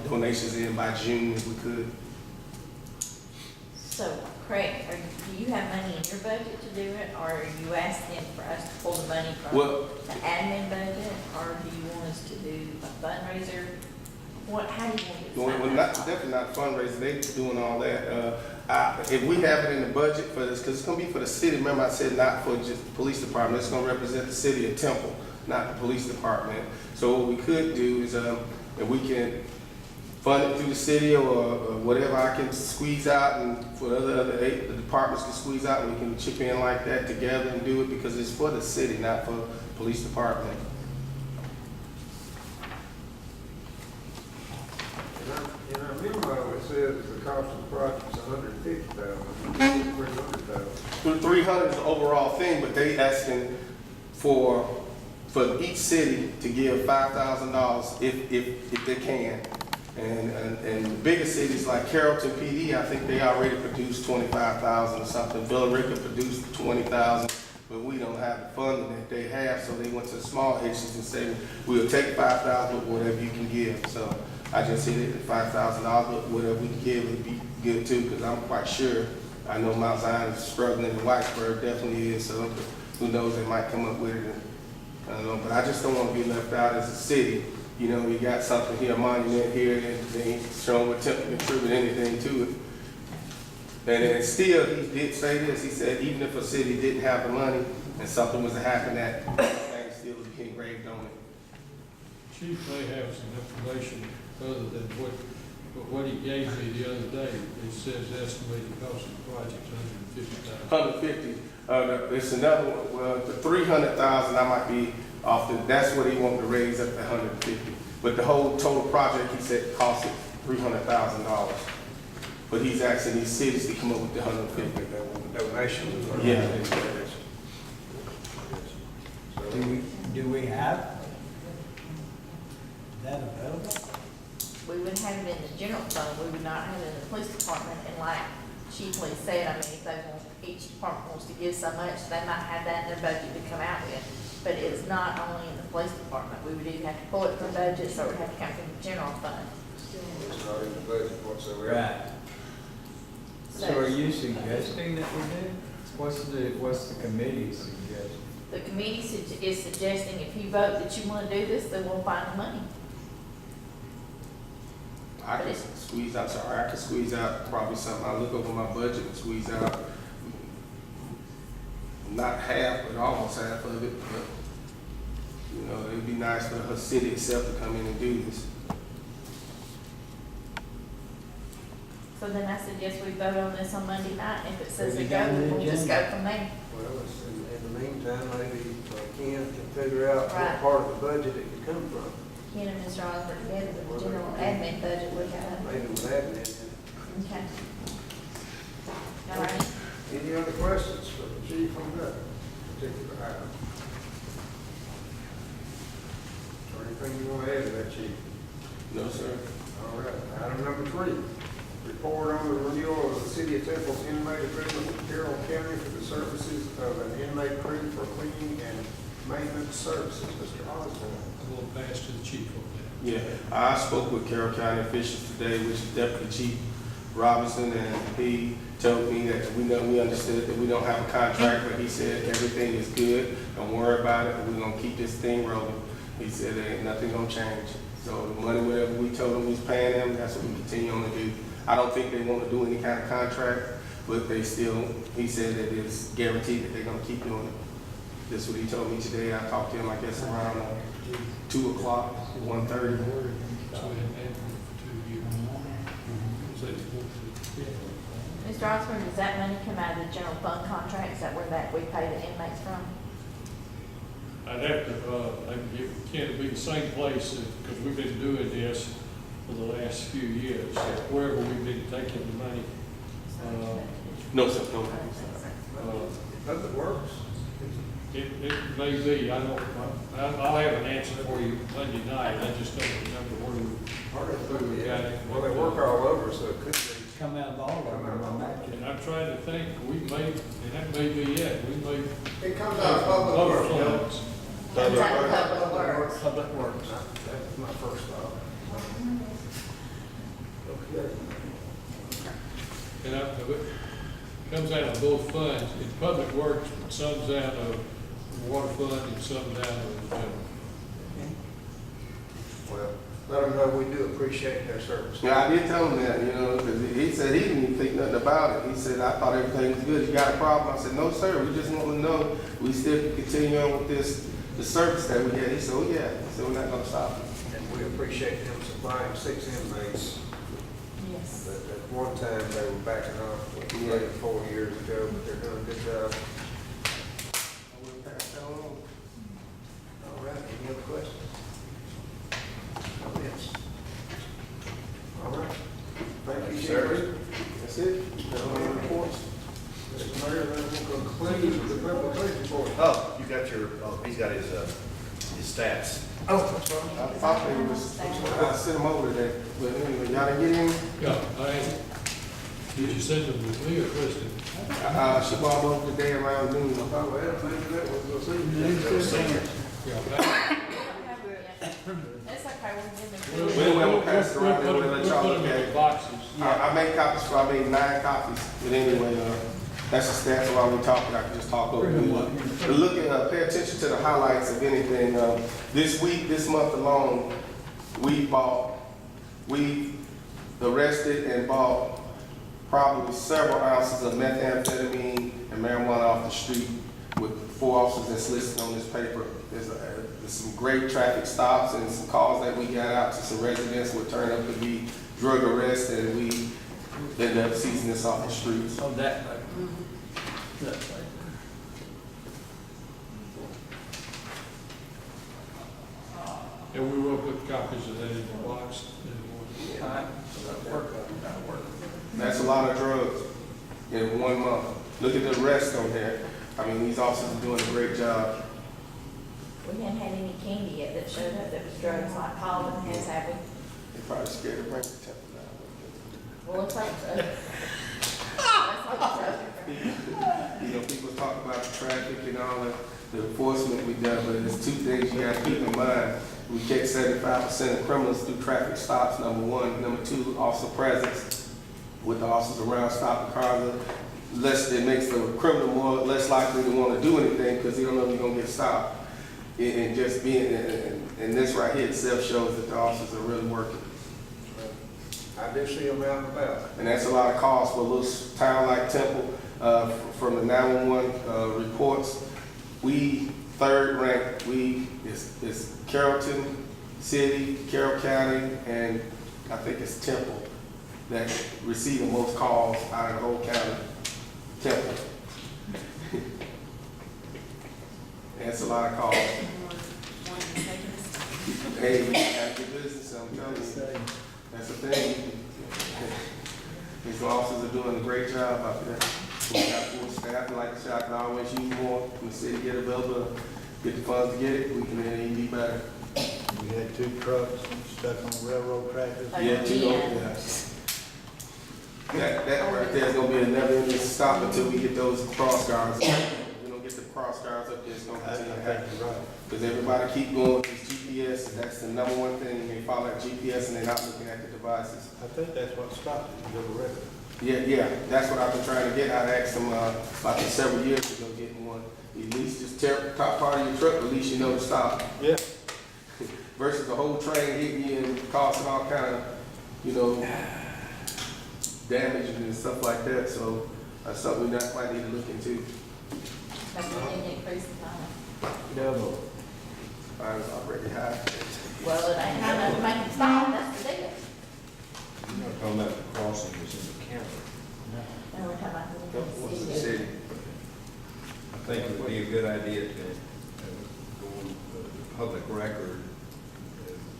donations in by June if we could. So, Craig, do you have money in your budget to do it, or are you asking for us to pull the money from the admin budget, or do you want us to do a fundraiser? How do you want it? Well, definitely not fundraising. They doing all that. If we have it in the budget for this, because it's going to be for the city. Remember, I said not for just the police department. It's going to represent the city of Temple, not the police department. So what we could do is, if we can fund it through the city or whatever I can squeeze out, and for the other the departments can squeeze out, and we can chip in like that together and do it, because it's for the city, not for the police department. In our memo, it says the cost of the project's $150,000, $300,000. 300 is the overall thing, but they asking for each city to give $5,000 if they can. And the bigger cities like Carrollton PD, I think they already produced 25,000 or something. Villa Rica produced 20,000, but we don't have the funding that they have, so they went to the small agencies and said, we'll take 5,000, whatever you can give. So I just said it at $5,000, but whatever we can give would be good too, because I'm quite sure, I know Mount Zion is struggling, and Whitesburg definitely is, so who knows, they might come up with it. I don't know, but I just don't want to be left out as a city. You know, we got something here, a monument here, and they ain't showing what Temple contribute anything to it. And then still, he did say this, he said even if a city didn't have the money and something was to happen, that thing still would be engraved on it. Chief may have some information other than what he gave me the other day. It says estimated cost of the project $150,000. $150,000. It's another one. Well, the $300,000, I might be off the. That's what he wanted to raise up to $150,000. But the whole total project, he said, costed $300,000. But he's asking these cities to come up with the $150,000 Donations. Yeah. Do we have that available? We would have it in the general fund, we would not have it in the police department, and like Chief Lee said, I mean, if they want, each department wants to give so much, they might have that in their budget to come out with. But it's not only in the police department, we would either have to pull it from budget, so it would have to come from the general fund. It's not in the budget whatsoever. Right. So are you suggesting that we do? What's the committee suggesting? The committee is suggesting if you vote that you want to do this, then we'll find the money. I can squeeze out, I can squeeze out probably something. I look over my budget and squeeze out not half, but almost half of it. But, you know, it'd be nice for her city itself to come in and do this. So then I suggest we vote on this on Monday night. If it says to go, we'll just go from there. Well, in the meantime, maybe Ken can figure out Right. what part of the budget it could come from. Ken and Mr. Osborne together with the general admin budget, we got. Maybe with admin. Okay. All right. Any other questions for the chief on that particular item? anything you want to add to that, Chief? No, sir. All right, item number 3, report on the renewal of the City of Temple's inmate agreement with Carroll County for the services of an inmate crew for cleaning and maintenance services. Mr. Osborne. I'm going to pass to the chief on that. Yeah, I spoke with Carroll County officials today, which is Deputy Chief Robinson, and he told me that we understood that we don't have a contract, but he said everything is good, don't worry about it, we're gonna keep this thing rolling. He said there ain't nothing gonna change. So the money, whatever we told them we was paying them, that's what we continue on to do. I don't think they want to do any kind of contract, but they still, he said that it's guaranteed that they're gonna keep doing it. That's what he told me today. I talked to him, I guess, around 2 o'clock, 1:30. So we have had one for 2 years. So it's going to- Mr. Osborne, does that money come out of the general fund contract? Is that where we pay the inmates from? I'd have to, can it be the same place, because we've been doing this for the last few years, wherever we've been taking the money. No, sir, no. Nothing works. It may be, I'll have an answer for you Monday night, I just don't remember where we got it. Well, they work all over, so it could be. Come out of all of them, I imagine. And I'm trying to think, we may, and that may be it, we may. It comes out of public Other works. funds. Comes out of public works. Public Works. That's my first thought. Okay. And it comes out of both funds. In Public Works, some's out of the water fund and some's out of the general. Well, let them know we do appreciate their service. Yeah, I did tell him that, because he said he didn't even think nothing about it. He said, I thought everything was good. You got a problem? I said, no, sir. We just want to know we still can continue on with the service that we had. He said, oh, yeah. He said, we're not going to stop it. And we appreciate them supplying 6 inmates. Yes. At one time, they were backing off, like 4 years ago, but they're doing a good job. I will pass that on. All right, any other questions? Comments? All right. Thank you, Sheriff. That's it. Reports. Mr. Mayor, then we'll conclude the public safety report. Oh, you got he's got his stats. Oh, that's fine. I thought they was, I sent them over today, but anyway, y'all didn't get in? Yeah, did you send them to me or Kristen? She bought them over today around noon. Oh, well, maybe that was the senior. Yeah. That's okay, we'll give We will pass it around and We'll let put y'all them look at in the it. boxes. I made copies for, I made 9 copies, but anyway, that's the stats while we're talking, I can just talk over it. But look at, pay attention to the highlights of anything. This month alone, we arrested and bought probably several ounces of methamphetamine and marijuana off the street with 4 officers that's listed on this paper. There's some great traffic stops and some calls that we got out to some residents would turn up to be drug arrests, and we ended up seizing this off the streets. Oh, that, that, And we will put copies of that in the box. That's a lot of drugs in 1 month. Look at the rest on there. I mean, these officers are doing a great job. We hadn't had any candy yet that showed up that was drugs like Holland has, have we? They're probably scared to bring the temple down. Well, let's hope so. Let's hope so. People talk about the traffic and all the enforcement we done, but there's 2 things you gotta keep in mind. We catch 75% of criminals through traffic stops, number 1. Number 2, officer presence. With the officers around stopping cars, it makes the criminal less likely to want to do anything because they don't know if you're gonna get stopped. And just being, and this right here itself shows that the officers are really working. I do see them out and about. And that's a lot of calls for a little town like Temple. From the 911 reports, we 3rd ranked. It's Carrollton City, Carroll County, and I think it's Temple that receive the most calls out of the whole county. Temple. That's a lot of calls. Hey, we got good business, I'm telling you. That's the thing. These officers are doing a great job out there. We got full staff, and like I said, I can always use more from the city, get available, get the funds to get it, we can then even be better. We had 2 trucks stuck on railroad tracks. Yeah, that right there is gonna be a never ending stop until we get those cross guards. We don't get the cross guards up there, it's gonna I continue to think happen. you're right. Because everybody keep going with this GPS, and that's the number one thing, they follow that GPS and they're not looking at the devices. I think that's what stopped it, you go to record. Yeah, that's what I've been trying to get. I asked them, about several years ago, getting one. At least just tear up the top part of your truck, at least you know to stop. Yeah. Versus the whole train hitting you and causing all kind of, you know, damage and stuff like that. So that's something we not quite need to look into. Maybe we need to increase the time. Double. I was already high. Well, it ain't high enough to make them stop, that's the deal. You're not talking about the crossing that's in the county. And we're talking about the What's the city. city? I think it would be a good idea to go on the public record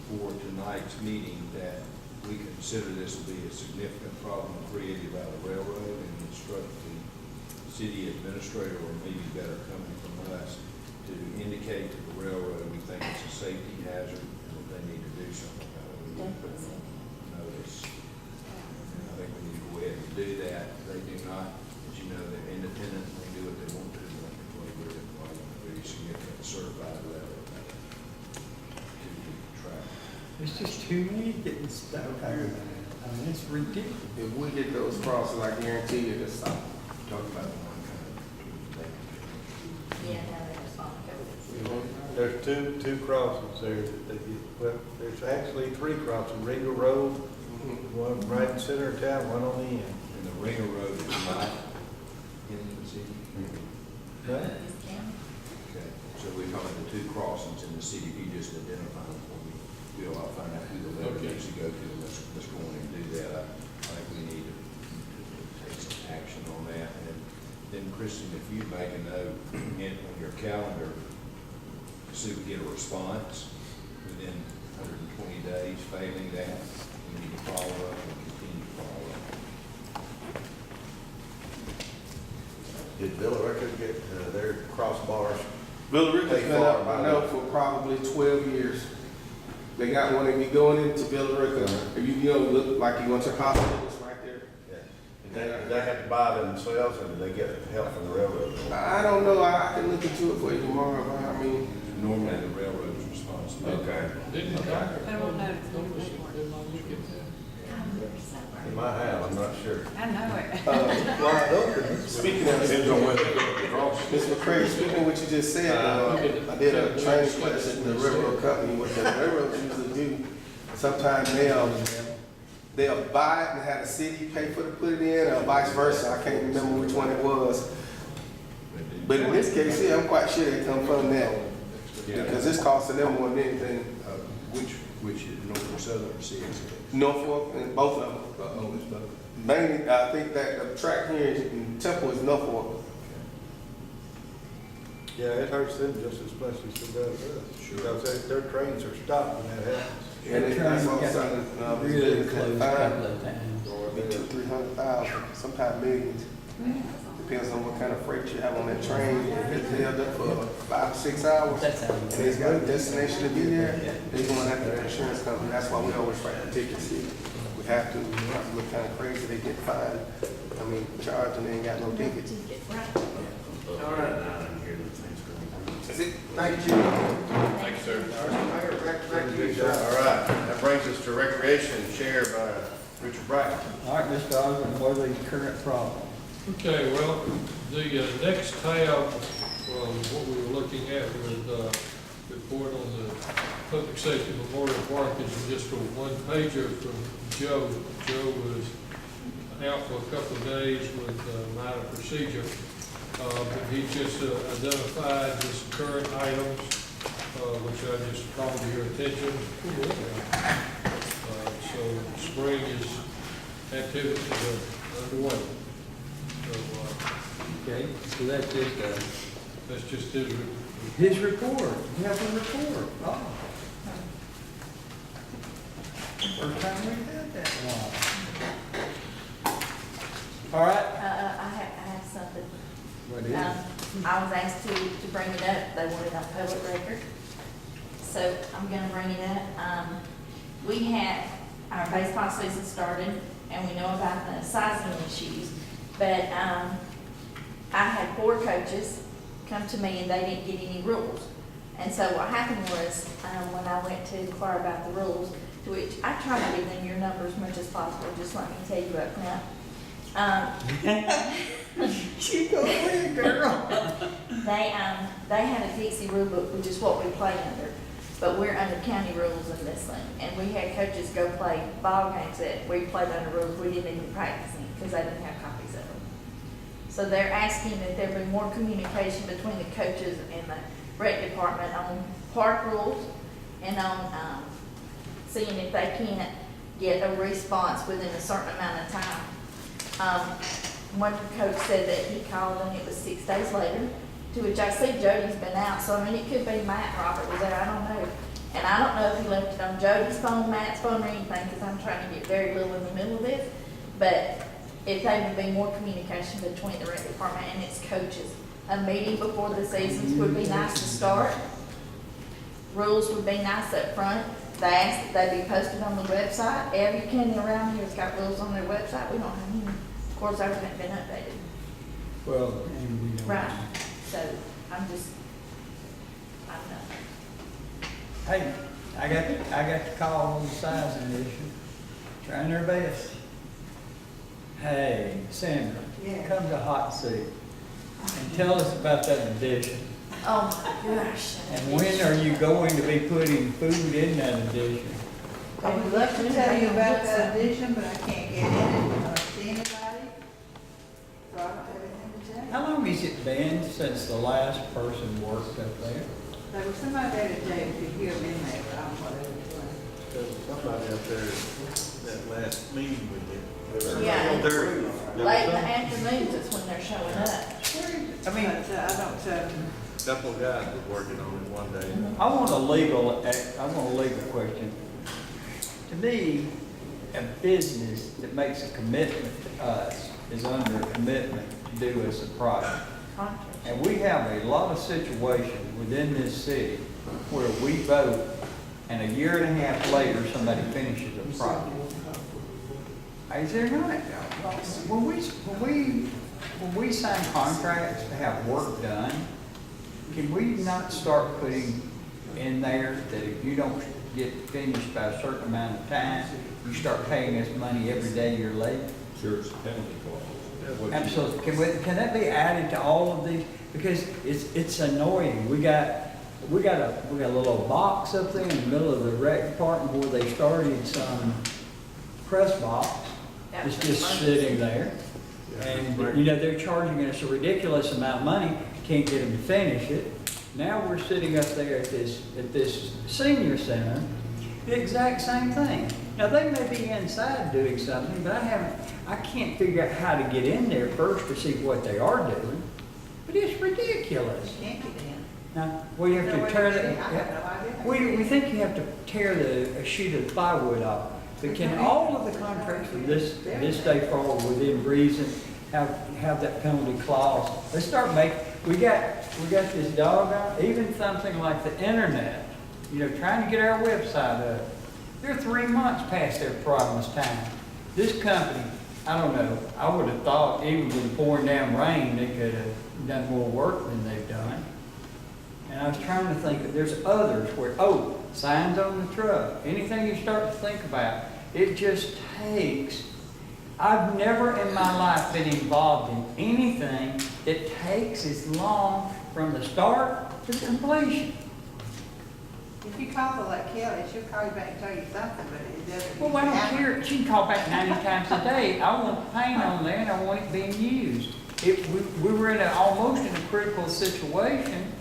for tonight's meeting that we consider this to be a significant problem created by the railroad and instruct the city administrator, or maybe better coming from us, to indicate to the railroad we think it's a safety hazard and that they need to do something about it. We need to put them on notice. And I think we need to go ahead and do that. They do not, as you know, they're independent, they do what they want to, like the way we're required to be significant certified level to keep track. It's just too many getting stuck there. I mean, it's ridiculous. If we get those crosses, I guarantee you to stop. Talk about the one kind of. Yeah, how they respond to COVID. There's two crossings there that they get, well, there's actually 3 crossings, Ringo Road, one right in the center of town, one on the end. And the Ringer Road is not in the city? Right? Okay, so we're talking the 2 crossings in the city, if you just identify them for me, Bill, I'll find out who the letter Okay. needs to go to, and let's go on and do that. I think we need to take some action on that. And then, Kristen, if you make a note on your calendar, see if we get a response within 120 days, failing that, we need to follow up and continue to follow up. Did Bill Record get their crossbars? Bill Rick's They been far up, by I know, for probably 12 years. They got one, if you going into Bill Rick, if you know, look like you went to the hospital, it's right there. Did they have to buy them themselves, or did they get help from the railroad? I don't know, I can look into it for you tomorrow, but I mean, Normally, the railroad's responsibility. Okay. Didn't the doctor I don't know. told us it did not look at that? They might have, I'm not sure. I know it. Wide open. speaking of, Depends on whether they cross. Ms. McCray, speaking of what you just said, I did a training class at the railroad company, what the railroads usually do. Sometimes they'll buy it and have the city pay for to put it in, or vice versa, I can't remember which one it was. But in this case, yeah, I'm quite sure they come from that, because it's costing them more than anything. Which is North or Southern cities? Norfolk and both of them. Oh, it's both. Mainly, I think that the track here in Temple is Norfolk. Yeah, it hurts them just as much as it does us. Sure. Because their trains are stopped when that happens. And that's all something, Really close a fine. couple of times. Be 200,000-300,000, sometimes millions. Depends on what kind of freight you have on that train. If it's held up for 5 or 6 hours, That's how. and it's got a destination to be there, they're going after the insurance company. That's why we always write the tickets here. We have to look kind of crazy, they get fined. I mean, charged and they ain't got no tickets. All right. That's it. Thank you. Thank you, sir. Thank you. All right, that brings us to recreation, chaired by Richard Bright. All right, Mr. Osborne, what are the current problems? Okay, well, the next tab, what we were looking at was report on the Public Safety Memorial Park is just a one-pager from Joe. Joe was out for a couple of days with minor procedure, but he just identified just current items, which I just called to your attention. So spring is activities are underway. So, Okay, so that's just his his report. You have a report. Oh. First time we had that one. All right. I have something. What is it? I was asked to bring it up, they wanted it on public record. so I'm gonna bring it up. We had, our baseball season started, and we know about the sizing issues, but, I had 4 coaches come to me and they didn't get any rules. And so what happened was, when I went to inquire about the rules, to which I try to give them your number as much as possible, just let me tell you up front. She goes, "Where, girl?" They had a Dixie rule book, which is what we play under, but we're under county rules in this thing. And we had coaches go play ball games that we played under rules we didn't even practice in, because they didn't have copies of them. So they're asking that there be more communication between the coaches and the rec department on park rules and on, seeing if they can't get a response within a certain amount of time. One coach said that he called and it was 6 days later, to which I see Jody's been out, so I mean, it could be Matt Robert was there, I don't know. And I don't know if he left it on Jody's phone, Matt's phone, or anything, because I'm trying to get very little in the middle of this. But if there would be more communication between the rec department and its coaches. A meeting before the seasons would be nice to start. Rules would be nice up front. They asked that they be posted on the website. Every county around here has got rules on their website. We don't have any. Of course, ours haven't been updated. Well, and we don't. Right. So I'm just, I don't know. Hey, I got the call on the sizing issue, trying their best. Hey, Sandra, come to hot seat and tell us about that addition. Oh my gosh. And when are you going to be putting food in that addition? I would love to tell you about that addition, but I can't get in it or see anybody. So I don't have anything to tell you. How long has it been since the last person worked up there? There was somebody there today who could hear me in there, but I don't know what it was. There was somebody up there that last meeting we did. Yeah. There Late in the was afternoons, that's when they're showing up. I mean, But I don't, a couple of guys was working on it one day. I want a legal question. To me, a business that makes a commitment to us is under a commitment to do us a project. And we have a lot of situations within this city where we vote and a year and a half later, somebody finishes a project. Is there not, when we sign contracts to have work done, can we not start putting in there that if you don't get finished by a certain amount of time, you start paying us money every day you're late? Sure, it's a penalty clause. Absolutely. Can that be added to all of these? Because it's annoying. We got a little box up there in the middle of the rec department where they started some press box. It's just sitting there. And, you know, they're charging us a ridiculous amount of money, can't get them to finish it. Now we're sitting up there at this senior center, the exact same thing. Now, they may be inside doing something, but I can't figure out how to get in there first to see what they are doing. But it's ridiculous. can't get in. Now, we have to tear I have no idea. we think you have to tear a sheet of plywood off. But can all of the contracts from this day forward within reason have that penalty clause? Let's start making, we got this doggone, even something like the internet, you know, trying to get our website up. They're 3 months past their promised time. This company, I don't know, I would have thought even with the pouring down rain, they could have done more work than they've done. And I was trying to think, there's others where, signs on the truck, anything you start to think about, it just takes. I've never in my life been involved in anything that takes as long from the start to the completion. If you call her like Kelly, she'll call you back and tell you something, but it doesn't. Well, I don't care, she can call back 90 times a day. I want paint on there and I want it being used. We were almost in a critical situation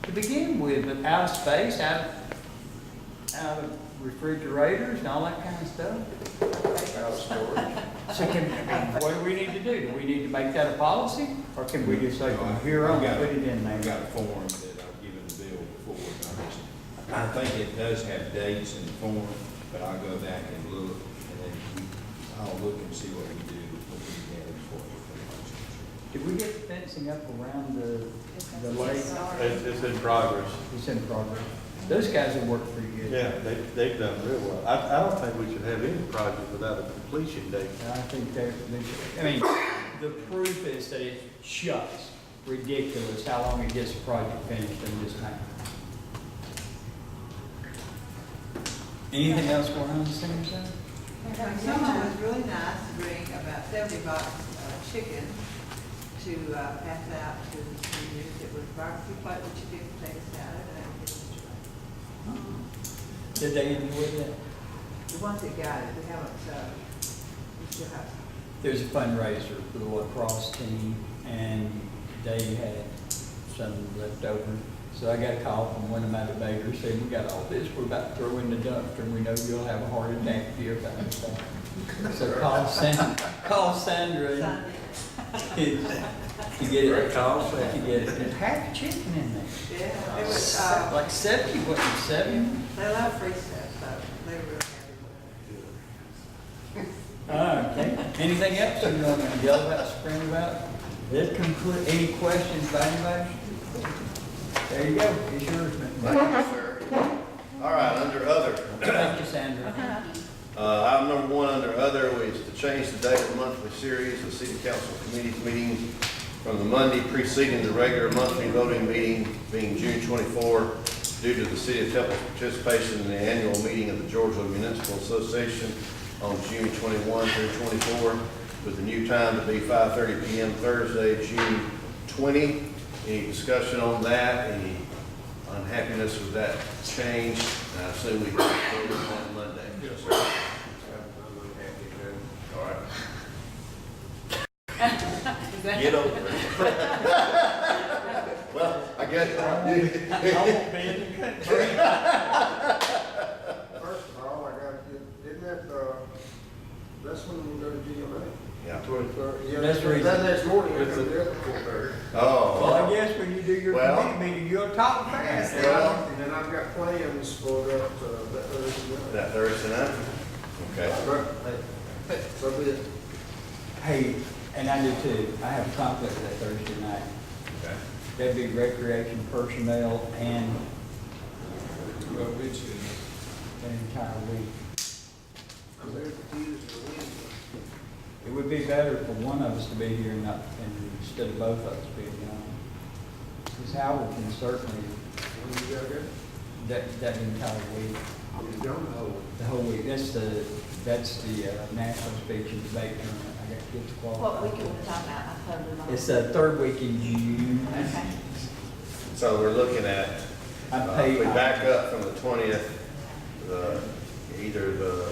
to begin with, but out of space, out of refrigerators and all that kind of stuff. Out of storage. So what do we need to do? Do we need to make that a policy? Or can we just say, from here on, put it in I've there? got a form that I've given the bill before. I think it does have dates in the form, but I'll go back and look, and then I'll look and see what we do, what we can for it. Did we get fencing up around the lake? It's in progress. It's in progress. Those guys have worked pretty good. Yeah, they've done real well. I don't think we should have any project without a completion date. I think I mean, the proof is that it shuts. Ridiculous how long it gets a project finished in this time. Anything else going on in the senior center? Someone was really nice to bring about 70 boxes of chicken to pass out to the seniors. It was barbecue plate with chicken potato salad and it was Did they enjoy that? the ones that got it. We haven't, we still have some. There's a fundraiser for the lacrosse team, and they had some left over. So I got a call from one of my debaters saying, we got all this, we're about to throw in the dumpster, and we know you'll have a heart attack if you ever find stuff. So call Sandra and to get it. To get it. There's half chicken in there. Yeah, it was, Like 70, what, 70? they love free stuff, so they were real happy with it. Okay. Anything else you want to yell about, scream about? This conclude, any questions by anybody? There you go, it's yours, man. Thank you, sir. All right, under other. Thank you, Sandra. Item number 1 under other is to change the date of the monthly series of city council committees meeting from the Monday preceding the regular monthly voting meeting being June 24 due to the city of Temple's participation in the annual meeting of the Georgia Municipal Association on June 21 through 24, with the new time to be 5:30 p.m. Thursday, June 20. Any discussion on that? Any unhappiness with that change? And I assume we can vote on that Monday. Yes, sir. All right. Is that- Get over it. Well, I guess. I won't be in the country. First of all, I got, isn't that, that's when we go to GMA? Yeah. 23rd. Yeah, That's the reason. That next morning, I come there at 4:30. Oh. Well, I guess when you do your Well- committee meeting, you'll talk fast. Well- And then I've got plans for that, that Thursday night. That Thursday night? Okay. But, hey, so be it. Hey, and I do too. I have a conflict that Thursday night. Okay. That'd be recreation personnel and Well, which is, an entire week. I'm there for Tuesday or Wednesday. It would be better for one of us to be here and not, and instead of both of us being gone. Because Howard can certainly, When you got there? that entire week, You don't know. the whole week. That's the national speech and debate tournament. I got kids What qualified. week are we talking about? I totally lost. It's the third week in June. Okay. So we're looking at, I if paid. we back up from the 20th, either the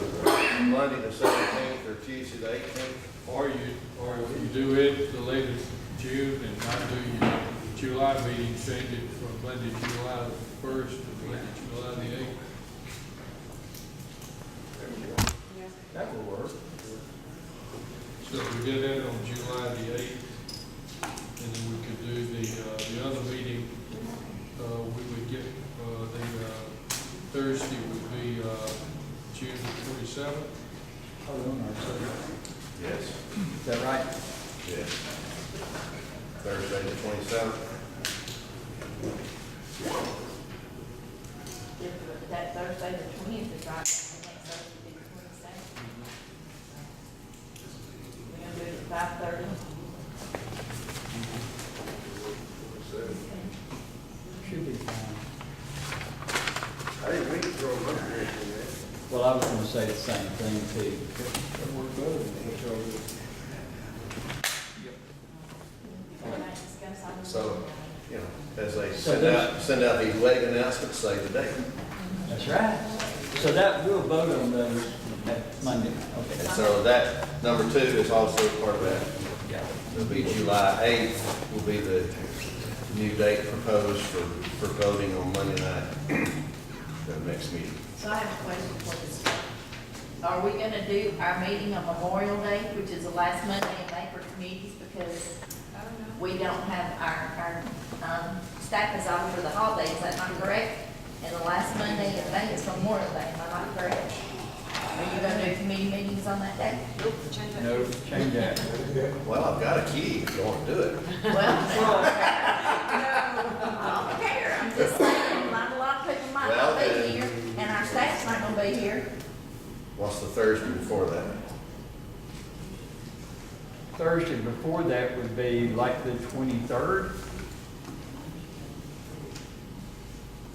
Monday the 17th or Tuesday the 18th. or if you do it the latest June and not do your July meeting, change it from Monday, July the 1st to Monday, July the 8th. That will work. So if we did that on July the 8th, and then we could do the other meeting, we would get, Thursday would be, June the 27th. Hold on, Yes. is that right? Yes. Thursday the 27th. That Thursday, the 20th is right, the next Thursday will be the 22nd. We're gonna do it at 5:30. Should be fine. I didn't mean to throw a monkey wrench in there. Well, I was gonna say the same thing too. So, you know, as they So send out these late announcements, say the date. That's right. So that, we'll vote on those that Monday. Okay. And so that, number 2 is also part of that. Yeah. It'll be July 8th will be the new date proposed for voting on Monday night, the next meeting. So I have a question for this. Are we gonna do our meeting on Memorial Day, which is the last Monday in May for committees, because we don't have our staff is off for the holidays, is that not correct? And the last Monday in May is Memorial Day, am I not correct? Are you gonna do committee meetings on that day? No, change that. Well, I've got a key if you want to do it. Well, I don't care, I'm just saying, not a lot of people might Well, not be here. What's the Thursday before that? Thursday before that would be like the 23rd.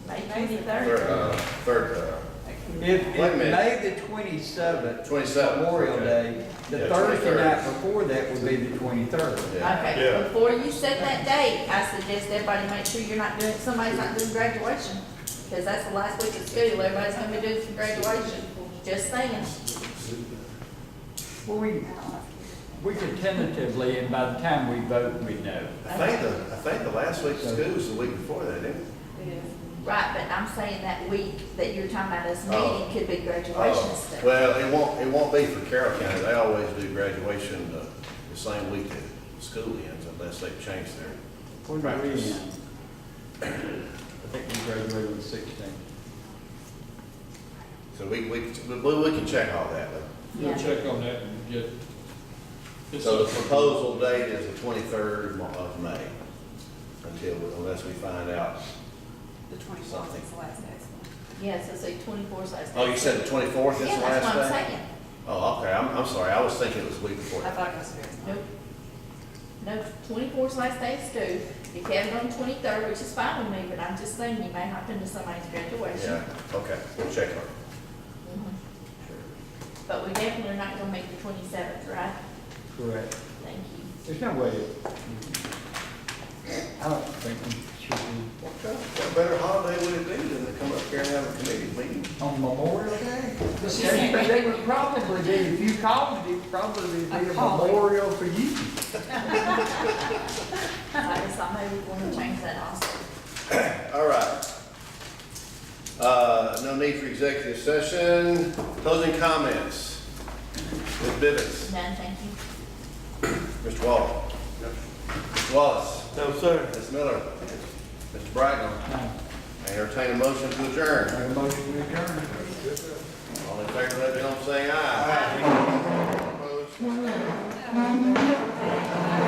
May Third, 23rd. third, If Wait a minute. May the 27th, 27th. Memorial okay. Day, the Yeah, Thursday 23rd. night before that would be the 23rd. Yeah. Okay, Yeah. before you set that date, I suggest everybody make sure you're not doing, somebody's not doing graduation. Because that's the last week of school, everybody's gonna be doing some graduation. Just saying. Well, we could tentatively, and by the time we vote, we know. I think the last week of school was the week before that, isn't it? Right, but I'm saying that week that you're talking about us Oh. meeting could be graduation Oh, stuff. well, it won't be for Carroll County. They always do graduation the same week that school ends unless they've changed their When do we practice. end? I think we graduated on the 16th. So we can check all that. We'll Yeah. check on that and get. So the proposal date is the 23rd of May unless we find out. The 24th is the last day. Yeah, so say 24 is last day. Oh, you said the 24th is Yeah, the that's last what I'm day? saying. Oh, okay, I'm sorry, I was thinking it was the week before. I thought it was here. Nope. No, 24 is last day of school. If you have it on 23rd, which is fine with me, but I'm just saying you may happen to somebody's graduation. Yeah, okay, we'll check on it. Mhm. But we definitely are not gonna make the 27th, right? Correct. Thank you. There's no way. I don't think we should be What better holiday would it be than to come up here and have a committee meeting? on Memorial Day. They would probably be, if you called it, it'd probably be a memorial for you. I guess I may want to change that also. All right. No need for executive session. Closing comments. Ms. Bivens. None, thank you. Mr. Wallace. Mr. Wallace. No, sir. Ms. Miller. Mr. Bracknell. I entertain a motion to adjourn. Make a motion to adjourn. All in favor, let it be known by saying aye.